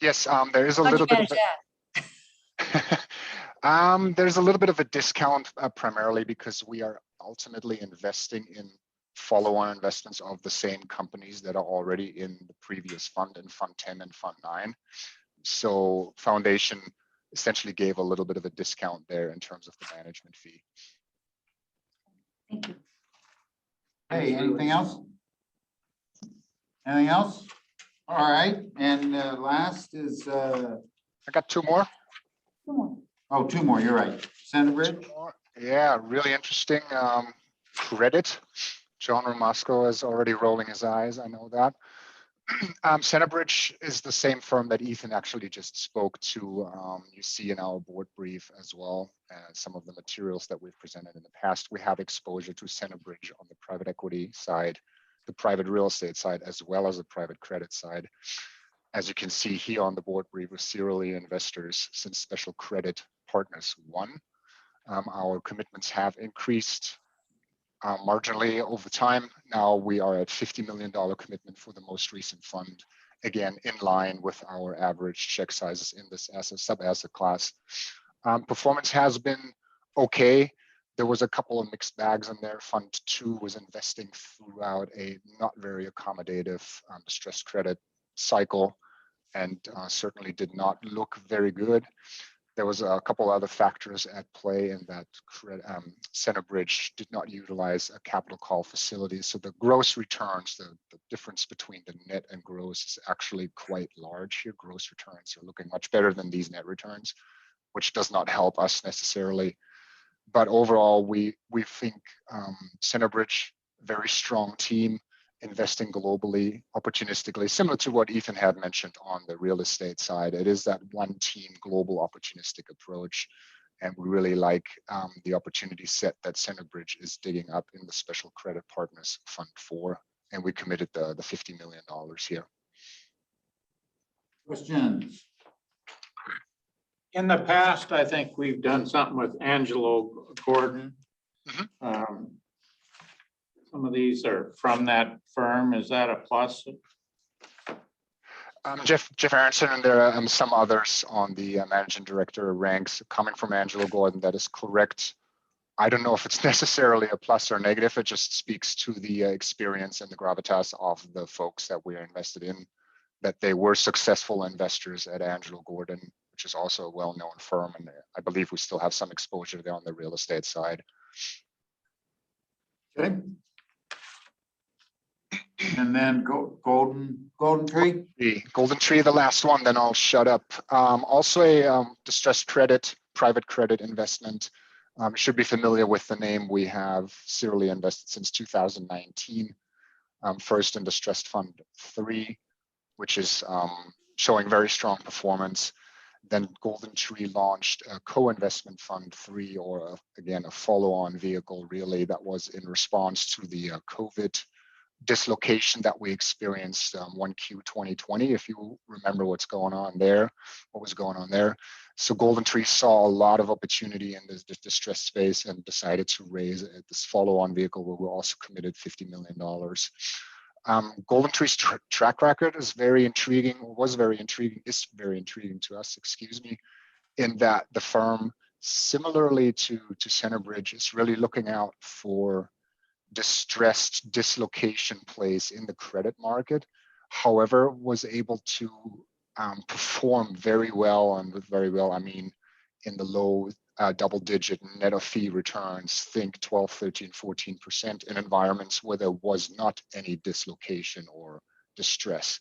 Yes, there is a How'd you little bit manage of that? there's a little bit of a discount primarily because we are ultimately investing in follow-on investments of the same companies that are already in the previous fund, in Fund 10 and Fund 9. So Foundation essentially gave a little bit of a discount there in terms of the management fee. Thank you. Hey, anything else? Anything else? All right, and last is, I got 2 more. oh, 2 more, you're right. Centerbridge? Yeah, really interesting credit. John Ramasco is already rolling his eyes, I know that. Centerbridge is the same firm that Ethan actually just spoke to. You see in our board brief as well as some of the materials that we've presented in the past. We have exposure to Centerbridge on the private equity side, the private real estate side, as well as the private credit side. As you can see here on the board brief, we're serially investors since Special Credit Partners 1. Our commitments have increased marginally over time. Now we are at $50 million commitment for the most recent fund, again, in line with our average check sizes in this sub-asset class. Performance has been okay. There was a couple of mixed bags in there. Fund 2 was investing throughout a not very accommodative distressed credit cycle and certainly did not look very good. There was a couple other factors at play in that Centerbridge did not utilize a capital call facility. So the gross returns, the difference between the net and gross is actually quite large here. Gross returns are looking much better than these net returns, which does not help us necessarily. But overall, we think Centerbridge, very strong team, investing globally, opportunistically, similar to what Ethan had mentioned on the real estate side. It is that one team global opportunistic approach. And we really like the opportunity set that Centerbridge is digging up in the Special Credit Partners Fund 4. And we committed the $50 million here. Questions? In the past, I think we've done something with Angelo Gordon. Some of these are from that firm. Is that a plus? Jeff Aronson, and there are some others on the managing director ranks coming from Angelo Gordon. That is correct. I don't know if it's necessarily a plus or negative. It just speaks to the experience and the gravitas of the folks that we're invested in, that they were successful investors at Angelo Gordon, which is also a well-known firm. And I believe we still have some exposure there on the real estate side. Okay. And then Golden Tree. The Golden Tree, the last one, then I'll shut up. Also a distressed credit, private credit investment. You should be familiar with the name. We have serially invested since 2019. First in Distressed Fund 3, which is showing very strong performance. Then Golden Tree launched a co-investment fund 3, or again, a follow-on vehicle really, that was in response to the COVID dislocation that we experienced 1Q 2020, if you remember what was going on there. So Golden Tree saw a lot of opportunity in this distressed space and decided to raise this follow-on vehicle where we also committed $50 million. Golden Tree's track record is very intriguing, is very intriguing to us, in that the firm, similarly to Centerbridge, is really looking out for distressed dislocation plays in the credit market. However, was able to perform very well, and with very well, I mean in the low double-digit net of fee returns, think 12, 13, 14% in environments where there was not any dislocation or distress.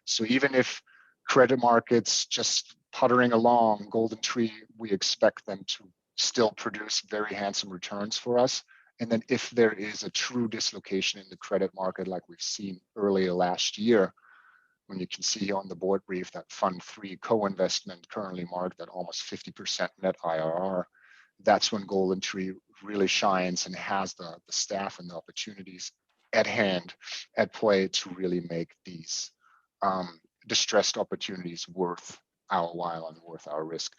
So even if credit markets just puttering along, Golden Tree, we expect them to still produce very handsome returns for us. And then if there is a true dislocation in the credit market, like we've seen earlier last year, when you can see on the board brief that Fund 3 co-investment currently marked at almost 50% net IRR, that's when Golden Tree really shines and has the staff and the opportunities at hand, at play, to really make these distressed opportunities worth our while and worth our risk.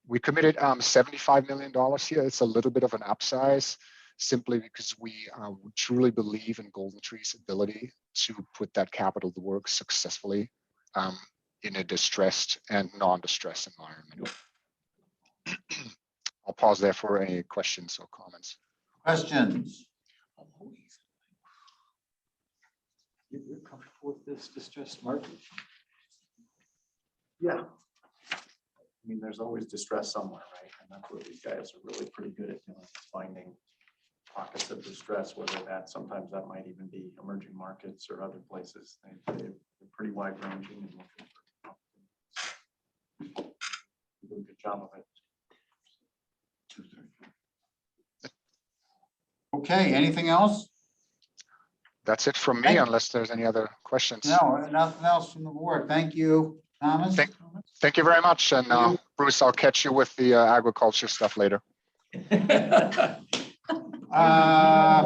We committed $75 million here. It's a little bit of an upsize, simply because we truly believe in Golden Tree's ability to put that capital to work successfully in a distressed and non-distressed environment. I'll pause there for any questions or comments. Questions? You're comfortable with this distressed market? Yeah. I mean, there's always distress somewhere, right? And that's what these guys are really pretty good at doing, is finding pockets of distress, whether sometimes that might even be emerging markets or other places. They're pretty wide ranging and looking for do a good job of it. Okay, anything else? That's it from me, unless there's any other questions. No, nothing else from the board. Thank you, Thomas. Thank you very much. And Bruce, I'll catch you with the agriculture stuff later.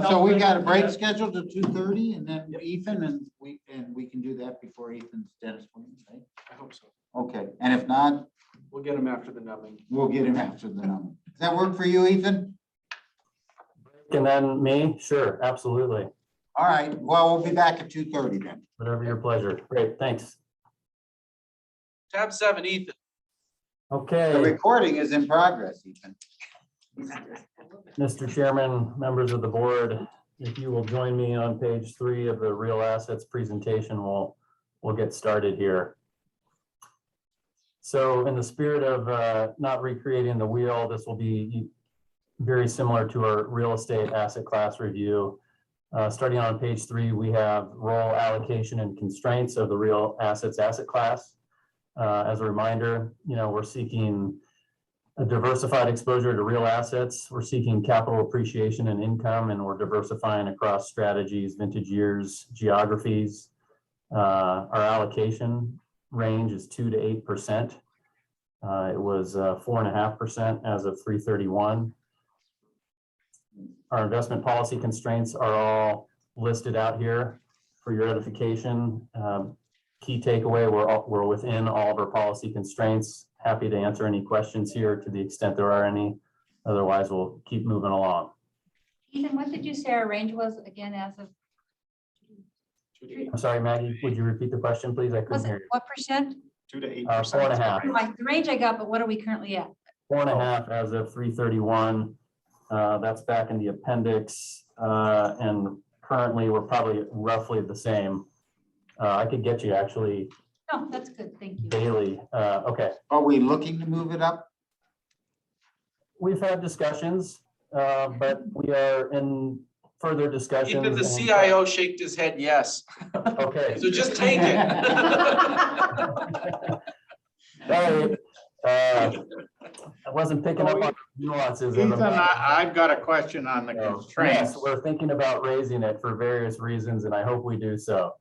So we've got a break scheduled to 2:30, and then Ethan, and we can do that before Ethan's dentist appointment, right? I hope so. Okay, and if not, We'll get him after the numbing. we'll get him after the number. Does that work for you, Ethan? And then me? Sure, absolutely. All right, well, we'll be back at 2:30 then. Whatever your pleasure. Great, thanks. Tab 7, Ethan. The Okay, recording is in progress, Ethan. Mr. Chairman, members of the board, if you will join me on page 3 of the real assets presentation, we'll get started here. So in the spirit of not recreating the wheel, this will be very similar to our real estate asset class review. Starting on page 3, we have role allocation and constraints of the real assets asset class. As a reminder, we're seeking a diversified exposure to real assets. We're seeking capital appreciation and income, and we're diversifying across strategies, vintage years, geographies. Our allocation range is 2 to 8%. It was 4.5% as of 3/31. Our investment policy constraints are all listed out here for your edification. Key takeaway, we're within all of our policy constraints. Happy to answer any questions here to the extent there are any. Otherwise, we'll keep moving along. Ethan, what did you say our range was again as of? I'm sorry, Maggie, would you repeat the question, please? I Was couldn't it hear you. what percent? 2 to 8%. 4.5. The range I got, but what are we currently at? 4.5 as of 3/31. That's back in the appendix. And currently, we're probably roughly the same. I could get you actually No, that's good, thank you. daily. Okay, Are we looking to move it up? we've had discussions, but we are in further discussions. Even the and- CIO shaked his head yes. Okay. So just take it. Sorry, I wasn't picking up on nuances. of Ethan, the- I've got a question on the So, constraints. Yes, we're thinking about raising it for various reasons, and I hope we do so.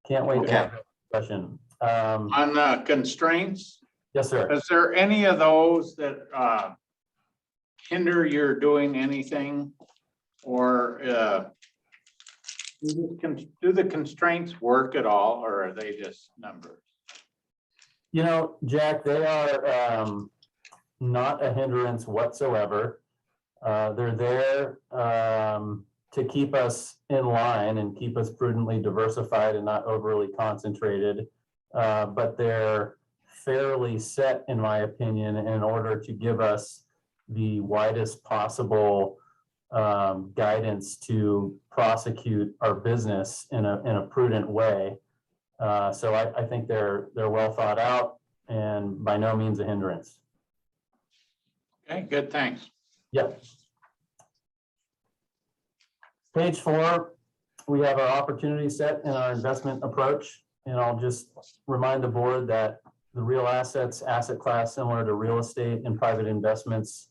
Can't wait to have that discussion. On the constraints, Yes, sir. is there any of those that hinder your doing anything? Or do the constraints work at all, or are they just numbers? You know, Jack, they are not a hindrance whatsoever. They're there to keep us in line and keep us prudently diversified and not overly concentrated. But they're fairly set, in my opinion, in order to give us the widest possible guidance to prosecute our business in a prudent way. So I think they're well thought out and by no means a hindrance. Okay, good, thanks. Yep. Page 4, we have our opportunity set in our investment approach. And I'll just remind the board that the real assets asset class, similar to real estate and private investments,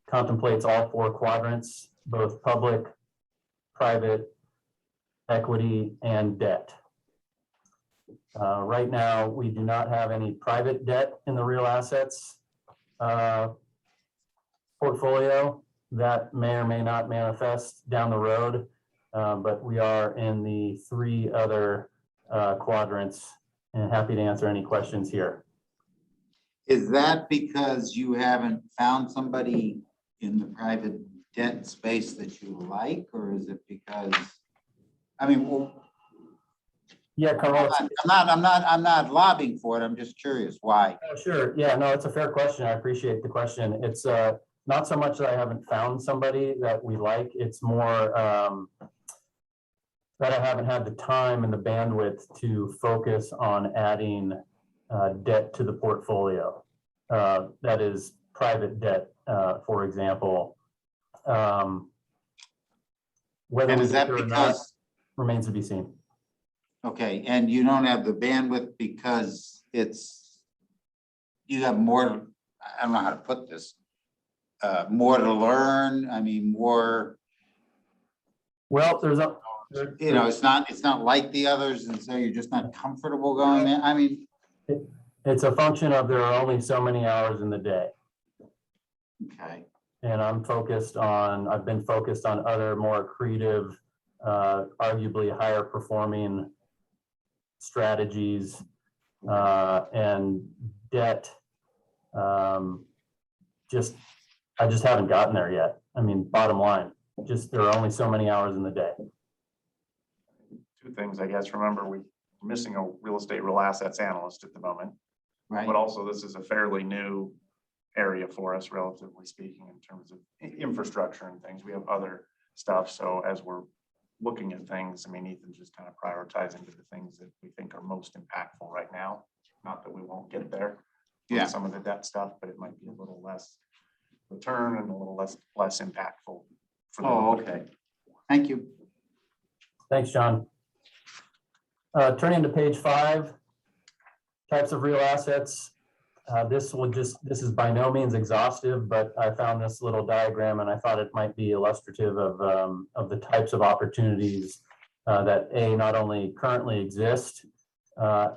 contemplates all 4 quadrants, both public, private, equity, and debt. Right now, we do not have any private debt in the real assets portfolio. That may or may not manifest down the road, but we are in the 3 other quadrants, and happy to answer any questions here. Is that because you haven't found somebody in the private debt space that you like, or is it because, I mean, well, Yeah, Carl. I'm not lobbying for it. I'm just curious why. Oh, sure. Yeah, no, it's a fair question. I appreciate the question. It's not so much that I haven't found somebody that we like. It's more that I haven't had the time and the bandwidth to focus on adding debt to the portfolio. That is private debt, for example. Whether And we is that do it or not because, remains to be seen. okay, and you don't have the bandwidth because you have more, I don't know how to put this, more to learn, I mean, more, Well, there's a, you know, it's not like the others, and so you're just not comfortable going there, I mean, it's a function of there are only so many hours in the day. okay. And I've been focused on other more creative, arguably higher performing strategies and debt. I just haven't gotten there yet. I mean, bottom line, just there are only so many hours in the day. 2 things, I guess. Remember, we're missing a real estate, real assets analyst at the moment. Right. But also, this is a fairly new area for us, relatively speaking, in terms of infrastructure and things. We have other stuff. So as we're looking at things, I mean, Ethan's just kind of prioritizing the things that we think are most impactful right now. Not that we won't get there. with Yeah. Some of the debt stuff, but it might be a little less return and a little less impactful. for the Oh, board. okay. Thank you. Thanks, John. Turning to page 5, types of real assets. This is by no means exhaustive, but I found this little diagram and I thought it might be illustrative of the types of opportunities that not only currently exist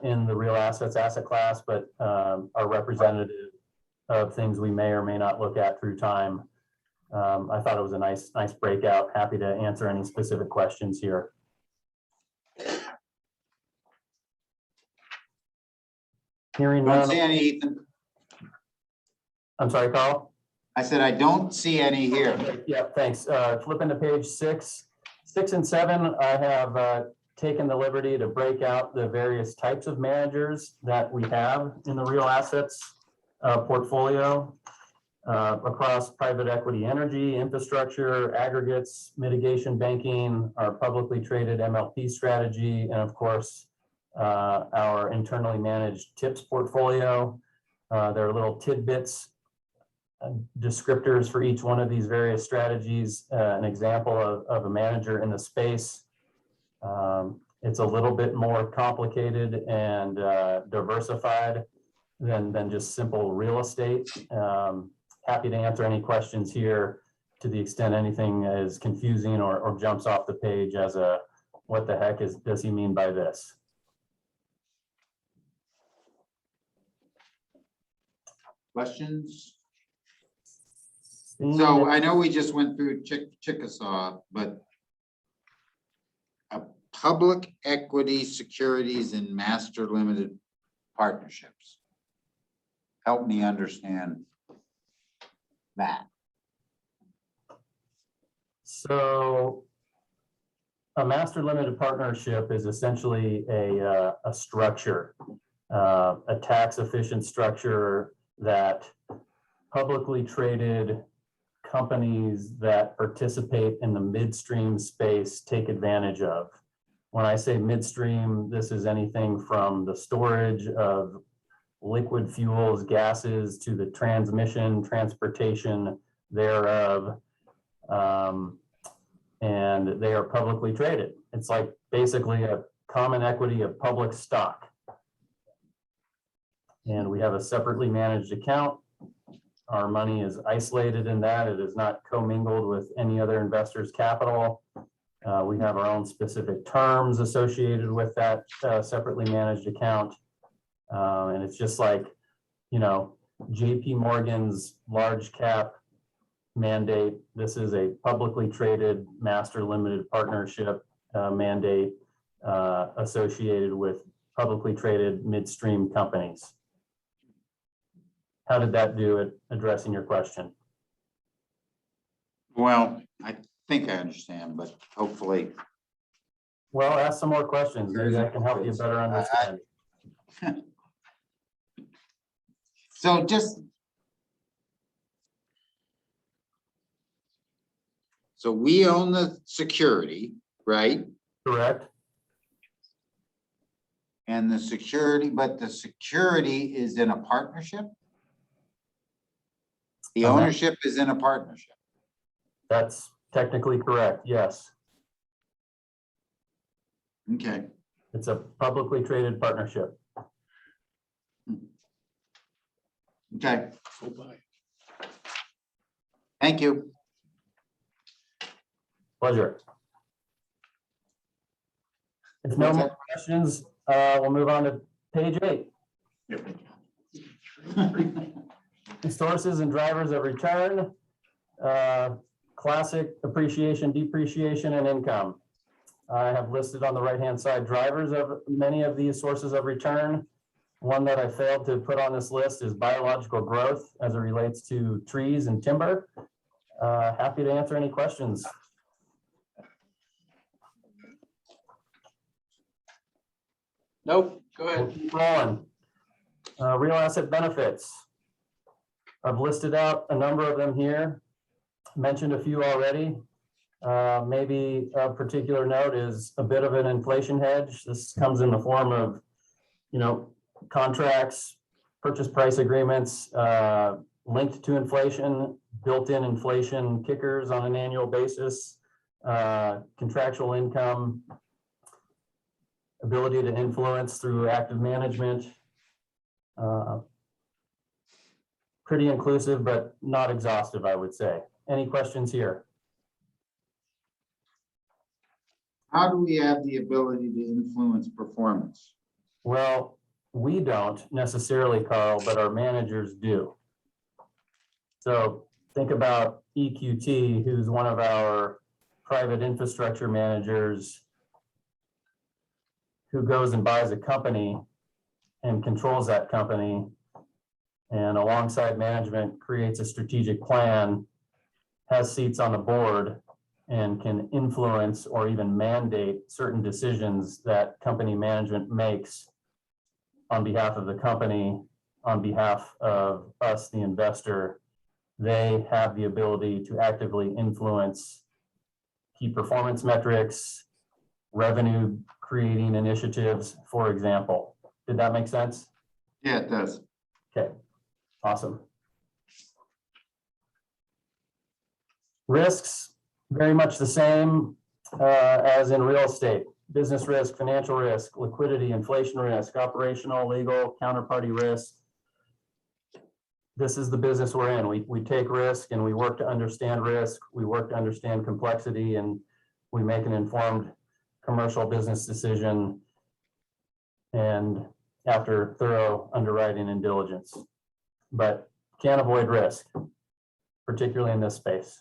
in the real assets asset class, but are representative of things we may or may not look at through time. I thought it was a nice breakout. Happy to answer any specific questions here. Hearing Don't none. see any, Ethan. I'm sorry, Carl? I said, I don't see any here. Yeah, thanks. Flipping to page 6. 6 and 7, I have taken the liberty to break out the various types of managers that we have in the real assets portfolio across private equity, energy, infrastructure, aggregates, mitigation banking, our publicly traded MLP strategy, and of course, our internally managed TIPS portfolio. There are little tidbits, descriptors for each one of these various strategies, an example of a manager in the space. It's a little bit more complicated and diversified than just simple real estate. Happy to answer any questions here to the extent anything is confusing or jumps off the page as a, what the heck does he mean by this? Questions? So I know we just went through Chickasaw, but a public equity securities and master limited partnerships. Help me understand that. So a master limited partnership is essentially a structure, a tax efficient structure that publicly traded companies that participate in the midstream space take advantage of. When I say midstream, this is anything from the storage of liquid fuels, gases, to the transmission, transportation thereof. And they are publicly traded. It's like basically a common equity of public stock. And we have a separately managed account. Our money is isolated in that. It is not commingled with any other investor's capital. We have our own specific terms associated with that separately managed account. And it's just like, you know, JP Morgan's large cap mandate. This is a publicly traded master limited partnership mandate associated with publicly traded midstream companies. How did that do at addressing your question? Well, I think I understand, but hopefully. Well, ask some more questions. Maybe I can help you better understand. So just. So we own the security, right? Correct. And the security, but the security is in a partnership? The ownership is in a partnership. That's technically correct, yes. Okay. It's a publicly traded partnership. Okay. Thank you. Pleasure. If no more questions, we'll move on to page 8. The sources and drivers of return, classic appreciation, depreciation, and income. I have listed on the right-hand side drivers of many of these sources of return. One that I failed to put on this list is biological growth as it relates to trees and timber. Happy to answer any questions. Nope, go We'll ahead. keep rolling. Real asset benefits. I've listed out a number of them here, mentioned a few already. Maybe a particular note is a bit of an inflation hedge. This comes in the form of, you know, contracts, purchase price agreements linked to inflation, built-in inflation kickers on an annual basis, contractual income, ability to influence through active management. Pretty inclusive, but not exhaustive, I would say. Any questions here? How do we have the ability to influence performance? Well, we don't necessarily, Carl, but our managers do. So think about EQT, who's one of our private infrastructure managers who goes and buys a company and controls that company, and alongside management creates a strategic plan, has seats on the board, and can influence or even mandate certain decisions that company management makes on behalf of the company, on behalf of us, the investor. They have the ability to actively influence key performance metrics, revenue creating initiatives, for example. Did that make sense? Yeah, it does. Okay, awesome. Risks, very much the same as in real estate. Business risk, financial risk, liquidity, inflation risk, operational, legal, counterparty risk. This is the business we're in. We take risk and we work to understand risk. We work to understand complexity, and we make an informed commercial business decision and after thorough underwriting and diligence. But can't avoid risk, particularly in this space.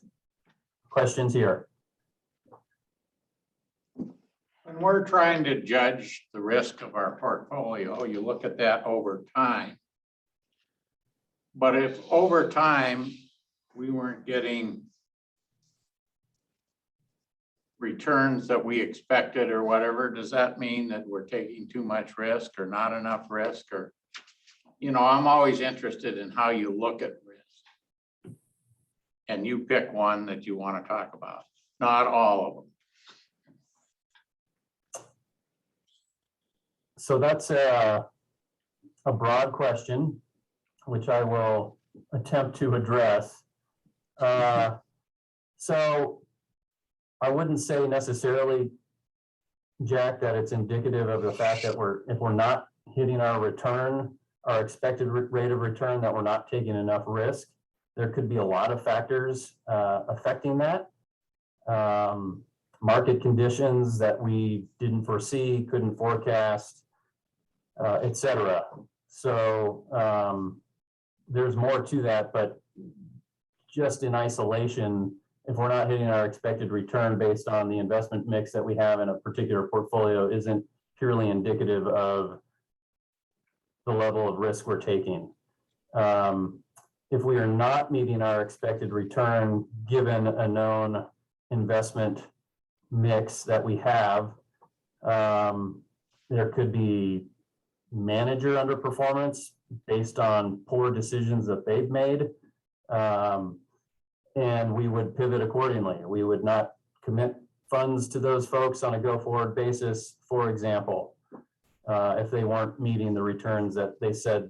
Questions here? When we're trying to judge the risk of our portfolio, you look at that over time. But if over time, we weren't getting returns that we expected or whatever, does that mean that we're taking too much risk or not enough risk? Or, you know, I'm always interested in how you look at risk. And you pick one that you want to talk about, not all of them. So that's a broad question, which I will attempt to address. So I wouldn't say necessarily, Jack, that it's indicative of the fact that if we're not hitting our return, our expected rate of return, that we're not taking enough risk. There could be a lot of factors affecting that. Market conditions that we didn't foresee, couldn't forecast, et cetera. So there's more to that, but just in isolation, if we're not hitting our expected return based on the investment mix that we have in a particular portfolio, isn't purely indicative of the level of risk we're taking. If we are not meeting our expected return, given a known investment mix that we have, there could be manager underperformance based on poor decisions that they've made. And we would pivot accordingly. We would not commit funds to those folks on a go-forward basis, for example, if they weren't meeting the returns that they said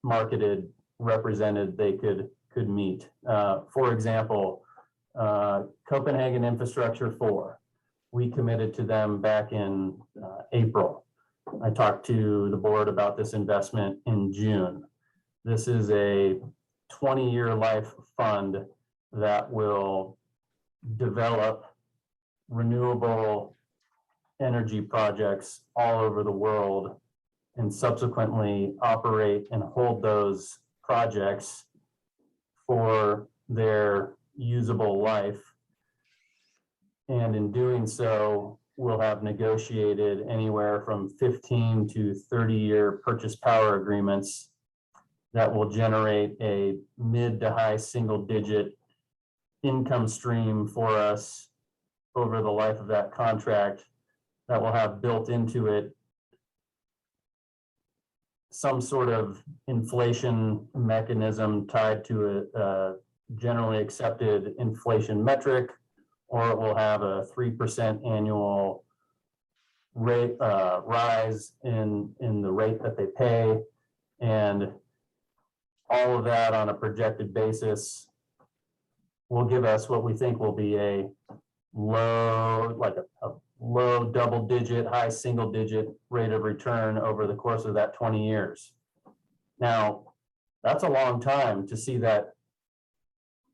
marketed represented they could meet. For example, Copenhagen Infrastructure 4, we committed to them back in April. I talked to the board about this investment in June. This is a 20-year life fund that will develop renewable energy projects all over the world and subsequently operate and hold those projects for their usable life. And in doing so, we'll have negotiated anywhere from 15 to 30-year purchase power agreements that will generate a mid to high single-digit income stream for us over the life of that contract, that will have built into it some sort of inflation mechanism tied to a generally accepted inflation metric, or it will have a 3% annual rate rise in the rate that they pay, and all of that on a projected basis will give us what we think will be a low, like a low double-digit, high single-digit rate of return over the course of that 20 years. Now, that's a long time to see that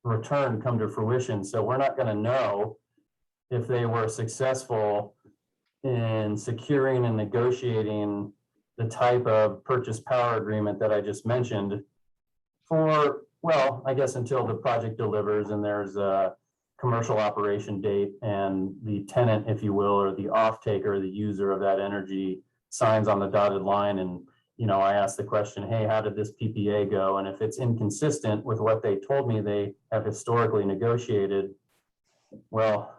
return come to fruition. So we're not going to know if they were successful in securing and negotiating the type of purchase power agreement that I just mentioned for, well, I guess until the project delivers and there's a commercial operation date and the tenant, if you will, or the off-taker, the user of that energy signs on the dotted line. And, you know, I asked the question, hey, how did this PPA go? And if it's inconsistent with what they told me they have historically negotiated, well,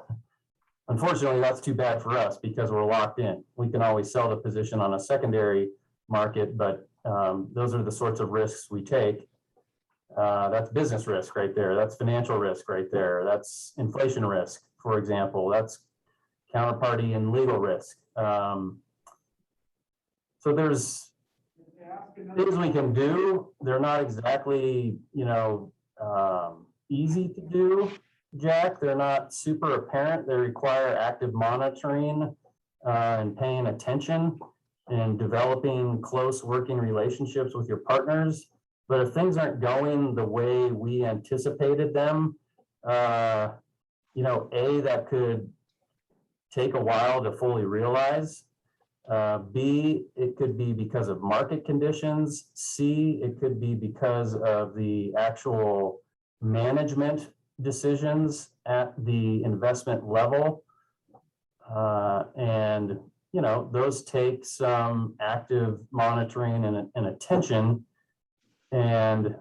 Unfortunately, that's too bad for us because we're locked in. We can always sell the position on a secondary market, but those are the sorts of risks we take. That's business risk right there. That's financial risk right there. That's inflation risk, for example. That's counterparty and legal risk. So there's things we can do. They're not exactly, easy to do, Jack. They're not super apparent. They require active monitoring and paying attention and developing close working relationships with your partners. But if things aren't going the way we anticipated them, that could take a while to fully realize. B, it could be because of market conditions. C, it could be because of the actual management decisions at the investment level. Those take some active monitoring and attention. And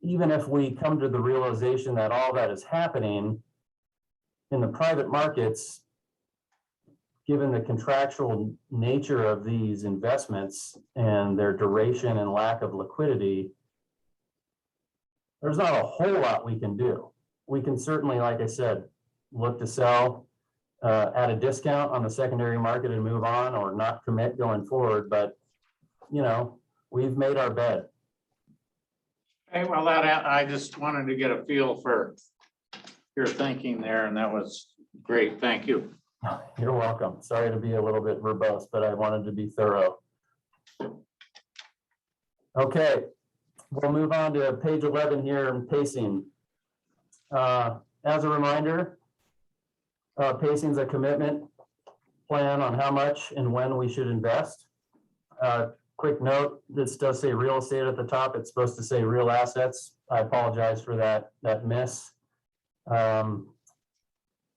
even if we come to the realization that all that is happening in the private markets, given the contractual nature of these investments and their duration and lack of liquidity, there's not a whole lot we can do. We can certainly, like I said, look to sell at a discount on the secondary market and move on, or not commit going forward. But, we've made our bed. Hey, well, I just wanted to get a feel for your thinking there, and that was great. Thank you. You're welcome. Sorry to be a little bit verbose, but I wanted to be thorough. Okay, we'll move on to page 11 here in pacing. As a reminder, pacing is a commitment plan on how much and when we should invest. Quick note, this does say real estate at the top. It's supposed to say real assets. I apologize for that miss.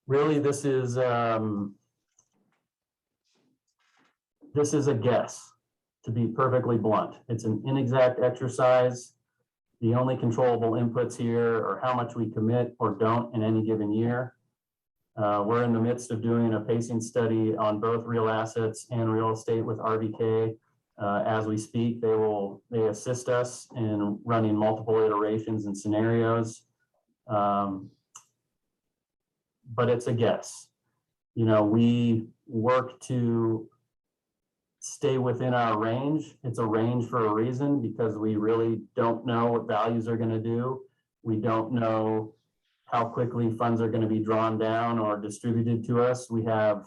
Really, this is a guess, to be perfectly blunt. It's an inexact exercise. The only controllable inputs here are how much we commit or don't in any given year. We're in the midst of doing a pacing study on both real assets and real estate with RVK. As we speak, they assist us in running multiple iterations and scenarios. But it's a guess. We work to stay within our range. It's a range for a reason, because we really don't know what values are going to do. We don't know how quickly funds are going to be drawn down or distributed to us. We have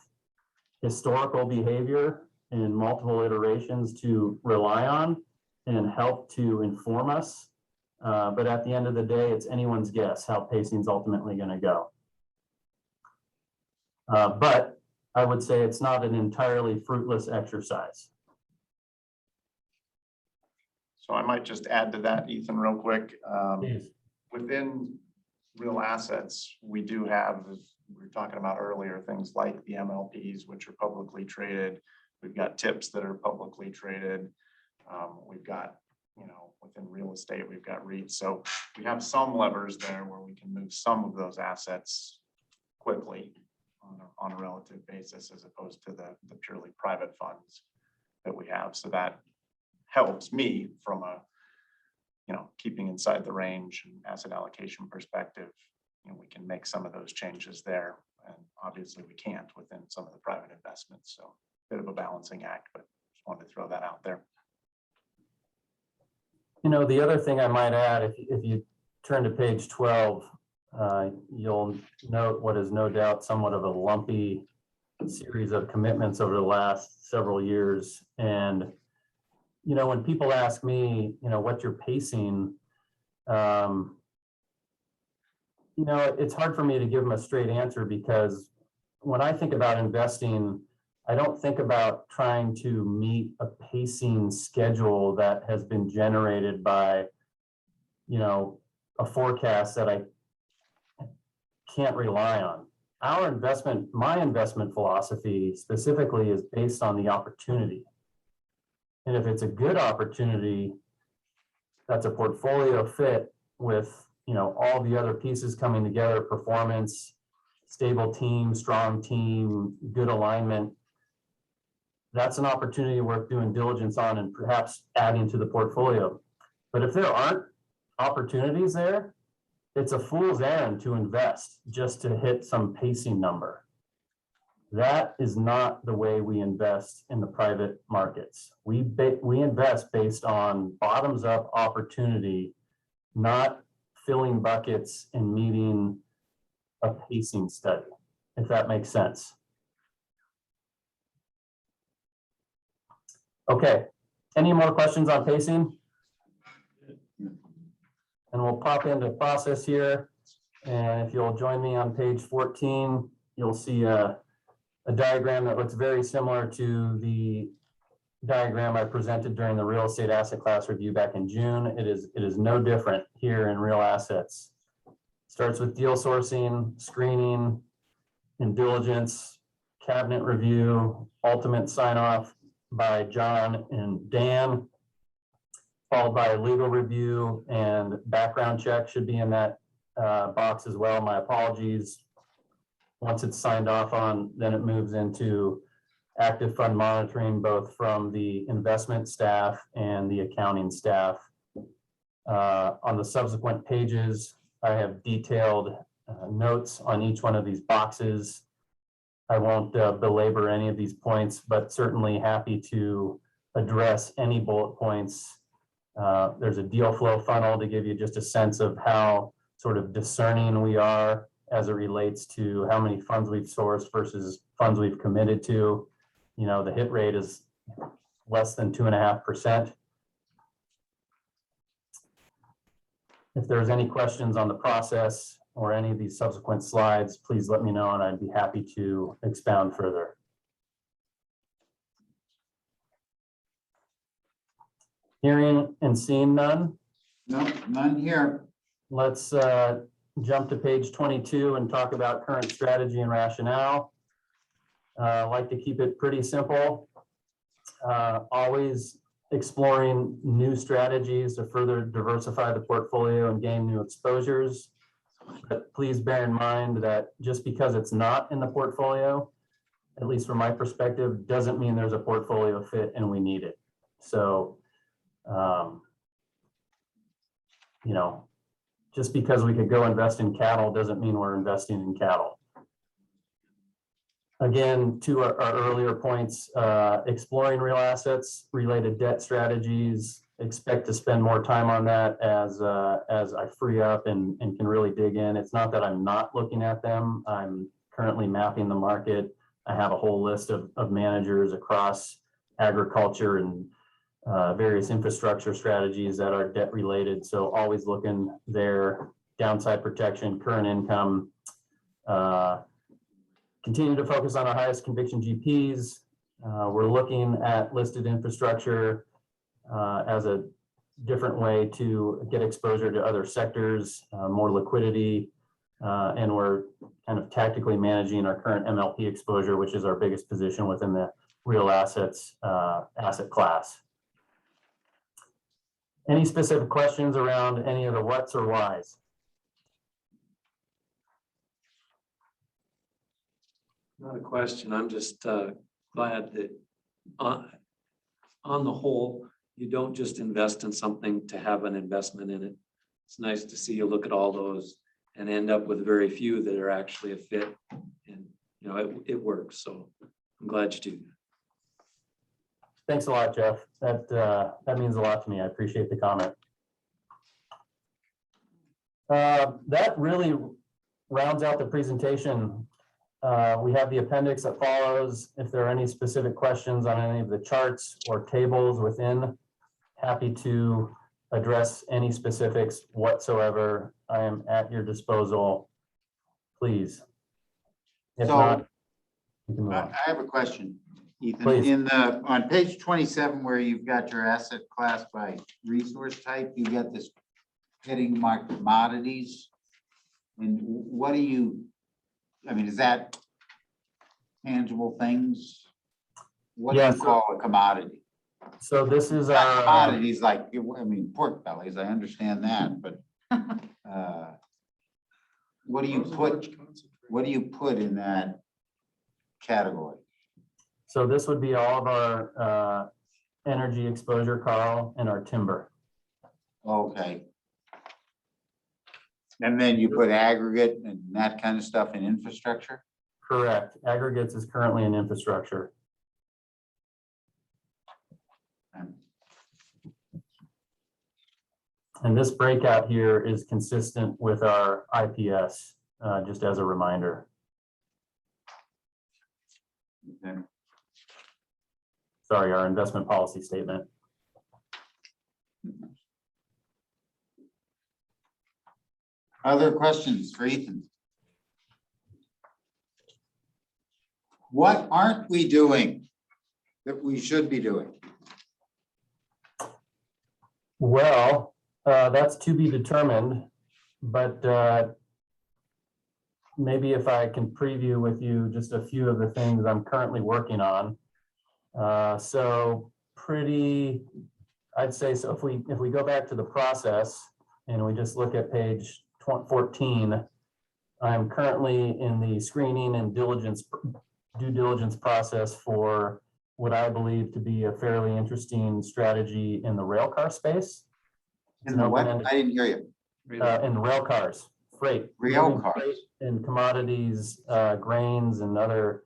historical behavior in multiple iterations to rely on and help to inform us. But at the end of the day, it's anyone's guess how pacing is ultimately going to go. But I would say it's not an entirely fruitless exercise. So I might just add to that, Ethan, real quick. Please. Within real assets, we do have, as we were talking about earlier, things like the MLPs, which are publicly traded. We've got TIPS that are publicly traded. We've got, within real estate, we've got REITs. So we have some levers there where we can move some of those assets quickly on a relative basis, as opposed to the purely private funds that we have. So that helps me from a, keeping inside the range and asset allocation perspective. We can make some of those changes there, and obviously we can't within some of the private investments. So bit of a balancing act, but just wanted to throw that out there. The other thing I might add, if you turn to page 12, you'll note what is no doubt somewhat of a lumpy series of commitments over the last several years. And, when people ask me, what you're pacing, it's hard for me to give them a straight answer, because when I think about investing, I don't think about trying to meet a pacing schedule that has been generated by, a forecast that I can't rely on. My investment philosophy specifically is based on the opportunity. And if it's a good opportunity, that's a portfolio fit with, all the other pieces coming together, performance, stable team, strong team, good alignment, that's an opportunity worth doing diligence on and perhaps adding to the portfolio. But if there aren't opportunities there, it's a fool's errand to invest just to hit some pacing number. That is not the way we invest in the private markets. We invest based on bottoms up opportunity, not filling buckets and meeting a pacing study, if that makes sense. Okay, any more questions on pacing? And we'll pop into process here. And if you'll join me on page 14, you'll see a diagram that looks very similar to the diagram I presented during the real estate asset class review back in June. It is no different here in real assets. Starts with deal sourcing, screening, and diligence, cabinet review, ultimate sign off by John and Dan, followed by a legal review, and background check should be in that box as well. My apologies. Once it's signed off on, then it moves into active fund monitoring, both from the investment staff and the accounting staff. On the subsequent pages, I have detailed notes on each one of these boxes. I won't belabor any of these points, but certainly happy to address any bullet points. There's a deal flow funnel to give you just a sense of how sort of discerning we are as it relates to how many funds we've sourced versus funds we've committed to. You know, the hit rate is less than 2.5%. If there's any questions on the process or any of these subsequent slides, please let me know and I'd be happy to expound further. Hearing and seeing none. No, none here. Let's jump to page 22 and talk about current strategy and rationale. I like to keep it pretty simple. Always exploring new strategies to further diversify the portfolio and gain new exposures. But please bear in mind that just because it's not in the portfolio, at least from my perspective, doesn't mean there's a portfolio fit and we need it. So, you know, just because we could go invest in cattle doesn't mean we're investing in cattle. Again, to our earlier points, exploring real assets, related debt strategies, expect to spend more time on that as I free up and can really dig in. It's not that I'm not looking at them. I'm currently mapping the market. I have a whole list of managers across agriculture and various infrastructure strategies that are debt related. So always looking there, downside protection, current income, continue to focus on our highest conviction GPs. We're looking at listed infrastructure as a different way to get exposure to other sectors, more liquidity, and we're kind of tactically managing our current MLP exposure, which is our biggest position within the real assets asset class. Any specific questions around any of the whats or whys? Not a question. I'm just glad that on the whole, you don't just invest in something to have an investment in it. It's nice to see you look at all those and end up with very few that are actually a fit, and you know it works. So I'm glad you do that. Thanks a lot, Jeff. That means a lot to me. I appreciate the comment. That really rounds out the presentation. We have the appendix that follows. If there are any specific questions on any of the charts or tables within, happy to address any specifics whatsoever. I am at your disposal. Please. If So, not, we can move on. I have a question, Ethan. Please. On page 27, where you've got your asset class by resource type, you got this heading marked commodities. And what do you, I mean, is that tangible things? What do Yeah, you call a commodity? So this is Not our commodities like, I mean, pork bellies, I understand that, but what do you put, what do you put in that category? So this would be all of our energy exposure, Carl, and our timber. Okay. And then you put aggregate and that kind of stuff in infrastructure? Correct. Aggregates is currently in infrastructure. And this breakout here is consistent with our IPS, just as a reminder. Okay. Sorry, our investment policy statement. Other questions for Ethan? What aren't we doing that we should be doing? Well, that's to be determined, but maybe if I can preview with you just a few of the things I'm currently working on. So I'd say, so if we go back to the process and we just look at page 14, I'm currently in the screening and due diligence process for what I believe to be a fairly interesting strategy in the rail car space. In the what? I didn't hear you. In rail cars, freight. Rail moving cars. freight and commodities, grains and other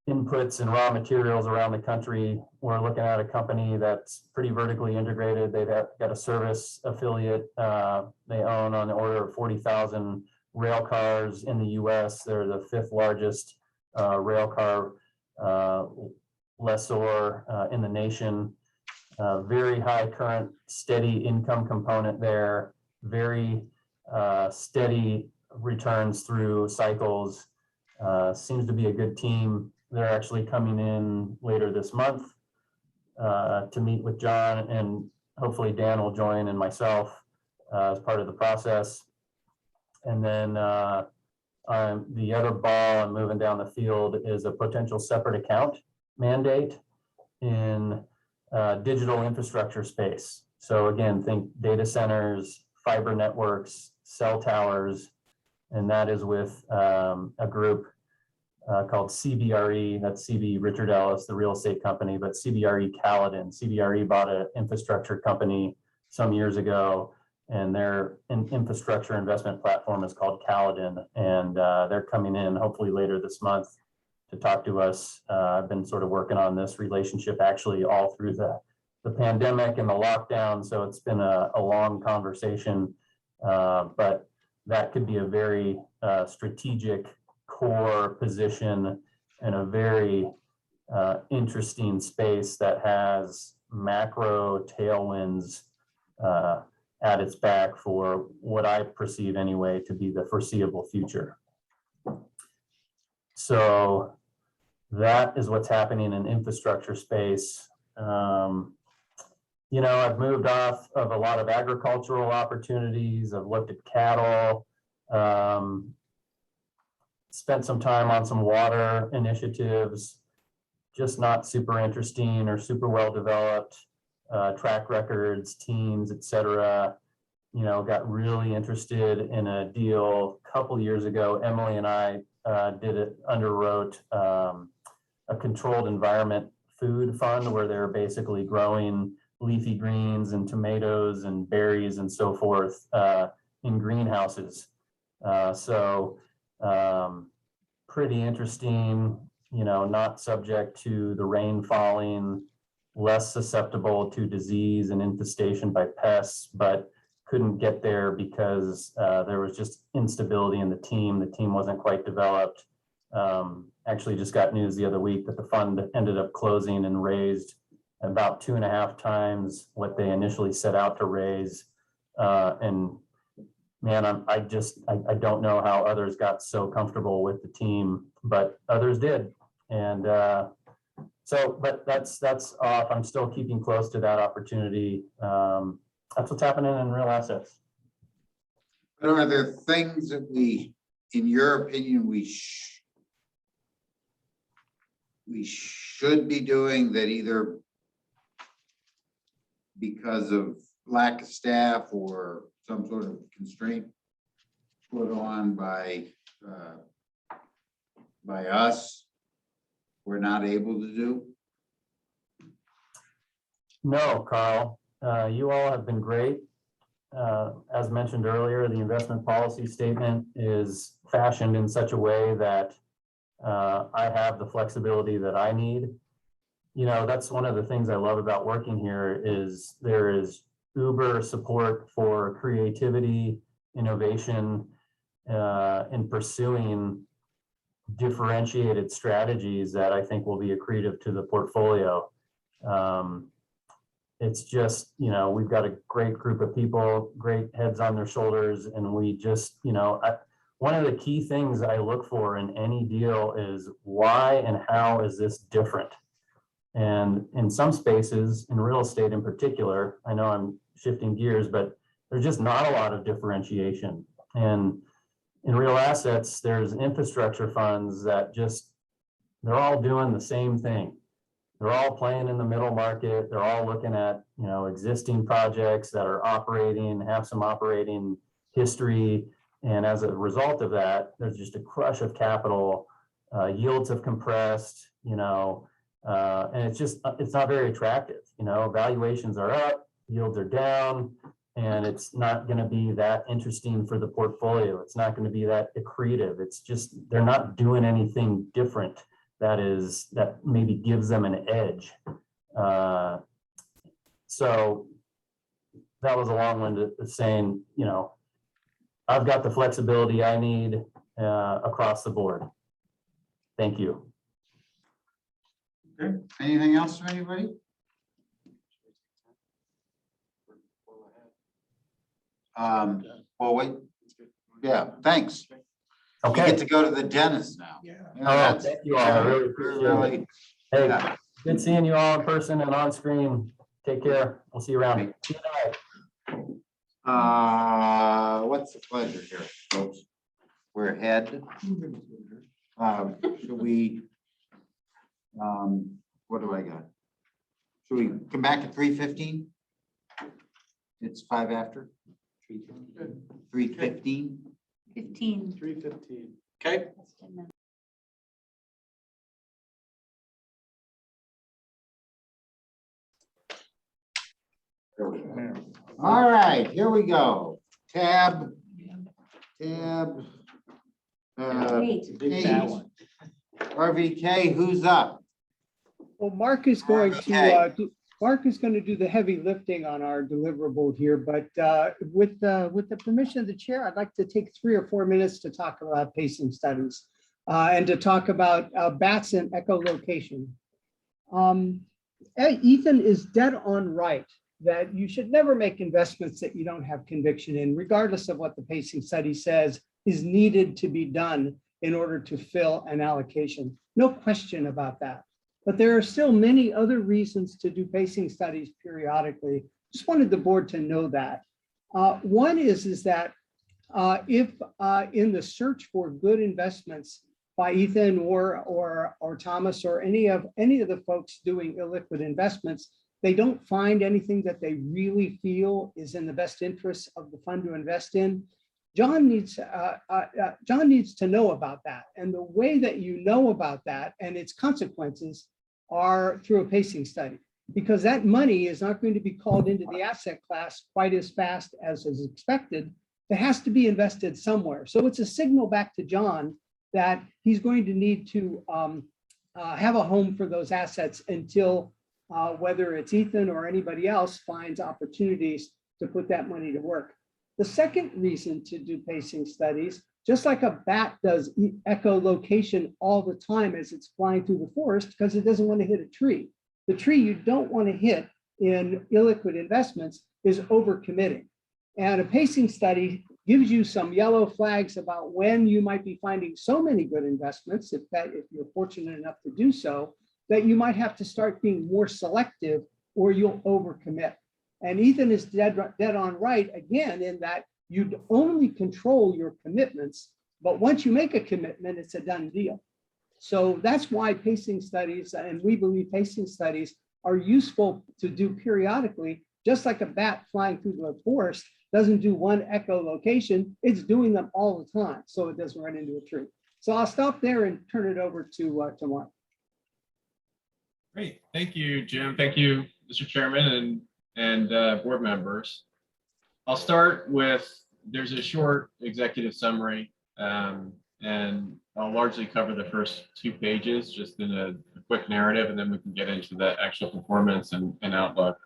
inputs and raw materials around the country. We're looking at a company that's pretty vertically integrated. They've got a service affiliate. They own on the order of 40,000 rail cars in the US. They're the 5th largest rail car lessor in the nation. Very high current steady income component there. Very steady returns through cycles. Seems to be a good team. They're actually coming in later this month to meet with John, and hopefully Dan will join, and myself as part of the process. And then the other ball I'm moving down the field is a potential separate account mandate in digital infrastructure space. So again, think data centers, fiber networks, cell towers, and that is with a group called CBRE. That's CB Richard Ellis, the real estate company, but CBRE Caledon. CBRE bought an infrastructure company some years ago, and their infrastructure investment platform is called Caledon, and they're coming in hopefully later this month to talk to us. I've been sort of working on this relationship actually all through the pandemic and the lockdown, so it's been a long conversation, but that could be a very strategic core position in a very interesting space that has macro tailwinds at its back for what I perceive anyway to be the foreseeable future. So that is what's happening in infrastructure space. You know, I've moved off of a lot of agricultural opportunities. I've looked at cattle, spent some time on some water initiatives, just not super interesting or super well developed, track records, teams, et cetera. You know, got really interested in a deal a couple years ago. Emily and I underwrote a controlled environment food fund where they're basically growing leafy greens and tomatoes and berries and so forth in greenhouses. Pretty interesting, you know, not subject to the rain falling, less susceptible to disease and infestation by pests, but couldn't get there because there was just instability in the team. The team wasn't quite developed. Actually just got news the other week that the fund ended up closing and raised about 2.5 times what they initially set out to raise. And man, I don't know how others got so comfortable with the team, but others did. And but that's off. I'm still keeping close to that opportunity. That's what's happening in real assets. But are there things that we, in your opinion, we should be doing that either because of lack of staff or some sort of constraint put on by by us, we're not able to do? No, Carl, you all have been great. As mentioned earlier, the investment policy statement is fashioned in such a way that I have the flexibility that I need. You know, that's one of the things I love about working here is there is uber support for creativity, innovation, in pursuing differentiated strategies that I think will be accretive to the portfolio. It's just, you know, we've got a great group of people, great heads on their shoulders, and we just, you know, one of the key things I look for in any deal is why and how is this different? And in some spaces, in real estate in particular, I know I'm shifting gears, but there's just not a lot of differentiation. And in real assets, there's infrastructure funds that just, they're all doing the same thing. They're all playing in the middle market. They're all looking at, you know, existing projects that are operating, have some operating history. And as a result of that, there's just a crush of capital. Yields have compressed, you know, and it's not very attractive. You know, valuations are up, yields are down, and it's not going to be that interesting for the portfolio. It's not going to be that accretive. It's just, they're not doing anything different that maybe gives them an edge. So that was a long one to saying, you know, I've got the flexibility I need across the board. Thank you. Okay, anything else from anybody? Well, wait, yeah, thanks. You Okay. get to go to the dentist now. Yeah. Oh, thank you all. I really appreciate it. Hey, yeah. good seeing you all in person and on screen. Take care. We'll see you around. Good night. What's the pleasure here, folks? We're ahead. Should we, what do I got? Should we come back at 3:15? It's 5 after? 3:15? 15. 3:15. Okay. All right, here we go. Tab. Wait. RVK, who's up? Well, Mark is going Okay. to do the heavy lifting on our deliverable here, but with the permission of the chair, I'd like to take 3 or 4 minutes to talk about pacing studies and to talk about bats and echolocation. Ethan is dead on right that you should never make investments that you don't have conviction in, regardless of what the pacing study says is needed to be done in order to fill an allocation. No question about that. But there are still many other reasons to do pacing studies periodically. Just wanted the board to know that. One is that if in the search for good investments by Ethan or Thomas or any of the folks doing illiquid investments, they don't find anything that they really feel is in the best interest of the fund to invest in, John needs to know about that. And the way that you know about that and its consequences are through a pacing study, because that money is not going to be called into the asset class quite as fast as is expected. It has to be invested somewhere. So it's a signal back to John that he's going to need to have a home for those assets until whether it's Ethan or anybody else finds opportunities to put that money to work. The second reason to do pacing studies, just like a bat does echolocation all the time as it's flying through the forest because it doesn't want to hit a tree. The tree you don't want to hit in illiquid investments is overcommitting. And a pacing study gives you some yellow flags about when you might be finding so many good investments, if you're fortunate enough to do so, that you might have to start being more selective or you'll overcommit. And Ethan is dead on right again in that you only control your commitments, but once you make a commitment, it's a done deal. So that's why pacing studies, and we believe pacing studies are useful to do periodically, just like a bat flying through the forest doesn't do one echolocation, it's doing them all the time, so it doesn't run into a tree. So I'll stop there and turn it over to Mark. Great. Thank you, Jim. Thank you, Mr. Chairman and board members. I'll start with, there's a short executive summary, and I'll largely cover the first 2 pages just in a quick narrative, and then we can get into the actual performance and outlook.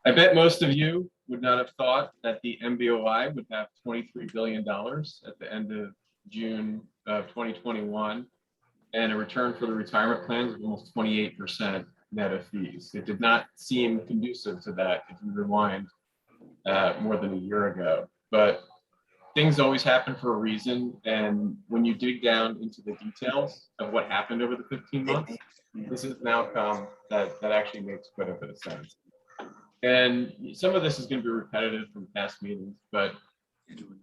I bet most of you would not have thought that the MBOI would have $23 billion at the end of June of 2021 and a return for the retirement plans of almost 28% net of fees. It did not seem conducive to that if you rewind more than a year ago, but things always happen for a reason. And when you dig down into the details of what happened over the 15 months, this is an outcome that actually makes quite a bit of sense. And some of this is going to be repetitive from past meetings, but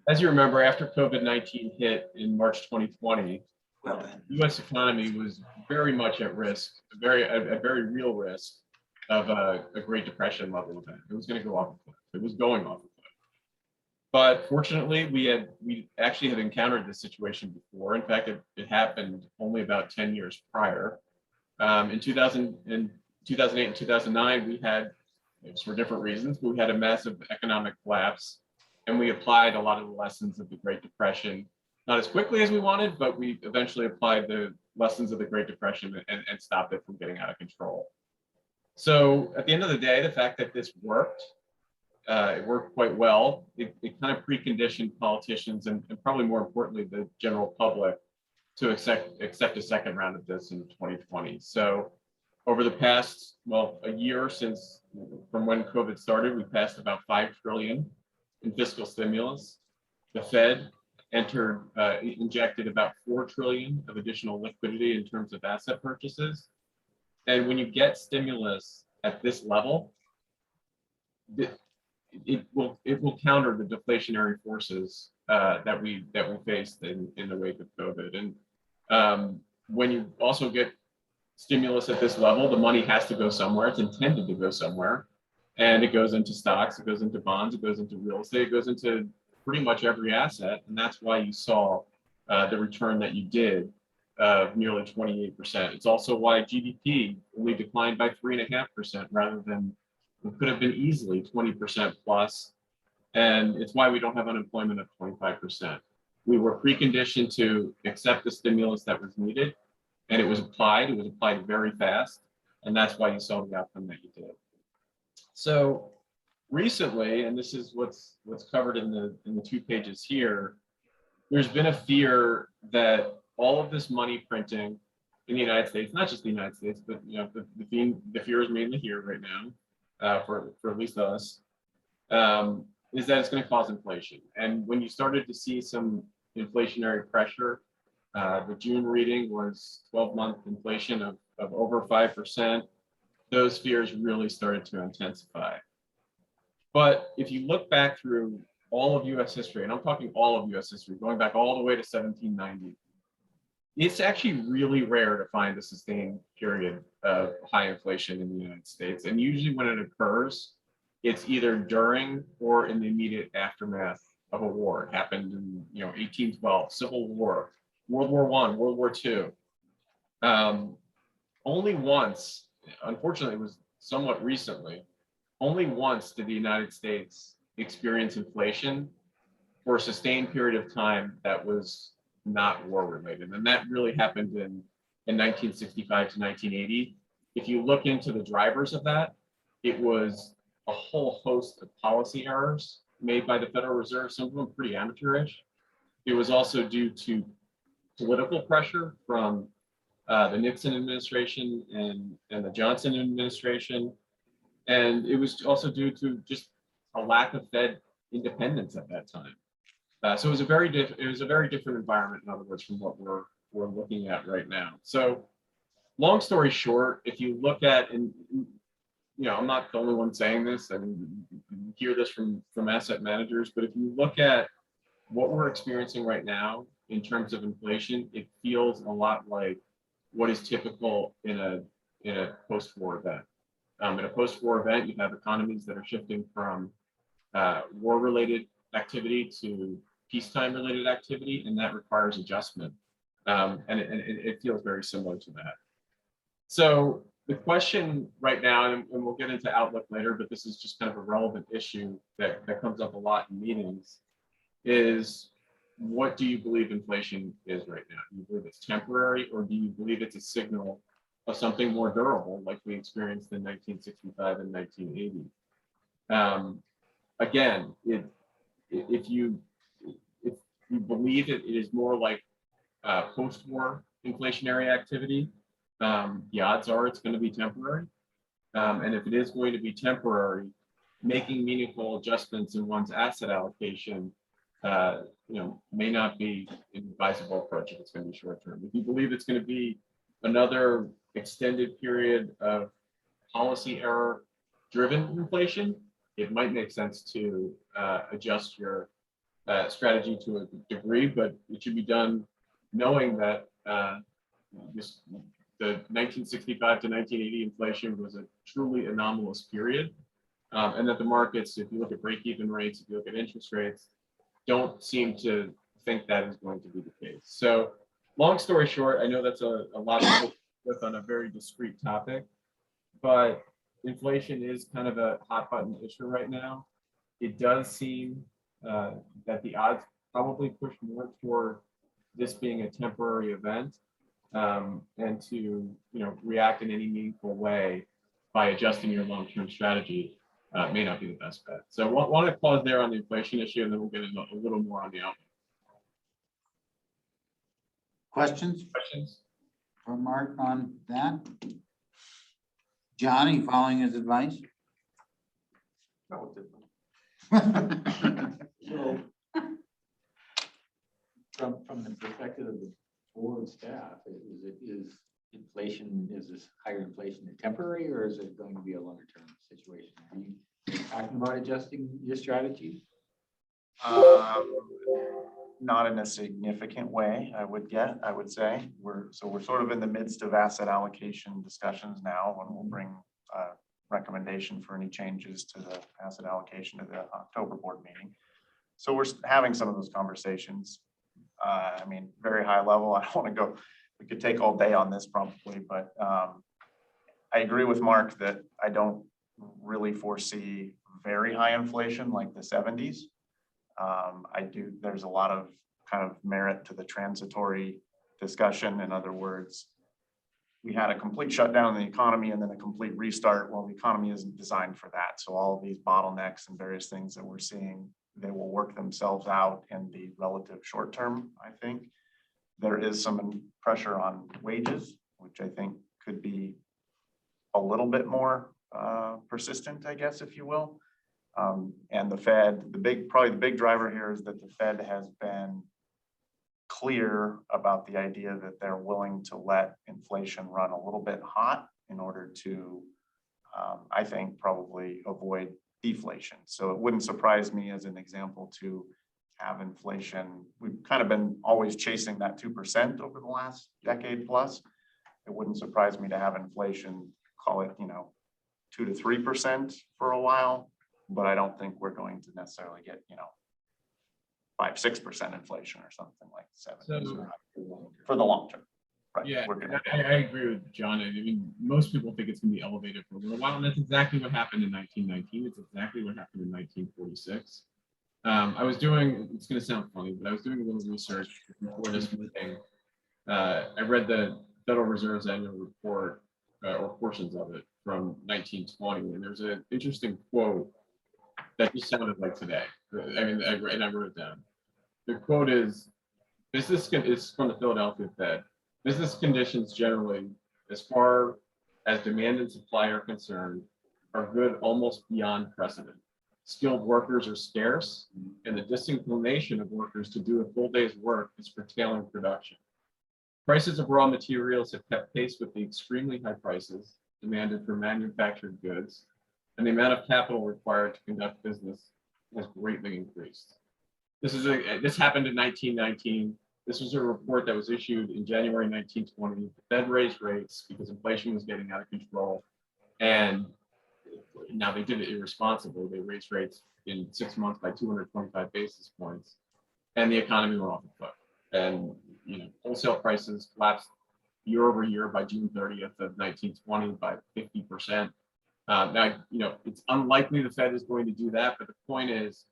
as you remember, after COVID-19 hit in March 2020, the U.S. economy was very much at risk, a very real risk of a Great Depression level event. It was going to go off a cliff. It was going off a cliff. But fortunately, we actually had encountered this situation before. In fact, it happened only about 10 years prior. In 2008 and 2009, we had, it was for different reasons, but we had a massive economic collapse, and we applied a lot of the lessons of the Great Depression, not as quickly as we wanted, but we eventually applied the lessons of the Great Depression and stopped it from getting out of control. So at the end of the day, the fact that this worked, it worked quite well. It kind of preconditioned politicians and probably more importantly, the general public to accept a second round of this in 2020. So over the past, well, a year since from when COVID started, we passed about $5 trillion in fiscal stimulus. The Fed injected about $4 trillion of additional liquidity in terms of asset purchases. And when you get stimulus at this level, it will counter the deflationary forces that we faced in the wake of COVID. And when you also get stimulus at this level, the money has to go somewhere. It's intended to go somewhere, and it goes into stocks, it goes into bonds, it goes into real estate, it goes into pretty much every asset, and that's why you saw the return that you did of nearly 28%. It's also why GDP only declined by 3.5% rather than it could have been easily 20% plus. And it's why we don't have unemployment of 25%. We were preconditioned to accept the stimulus that was needed, and it was applied very fast. And that's why you saw the outcome that you did. So recently, and this is what's covered in the 2 pages here, there's been a fear that all of this money printing in the United States, not just the United States, but the fear is mainly here right now, for at least us, is that it's going to cause inflation. And when you started to see some inflationary pressure, the June reading was 12-month inflation of over 5%. Those fears really started to intensify. But if you look back through all of US history, and I'm talking all of US history, going back all the way to 1790, it's actually really rare to find a sustained period of high inflation in the United States. And usually when it occurs, it's either during or in the immediate aftermath of a war. It happened in 1812, Civil War, World War I, World War II. Only once, unfortunately, it was somewhat recently, only once did the United States experience inflation for a sustained period of time that was not war related. And that really happened in 1965 to 1980. If you look into the drivers of that, it was a whole host of policy errors made by the Federal Reserve, some of them pretty amateurish. It was also due to political pressure from the Nixon administration and the Johnson administration. And it was also due to just a lack of Fed independence at that time. So it was a very different environment, in other words, from what we're looking at right now. So long story short, if you look at, and I'm not the only one saying this, I mean, you hear this from asset managers, but if you look at what we're experiencing right now in terms of inflation, it feels a lot like what is typical in a post-war event. In a post-war event, you have economies that are shifting from war-related activity to peacetime-related activity, and that requires adjustment. And it feels very similar to that. So the question right now, and we'll get into outlook later, but this is just kind of a relevant issue that comes up a lot in meetings, is what do you believe inflation is right now? Do you believe it's temporary, or do you believe it's a signal of something more durable like we experienced in 1965 and 1980? Again, if you believe it is more like post-war inflationary activity, the odds are it's going to be temporary. And if it is going to be temporary, making meaningful adjustments in one's asset allocation, may not be an advisable approach if it's going to be short term. If you believe it's going to be another extended period of policy error driven inflation, it might make sense to adjust your strategy to a degree, but it should be done knowing that the 1965 to 1980 inflation was a truly anomalous period, and that the markets, if you look at break-even rates, if you look at interest rates, don't seem to think that is going to be the case. So long story short, I know that's a lot to with on a very discrete topic, but inflation is kind of a hot button issue right now. It does seem that the odds probably push more toward this being a temporary event, and to react in any meaningful way by adjusting your long-term strategy may not be the best bet. So want to pause there on the inflation issue, and then we'll get into a little more on the outlook. Questions for Mark on that? John, are you following his advice? So from the perspective of the board staff, is inflation, is this higher inflation temporary, or is it going to be a longer term situation? Are you talking about adjusting your strategy? Not in a significant way, I would say. We're sort of in the midst of asset allocation discussions now, and we'll bring a recommendation for any changes to the asset allocation to the October board meeting. So we're having some of those conversations. I mean, very high level. I don't want to go, we could take all day on this probably, but I agree with Mark that I don't really foresee very high inflation like the 70s. There's a lot of kind of merit to the transitory discussion. In other words, we had a complete shutdown in the economy and then a complete restart. Well, the economy isn't designed for that. So all of these bottlenecks and various things that we're seeing, they will work themselves out in the relative short term, I think. There is some pressure on wages, which I think could be a little bit more persistent, I guess, if you will. And the Fed, probably the big driver here is that the Fed has been clear about the idea that they're willing to let inflation run a little bit hot in order to, I think, probably avoid deflation. So it wouldn't surprise me, as an example, to have inflation. We've kind of been always chasing that 2% over the last decade plus. It wouldn't surprise me to have inflation, call it, 2 to 3% for a while, but I don't think we're going to necessarily get, 5-6% inflation or something like 7 for the long term. Right. Yeah, I agree with John. I mean, most people think it's going to be elevated for a little while, and that's exactly what happened in 1919. It's exactly what happened in 1946. I was doing, it's going to sound funny, but I was doing a little research before this meeting. I read the Federal Reserve's annual report, or portions of it, from 1920, and there's an interesting quote that just sounded like today. I mean, I wrote it down. The quote is, it's from the Philadelphia Fed. Business conditions generally, as far as demand and supply are concerned, are good almost beyond precedent. Skilled workers are scarce, and the disinclination of workers to do a full day's work is curtailing production. Prices of raw materials have kept pace with the extremely high prices demanded for manufactured goods, and the amount of capital required to conduct business has greatly increased. This happened in 1919. This was a report that was issued in January 1920. The Fed raised rates because inflation was getting out of control. And now they did it irresponsibly. They raised rates in 6 months by 225 basis points. And the economy went off the foot. And wholesale prices collapsed year over year by June 30th of 1920 by 50%. Now, it's unlikely the Fed is going to do that, but the point is,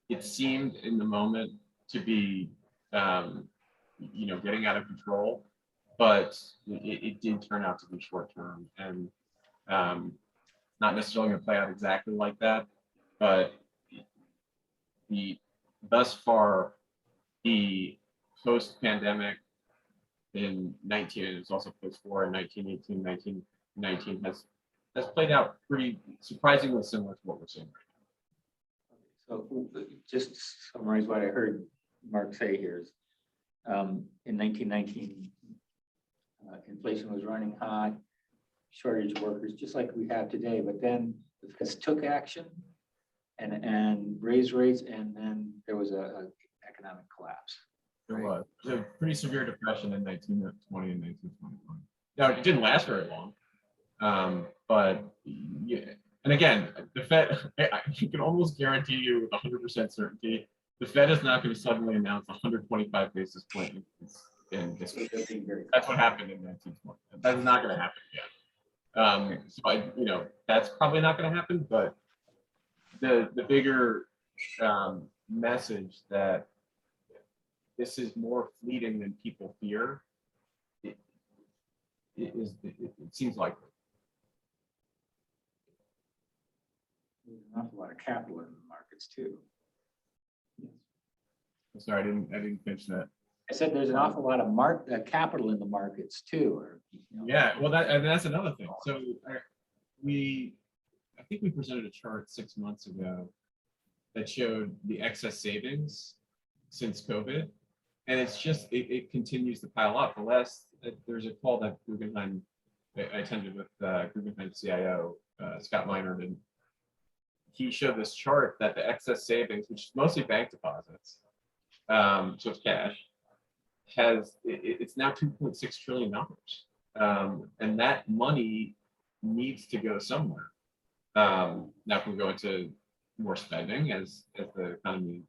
it seemed in the moment to be, getting out of control, but it did turn out to be short term and not necessarily going to play out exactly like that, but thus far, the post-pandemic in 19, and it's also post-war in 1918, 1919 has played out pretty surprisingly similar to what we're seeing right now. So just to summarize what I heard Mark say here is, in 1919, inflation was running hot, shortage of workers, just like we have today, but then the Fed took action and raised rates, and then there was a economic collapse. There was a pretty severe depression in 1920 and 1921. Now, it didn't last very long, but yeah. And again, the Fed, you can almost guarantee you with 100% certainty, the Fed is not going to suddenly announce 125 basis point increase in this. That's what happened in 1920. That's not going to happen yet. So that's probably not going to happen. But the bigger message that this is more fleeting than people fear, it seems likely. There's an awful lot of capital in the markets too. I'm sorry, I didn't finish that. I said there's an awful lot of capital in the markets too. Yeah, well, that's another thing. So I think we presented a chart 6 months ago that showed the excess savings since COVID, and it's just it continues to pile up. There's a call that Guggenheim I attended with Guggenheim CIO Scott Meinert, and he showed this chart that the excess savings, which is mostly bank deposits, so it's cash, it's now $2.6 trillion, and that money needs to go somewhere. Now, if we go into more spending as the economy,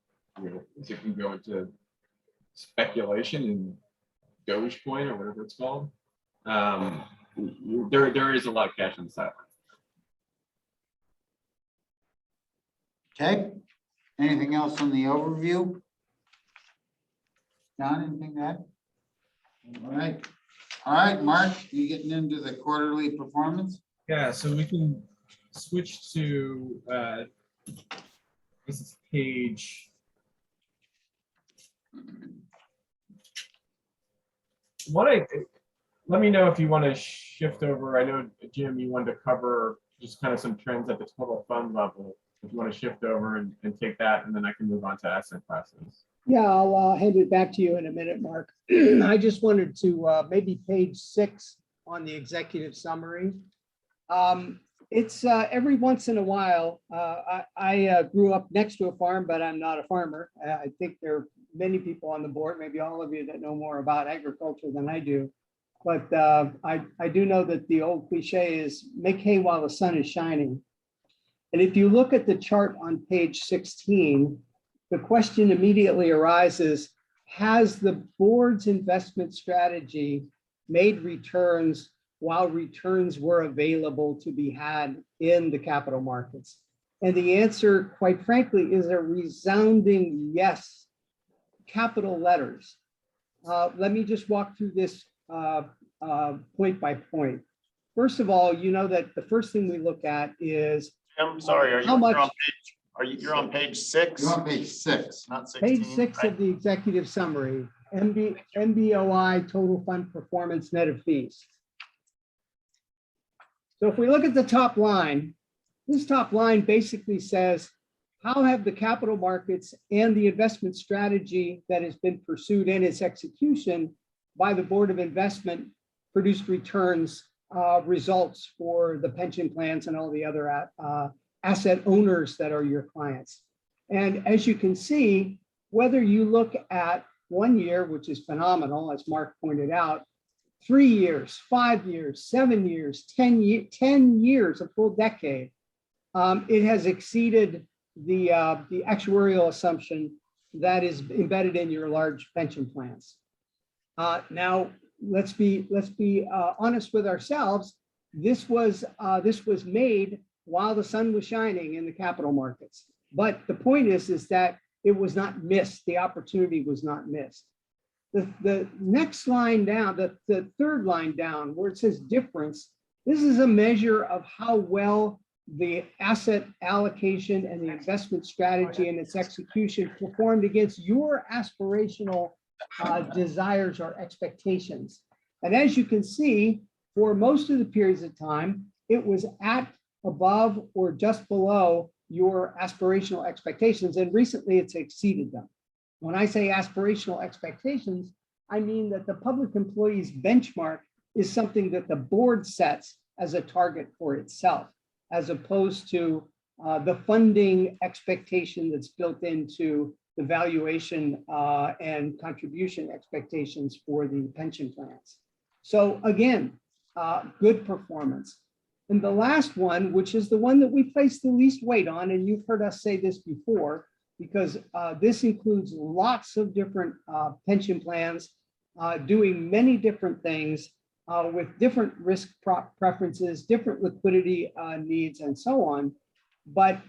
if we go into speculation in Dogecoin or whatever it's called, there is a lot of cash on the sideline. Okay, anything else on the overview? John, anything to add? All right, Mark, you getting into the quarterly performance? Yeah, so we can switch to this is page. Let me know if you want to shift over. I know, Jim, you wanted to cover just kind of some trends at the total fund level. If you want to shift over and take that, and then I can move on to asset classes. Yeah, I'll hand it back to you in a minute, Mark. I just wanted to maybe page 6 on the executive summary. It's every once in a while, I grew up next to a farm, but I'm not a farmer. I think there are many people on the board, maybe all of you, that know more about agriculture than I do. But I do know that the old cliche is make hay while the sun is shining. And if you look at the chart on page 16, the question immediately arises, has the board's investment strategy made returns while returns were available to be had in the capital markets? And the answer, quite frankly, is a resounding yes, capital letters. Let me just walk through this point by point. First of all, you know that the first thing we look at is I'm sorry, how much. You're on page 6? You're on page 6. Not 16. Page 6 of the executive summary, MBOI total fund performance net of fees. So if we look at the top line, this top line basically says, how have the capital markets and the investment strategy that has been pursued in its execution by the Board of Investment produced returns, results for the pension plans and all the other asset owners that are your clients? And as you can see, whether you look at 1 year, which is phenomenal, as Mark pointed out, 3 years, 5 years, 7 years, 10 years, a full decade, it has exceeded the actuarial assumption that is embedded in your large pension plans. Now, let's be honest with ourselves. This was made while the sun was shining in the capital markets. But the point is that it was not missed. The opportunity was not missed. The next line down, the third line down, where it says difference, this is a measure of how well the asset allocation and the investment strategy and its execution performed against your aspirational desires or expectations. And as you can see, for most of the periods of time, it was at, above, or just below your aspirational expectations. And recently it's exceeded them. When I say aspirational expectations, I mean that the public employees benchmark is something that the board sets as a target for itself, as opposed to the funding expectation that's built into the valuation and contribution expectations for the pension plans. So again, good performance. And the last one, which is the one that we place the least weight on, and you've heard us say this before, because this includes lots of different pension plans doing many different things with different risk preferences, different liquidity needs, and so on. But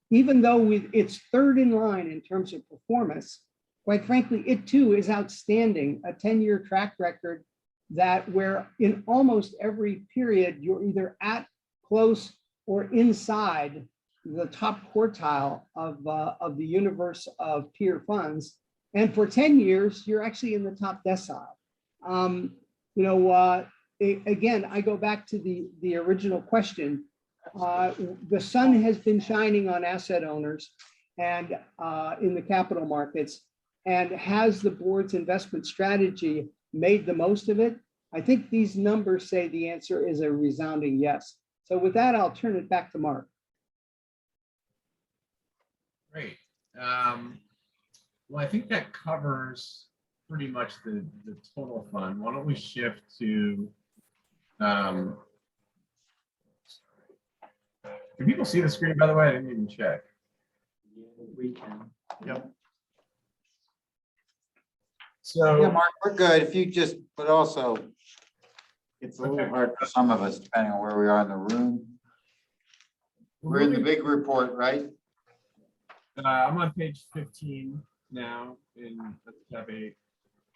even though it's third in line in terms of performance, quite frankly, it too is outstanding, a 10-year track record that where in almost every period, you're either at, close, or inside the top quartile of the universe of peer funds. And for 10 years, you're actually in the top decile. Again, I go back to the original question. The sun has been shining on asset owners and in the capital markets, and has the board's investment strategy made the most of it? I think these numbers say the answer is a resounding yes. So with that, I'll turn it back to Mark. Great. Well, I think that covers pretty much the total fund. Why don't we shift to, can people see the screen, by the way? I didn't even check. We can. Yep. So Yeah, Mark, we're good. If you just, but also, it's a little hard for some of us, depending on where we are in the room. We're in the big report, right? I'm on page 15 now in tab 8.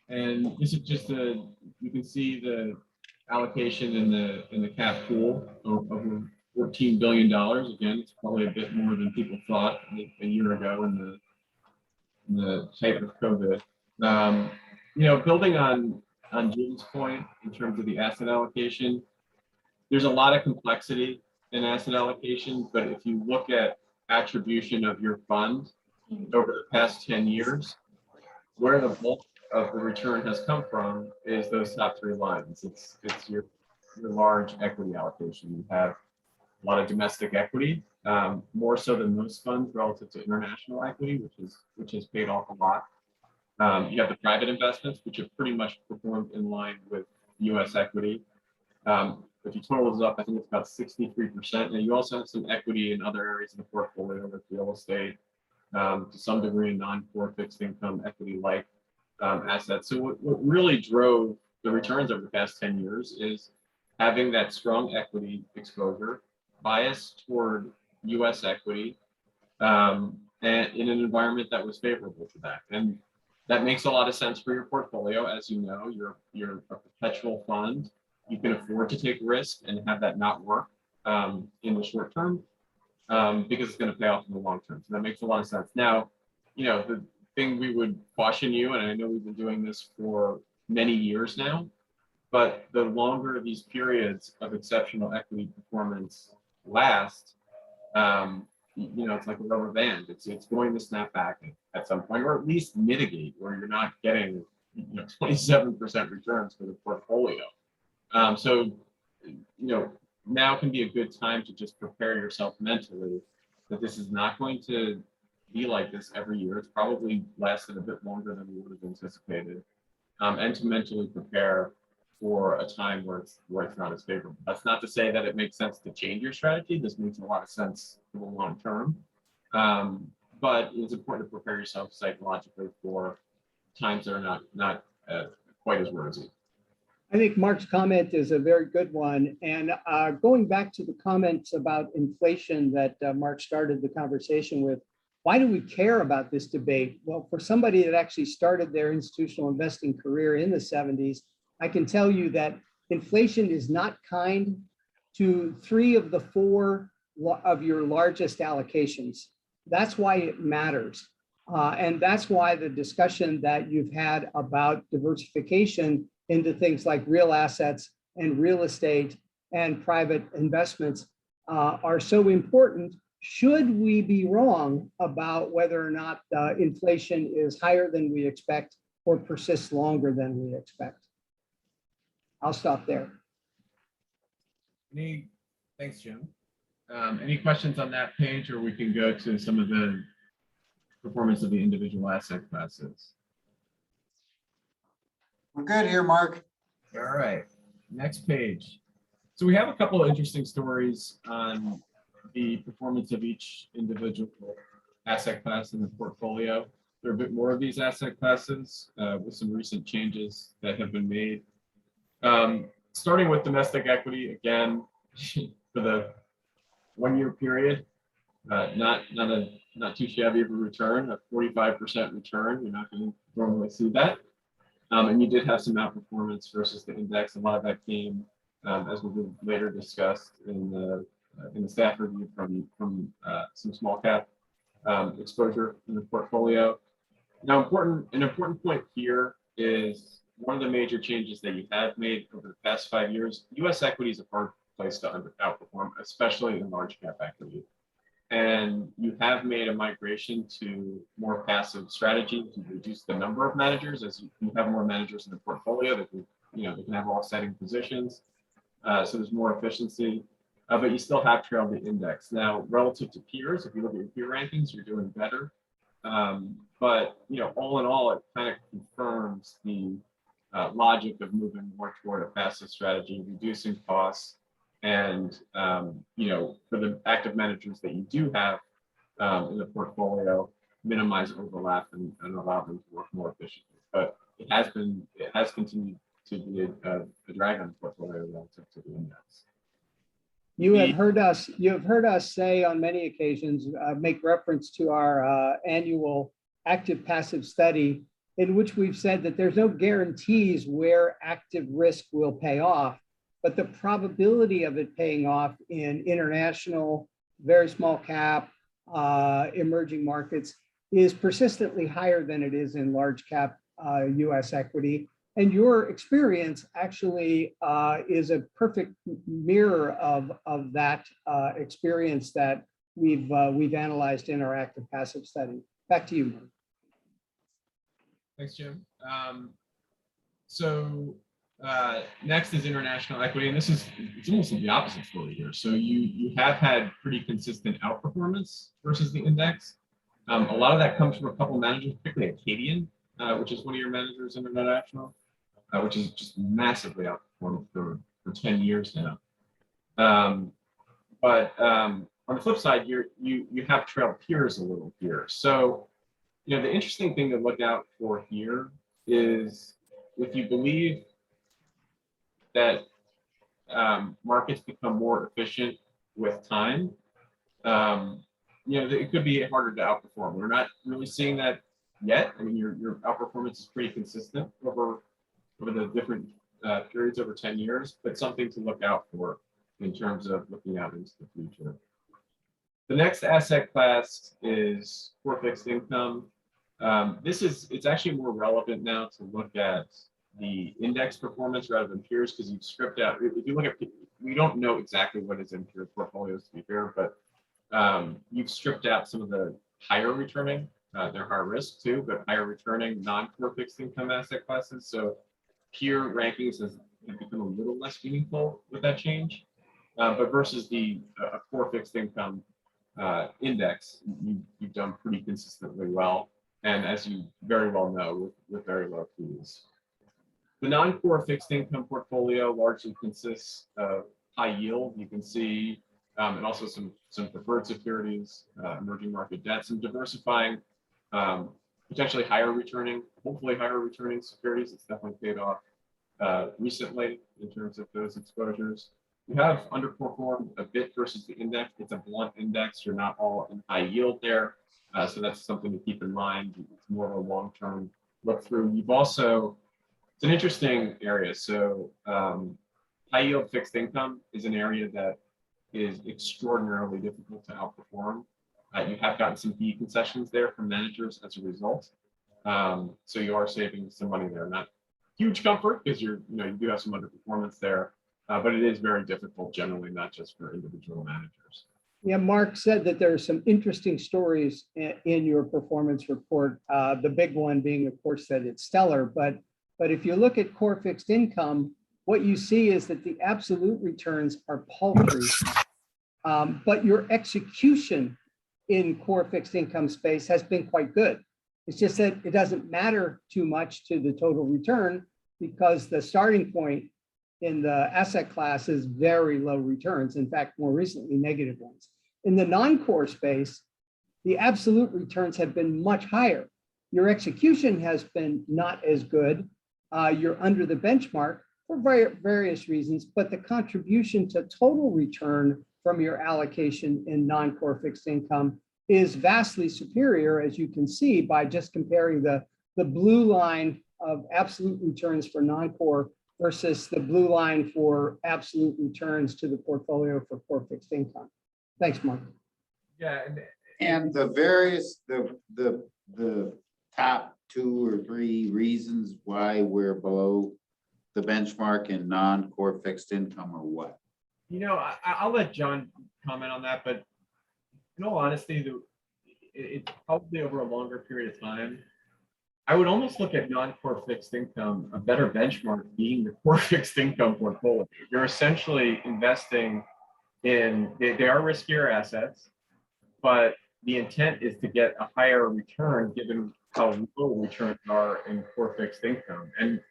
And this is just you can see the allocation in the cap pool of over $14 billion. Again, it's probably a bit more than people thought a year ago in the height of COVID. Building on Jim's point in terms of the asset allocation, there's a lot of complexity in asset allocation, but if you look at attribution of your fund over the past 10 years, where the bulk of the return has come from is those top three lines. It's your large equity allocation. You have a lot of domestic equity, more so than most funds relative to international equity, which has paid off a lot. You have the private investments, which have pretty much performed in line with US equity. If you total those up, I think it's about 63%. And you also have some equity in other areas of the portfolio, like real estate, to some degree, non-core fixed income equity-like assets. So what really drove the returns over the past 10 years is having that strong equity exposure, biased toward US equity, and in an environment that was favorable to that. And that makes a lot of sense for your portfolio. As you know, you're a perpetual fund. You can afford to take risk and have that not work in the short term because it's going to pay off in the long term. So that makes a lot of sense. Now, the thing we would caution you, and I know we've been doing this for many years now, but the longer these periods of exceptional equity performance last, it's like a rubber band. It's going to snap back at some point, or at least mitigate where you're not getting 27% returns for the portfolio. So now can be a good time to just prepare yourself mentally that this is not going to be like this every year. It's probably lasted a bit longer than we would have anticipated, and to mentally prepare for a time where it's not as favorable. That's not to say that it makes sense to change your strategy. This makes a lot of sense for the long term, but it's important to prepare yourself psychologically for times that are not quite as rosy. I think Mark's comment is a very good one. And going back to the comments about inflation that Mark started the conversation with, why do we care about this debate? Well, for somebody that actually started their institutional investing career in the 70s, I can tell you that inflation is not kind to 3 of the 4 of your largest allocations. That's why it matters. And that's why the discussion that you've had about diversification into things like real assets and real estate and private investments are so important. Should we be wrong about whether or not inflation is higher than we expect or persists longer than we expect? I'll stop there. Thanks, Jim. Any questions on that page, or we can go to some of the performance of the individual asset classes? We're good here, Mark. All right, next page. So we have a couple of interesting stories on the performance of each individual asset class in the portfolio. There are a bit more of these asset classes with some recent changes that have been made. Starting with domestic equity, again, for the 1-year period, not too shabby of a return, a 45% return. You're not going to normally see that. And you did have some outperformance versus the index. A lot of that came, as we will later discuss in the staff review, from some small cap exposure in the portfolio. Now, an important point here is one of the major changes that you have made over the past 5 years. U.S. equity is a hard place to outperform, especially in large cap equity. And you have made a migration to more passive strategy to reduce the number of managers. As you have more managers in the portfolio, that they can have offsetting positions. So there's more efficiency, but you still have trailed the index. Now, relative to peers, if you look at your peer rankings, you're doing better. But all in all, it kind of confirms the logic of moving more toward a passive strategy, reducing costs, and for the active managers that you do have in the portfolio, minimize overlap and allow them to work more efficiently. But it has continued to be a drag on the portfolio relative to the index. You have heard us say on many occasions, make reference to our annual active passive study, in which we've said that there's no guarantees where active risk will pay off, but the probability of it paying off in international, very small cap, emerging markets is persistently higher than it is in large cap US equity. And your experience actually is a perfect mirror of that experience that we've analyzed in our active passive study. Back to you, Mark. Thanks, Jim. Next is international equity, and it's almost the opposite story here. So you have had pretty consistent outperformance versus the index. A lot of that comes from a couple of managers, particularly Acadian, which is one of your managers in international, which is just massively outperformed for 10 years now. But on the flip side, you have trailed peers a little here. So the interesting thing to look out for here is, if you believe that markets become more efficient with time, it could be harder to outperform. We're not really seeing that yet. I mean, your outperformance is pretty consistent over the different periods over 10 years, but something to look out for in terms of looking out into the future. The next asset class is core fixed income. It's actually more relevant now to look at the index performance rather than peers, because you've stripped out. If you look at, we don't know exactly what is in peer portfolios, to be fair, but you've stripped out some of the higher returning, they're higher risk too, but higher returning non-core fixed income asset classes. So peer rankings have become a little less meaningful with that change, but versus the core fixed income index, you've done pretty consistently well. And as you very well know, with very low fees. The non-core fixed income portfolio largely consists of high yield. You can see, and also some preferred securities, emerging market debt, some diversifying potentially higher returning, hopefully higher returning securities. It's definitely paid off recently in terms of those exposures. We have underperformed a bit versus the index. It's a blunt index. You're not all in high yield there. So that's something to keep in mind. It's more of a long-term look through. You've also, it's an interesting area. So high yield fixed income is an area that is extraordinarily difficult to outperform. You have gotten some fee concessions there from managers as a result. So you are saving some money there. Not huge comfort because you do have some underperformance there, but it is very difficult generally, not just for individual managers. Yeah, Mark said that there are some interesting stories in your performance report. The big one being, of course, that it's stellar. But if you look at core fixed income, what you see is that the absolute returns are paltry, but your execution in core fixed income space has been quite good. It's just that it doesn't matter too much to the total return because the starting point in the asset class is very low returns. In fact, more recently, negative ones. In the non-core space, the absolute returns have been much higher. Your execution has been not as good. You're under the benchmark for various reasons, but the contribution to total return from your allocation in non-core fixed income is vastly superior, as you can see by just comparing the blue line of absolute returns for non-core versus the blue line for absolute returns to the portfolio for core fixed income. Thanks, Mark. Yeah, And the various, the top 2 or 3 reasons why we're below the benchmark in non-core fixed income or what? I'll let John comment on that, but in all honesty, it's probably over a longer period of time. I would almost look at non-core fixed income, a better benchmark being the core fixed income portfolio. You're essentially investing in, they are riskier assets, but the intent is to get a higher return given how low returns are in core fixed income. And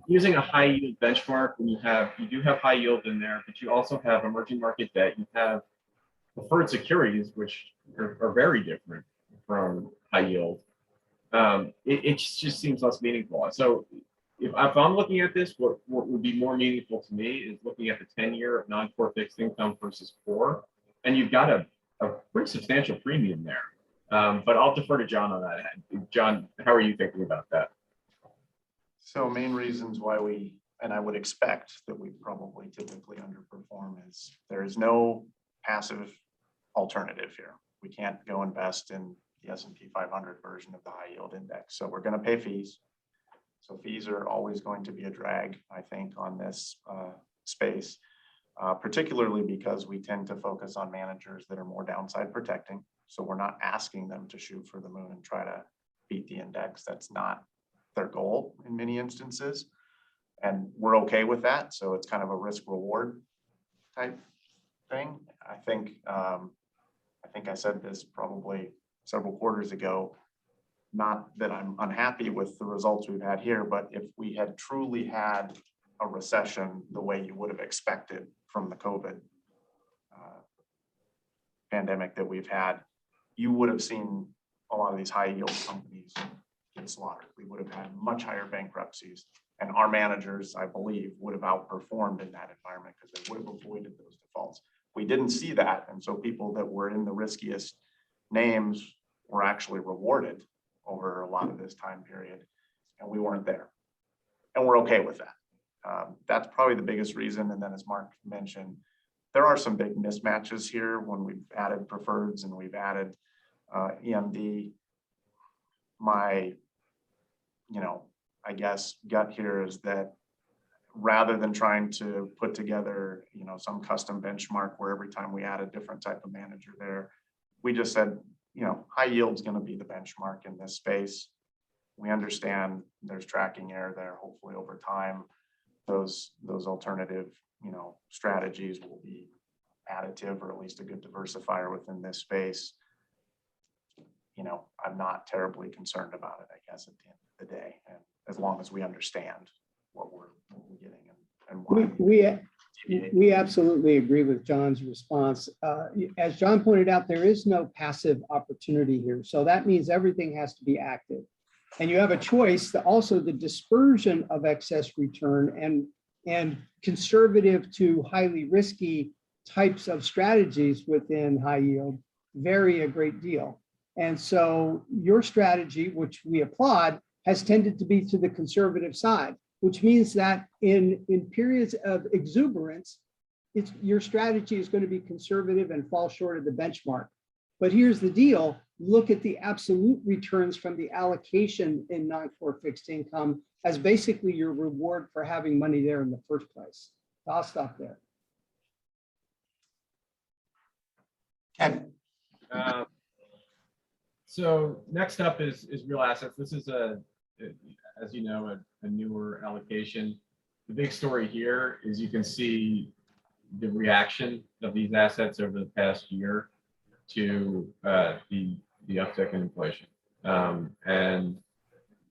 using a high yield benchmark when you do have high yield in there, but you also have emerging market debt, you have preferred securities, which are very different from high yield. It just seems less meaningful. So if I'm looking at this, what would be more meaningful to me is looking at the 10-year of non-core fixed income versus core, and you've got a pretty substantial premium there. But I'll defer to John on that. John, how are you thinking about that? So main reasons why and I would expect that we probably typically underperform is there is no passive alternative here. We can't go invest in the S&P 500 version of the high yield index. So we're going to pay fees. So fees are always going to be a drag, I think, on this space, particularly because we tend to focus on managers that are more downside protecting. So we're not asking them to shoot for the moon and try to beat the index. That's not their goal in many instances. And we're okay with that. So it's kind of a risk reward type thing. I think I said this probably several quarters ago, not that I'm unhappy with the results we've had here, but if we had truly had a recession the way you would have expected from the COVID pandemic that we've had, you would have seen a lot of these high yield companies get slaughtered. We would have had much higher bankruptcies, and our managers, I believe, would have outperformed in that environment because they would have avoided those defaults. We didn't see that, and so people that were in the riskiest names were actually rewarded over a lot of this time period, and we weren't there. And we're okay with that. That's probably the biggest reason. And then as Mark mentioned, there are some big mismatches here when we've added preferreds and we've added EMD. My, I guess gut here is that rather than trying to put together, some custom benchmark where every time we add a different type of manager there, we just said, high yield is going to be the benchmark in this space. We understand there's tracking error there. Hopefully over time, those alternative, strategies will be additive or at least a good diversifier within this space. I'm not terribly concerned about it, I guess, at the end of the day, and as long as we understand what we're getting and why. We absolutely agree with John's response. As John pointed out, there is no passive opportunity here. So that means everything has to be active. And you have a choice that also the dispersion of excess return and conservative to highly risky types of strategies within high yield vary a great deal. And so your strategy, which we applaud, has tended to be to the conservative side, which means that in periods of exuberance, your strategy is going to be conservative and fall short of the benchmark. But here's the deal. Look at the absolute returns from the allocation in non-core fixed income as basically your reward for having money there in the first place. So I'll stop there. Kevin. So next up is real assets. This is as you know, a newer allocation. The big story here is you can see the reaction of these assets over the past year to the uptick in inflation. And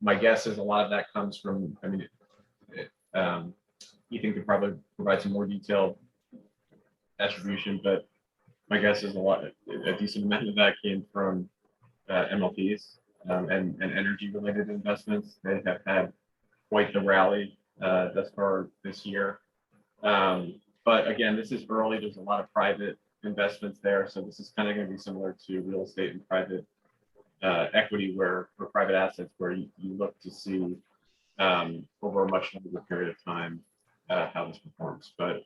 my guess is a lot of that comes from, I mean, Ethan could probably provide some more detailed attribution, but my guess is a decent amount of that came from MLPs and energy related investments. They have had quite the rally thus far this year. But again, this is early. There's a lot of private investments there. So this is kind of going to be similar to real estate and private equity or private assets where you look to see over a much longer period of time how this performs. But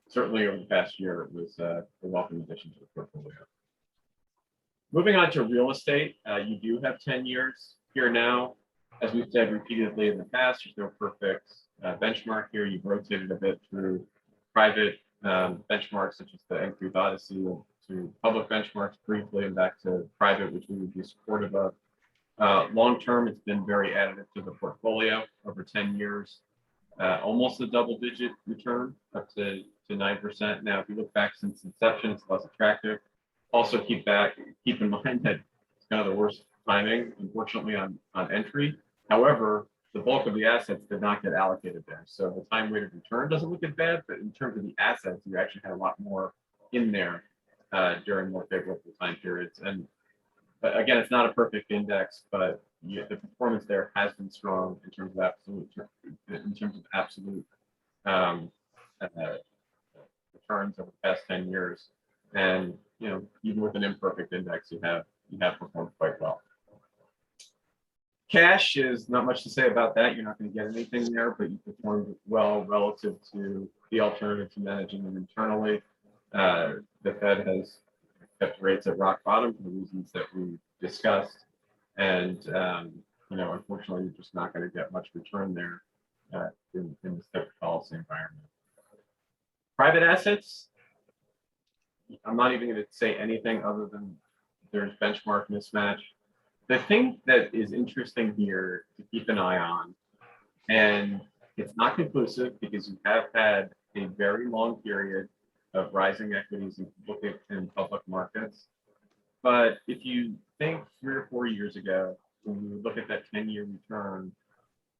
certainly over the past year, it was a welcome addition to the portfolio. Moving on to real estate, you do have 10 years here now. As we've said repeatedly in the past, there's no perfect benchmark here. You've rotated a bit through private benchmarks such as the Increase Odyssey to public benchmarks briefly and back to private, which we would be supportive of. Long term, it's been very additive to the portfolio over 10 years, almost a double-digit return up to 9%. Now, if you look back since inception, it's less attractive. Also, keep in mind that it's kind of the worst timing, unfortunately, on entry. However, the bulk of the assets did not get allocated there. So the time weighted return doesn't look as bad, but in terms of the assets, you actually had a lot more in there during more favorable time periods. And again, it's not a perfect index, but the performance there has been strong in terms of absolute returns over the past 10 years. And even with an imperfect index, you have performed quite well. Cash is not much to say about that. You're not going to get anything there, but you performed well relative to the alternative to managing them internally. The Fed has kept rates at rock bottom for the reasons that we discussed. And, unfortunately, you're just not going to get much return there in this type of policy environment. Private assets, I'm not even going to say anything other than there's benchmark mismatch. The thing that is interesting here to keep an eye on, and it's not conclusive because you have had a very long period of rising equities in public markets. But if you think 3 or 4 years ago, when we would look at that 10-year return,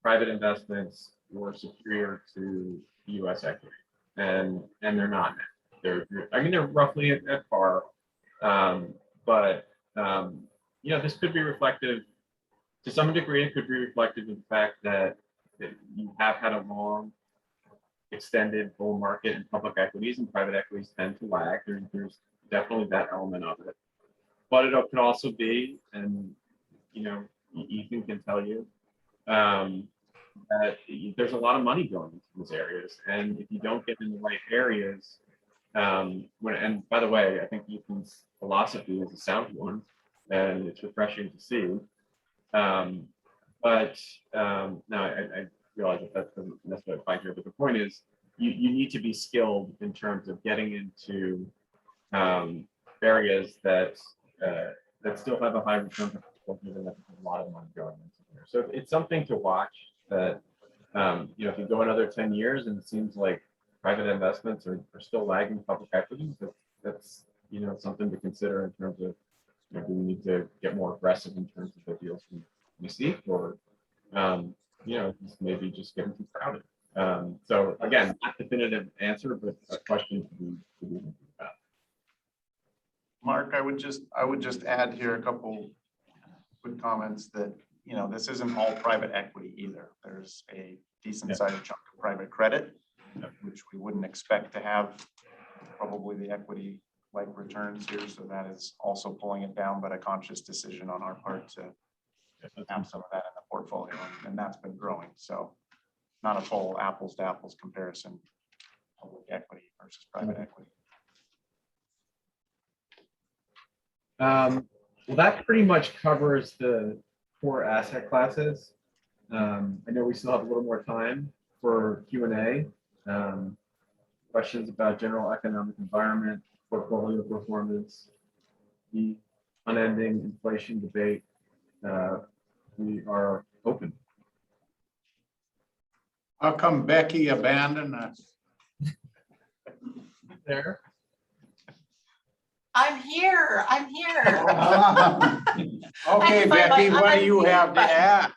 private investments were superior to US equity, and they're not now. They're roughly at par, but this could be reflective to some degree. It could be reflective of the fact that you have had a long, extended bull market in public equities, and private equities tend to lag. There's definitely that element of it, but it could also be, and Ethan can tell you, that there's a lot of money going into these areas, and if you don't get in the right areas. And by the way, I think Ethan's philosophy is a sound one, and it's refreshing to see. No, I realize that doesn't necessarily apply here, but the point is, you need to be skilled in terms of getting into areas that still have a high return potential, given that there's a lot of money going into there. So it's something to watch. That if you go another 10 years and it seems like private investments are still lagging public equities, that's something to consider in terms of do we need to get more aggressive in terms of the deals we seek, or maybe just getting too crowded. So again, not definitive answer, but a question to be thinking about. Mark, I would just add here a couple quick comments that, you know, this isn't all private equity either. There's a decent sized chunk of private credit, which we wouldn't expect to have probably the equity like returns here. So that is also pulling it down, but a conscious decision on our part to have some of that in the portfolio, and that's been growing. So not a full apples to apples comparison, public equity versus private equity. Well, that pretty much covers the core asset classes. I know we still have a little more time for Q&A. Questions about general economic environment, portfolio performance, the unending inflation debate. We are open. How come Becky abandoned us? There. I'm here. Okay, find Becky, my what do you unmute have to add?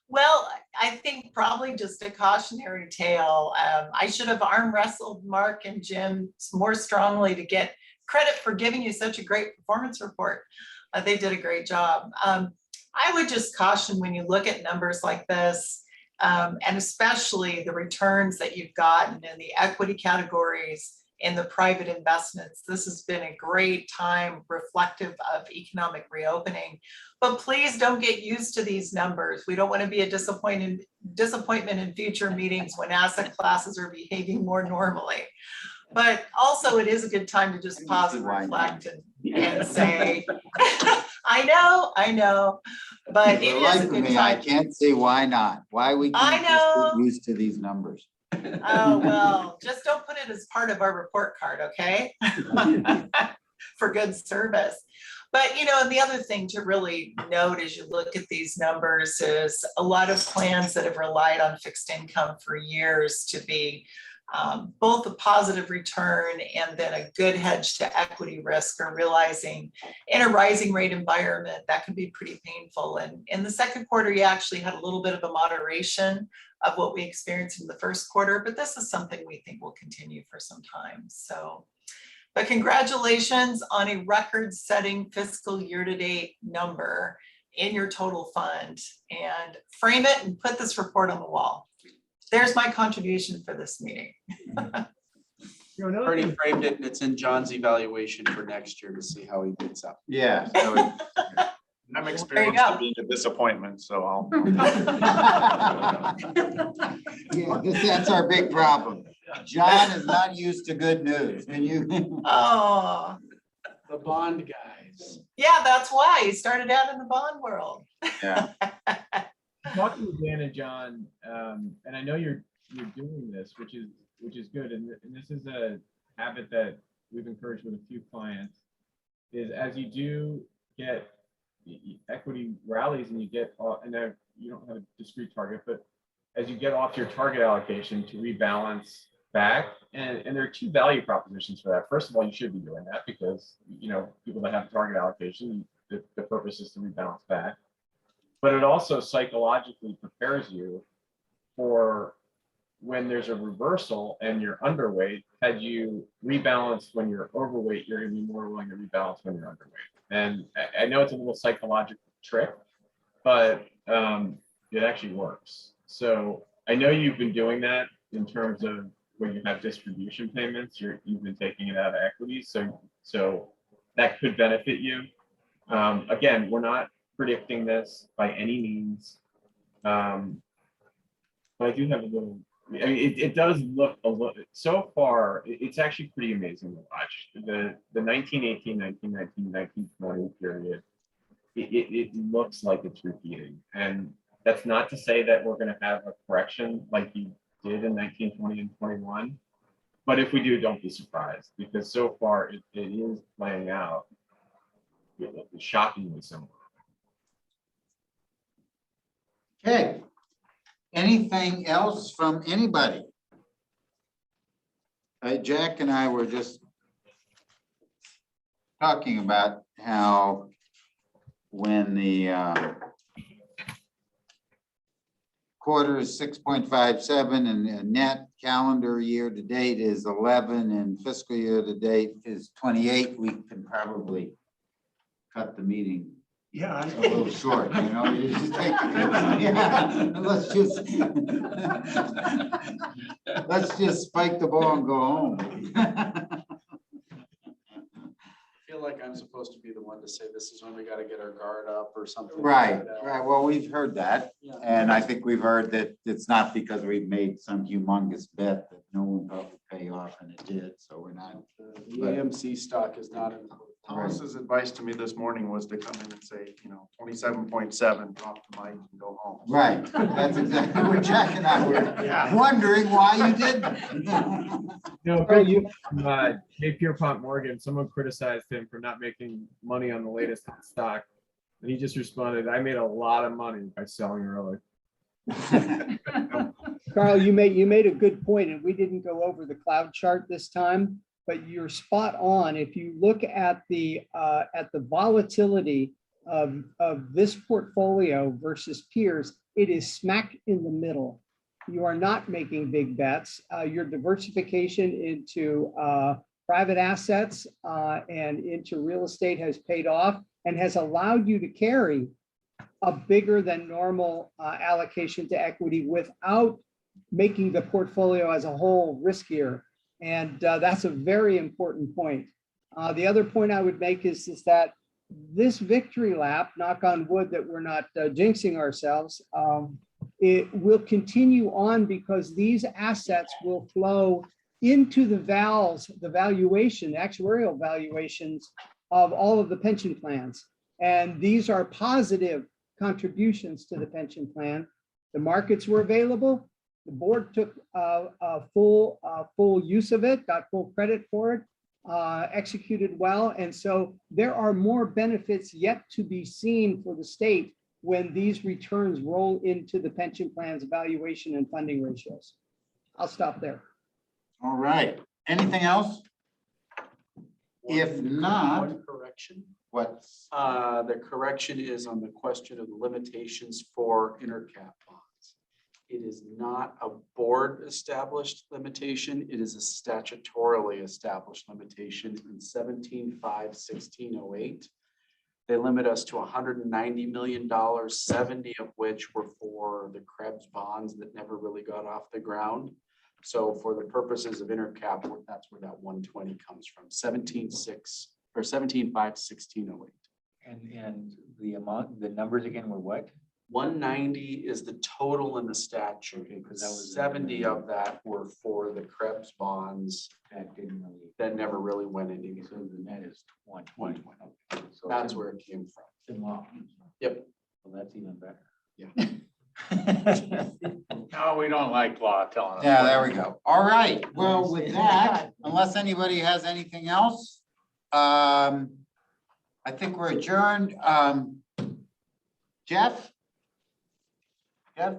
Well, I think probably just a cautionary tale. I should have arm wrestled Mark and Jim more strongly to get credit for giving you such a great performance report. They did a great job. I would just caution when you look at numbers like this, and especially the returns that you've gotten in the equity categories in the private investments. This has been a great time reflective of economic reopening, but please don't get used to these numbers. We don't want to be a disappointment in future meetings when asset classes are behaving more normally. But also it is a good time to just pause and reflect and say, I know, but it is a good I time. can't see why not. Why we can't just get used to these numbers. Oh, well, just don't put it as part of our report card, okay? For good service. But, you know, and the other thing to really note as you look at these numbers is a lot of plans that have relied on fixed income for years to be both a positive return and then a good hedge to equity risk are realizing in a rising rate environment that can be pretty painful. And in the second quarter, you actually had a little bit of a moderation of what we experienced in the first quarter, but this is something we think will continue for some time. So, but congratulations on a record-setting fiscal year-to-date number in your total fund, and frame it and put this report on the wall. There's my contribution for this meeting. Already framed it, and it's in John's evaluation for next year to see how he gets up. Yeah. So I'm experienced to being a disappointment, so I'll. yeah, that's our big problem. John is not used to good news. And you. Oh. The bond guys. Yeah, that's why he started out in the bond world. Yeah. Talking with Dan and John, and I know you're doing this, which is good, and this is a habit that we've encouraged with a few clients, is as you do get equity rallies and you get, and now you don't have a discrete target, but as you get off your target allocation to rebalance back, and there are two value propositions for that. First of all, you should be doing that because, you know, people that have target allocation, the purpose is to rebalance back. But it also psychologically prepares you for when there's a reversal and you're underweight. Had you rebalanced when you're overweight, you're going to be more willing to rebalance when you're underweight. And I know it's a little psychological trick, but it actually works. So I know you've been doing that in terms of when you have distribution payments, you've been taking it out of equity. So that could benefit you. Again, we're not predicting this by any means. But I do have a little, I mean, it does look a little, so far, it's actually pretty amazing to watch. The 1918, 1919, 1920 period, it looks like it's repeating. And that's not to say that we're gonna have a correction like you did in 1920 and 21. But if we do, don't be surprised, because so far it is playing out shockingly similar. Okay. Anything else from anybody? Jack and I were just talking about how when the quarter is 6.57 and net calendar year to date is 11 and fiscal year to date is 28, we can probably cut the meeting Yeah. a little short, you know, you just take, let's just spike the ball and go home. I feel like I'm supposed to be the one to say this is when we gotta get our guard up or something. Right, like that. right. Well, we've heard that. Yeah. And I think we've heard that it's not because we've made some humongous bet that no one thought would pay off and it did. So we're not. The AMC stock is not in. Thomas's advice to me this morning was to come in and say, 27.7, drop the mic and go home. Right. That's exactly what Jack and I were Yeah. wondering why you didn't. No, Carl, you- J. Pierpont Morgan, someone criticized him for not making money on the latest stock. And he just responded, I made a lot of money by selling early. Carl, you made a good point, and we didn't go over the cloud chart this time, but you're spot on. If you look at the volatility of this portfolio versus peers, it is smack in the middle. You are not making big bets. Your diversification into private assets and into real estate has paid off and has allowed you to carry a bigger than normal allocation to equity without making the portfolio as a whole riskier. And that's a very important point. The other point I would make is that this victory lap, knock on wood that we're not jinxing ourselves, it will continue on because these assets will flow into the valuation, actuarial valuations of all of the pension plans. And these are positive contributions to the pension plan. The markets were available. The board took full use of it, got full credit for it, executed well. And so there are more benefits yet to be seen for the state when these returns roll into the pension plan's valuation and funding ratios. I'll stop there. All right. Anything else? If not, One correction. what's? The correction is on the question of the limitations for intercap bonds. It is not a board established limitation. It is a statutorily established limitation in 17.5/1608. They limit us to $190 million, 70 of which were for the Krebs bonds that never really got off the ground. So for the purposes of intercap, that's where that 120 comes from, 17.6 or 17.5/1608. And the amount, the numbers again were what? 190 is the total in the statute, because that was 70 of that were for the Krebs bonds That didn't really, that never really went into. so the net is 120. 120. Okay, so That's it's where it came from. in law. Yep. Well, that's even better. Yeah. No, we don't like law telling us. Yeah, there we go. All right. Well, with that, unless anybody has anything else, I think we're adjourned. Jeff? Jeff,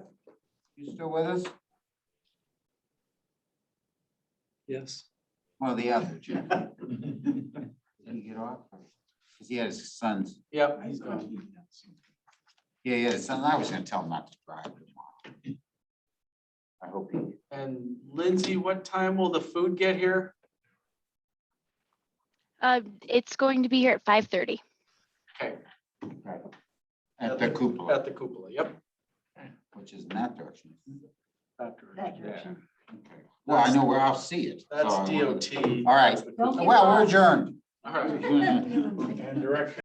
you still with us? Yes. Oh, the other Jeff. Did he get off? Because he had his sons. Yep, he's gone. Yeah, yeah, his son. I was gonna tell him not to drive tomorrow. I hope he. And Lindsay, what time will the food get here? It's going to be here at 5:30. Okay. Right. At the cupola, At the cupola, yep. which is in that direction. That direction. Okay. Well, I know where I'll see it. That's so I wanted to- DOT. All right. Don't get Well, we're lost. adjourned. All right. And direction.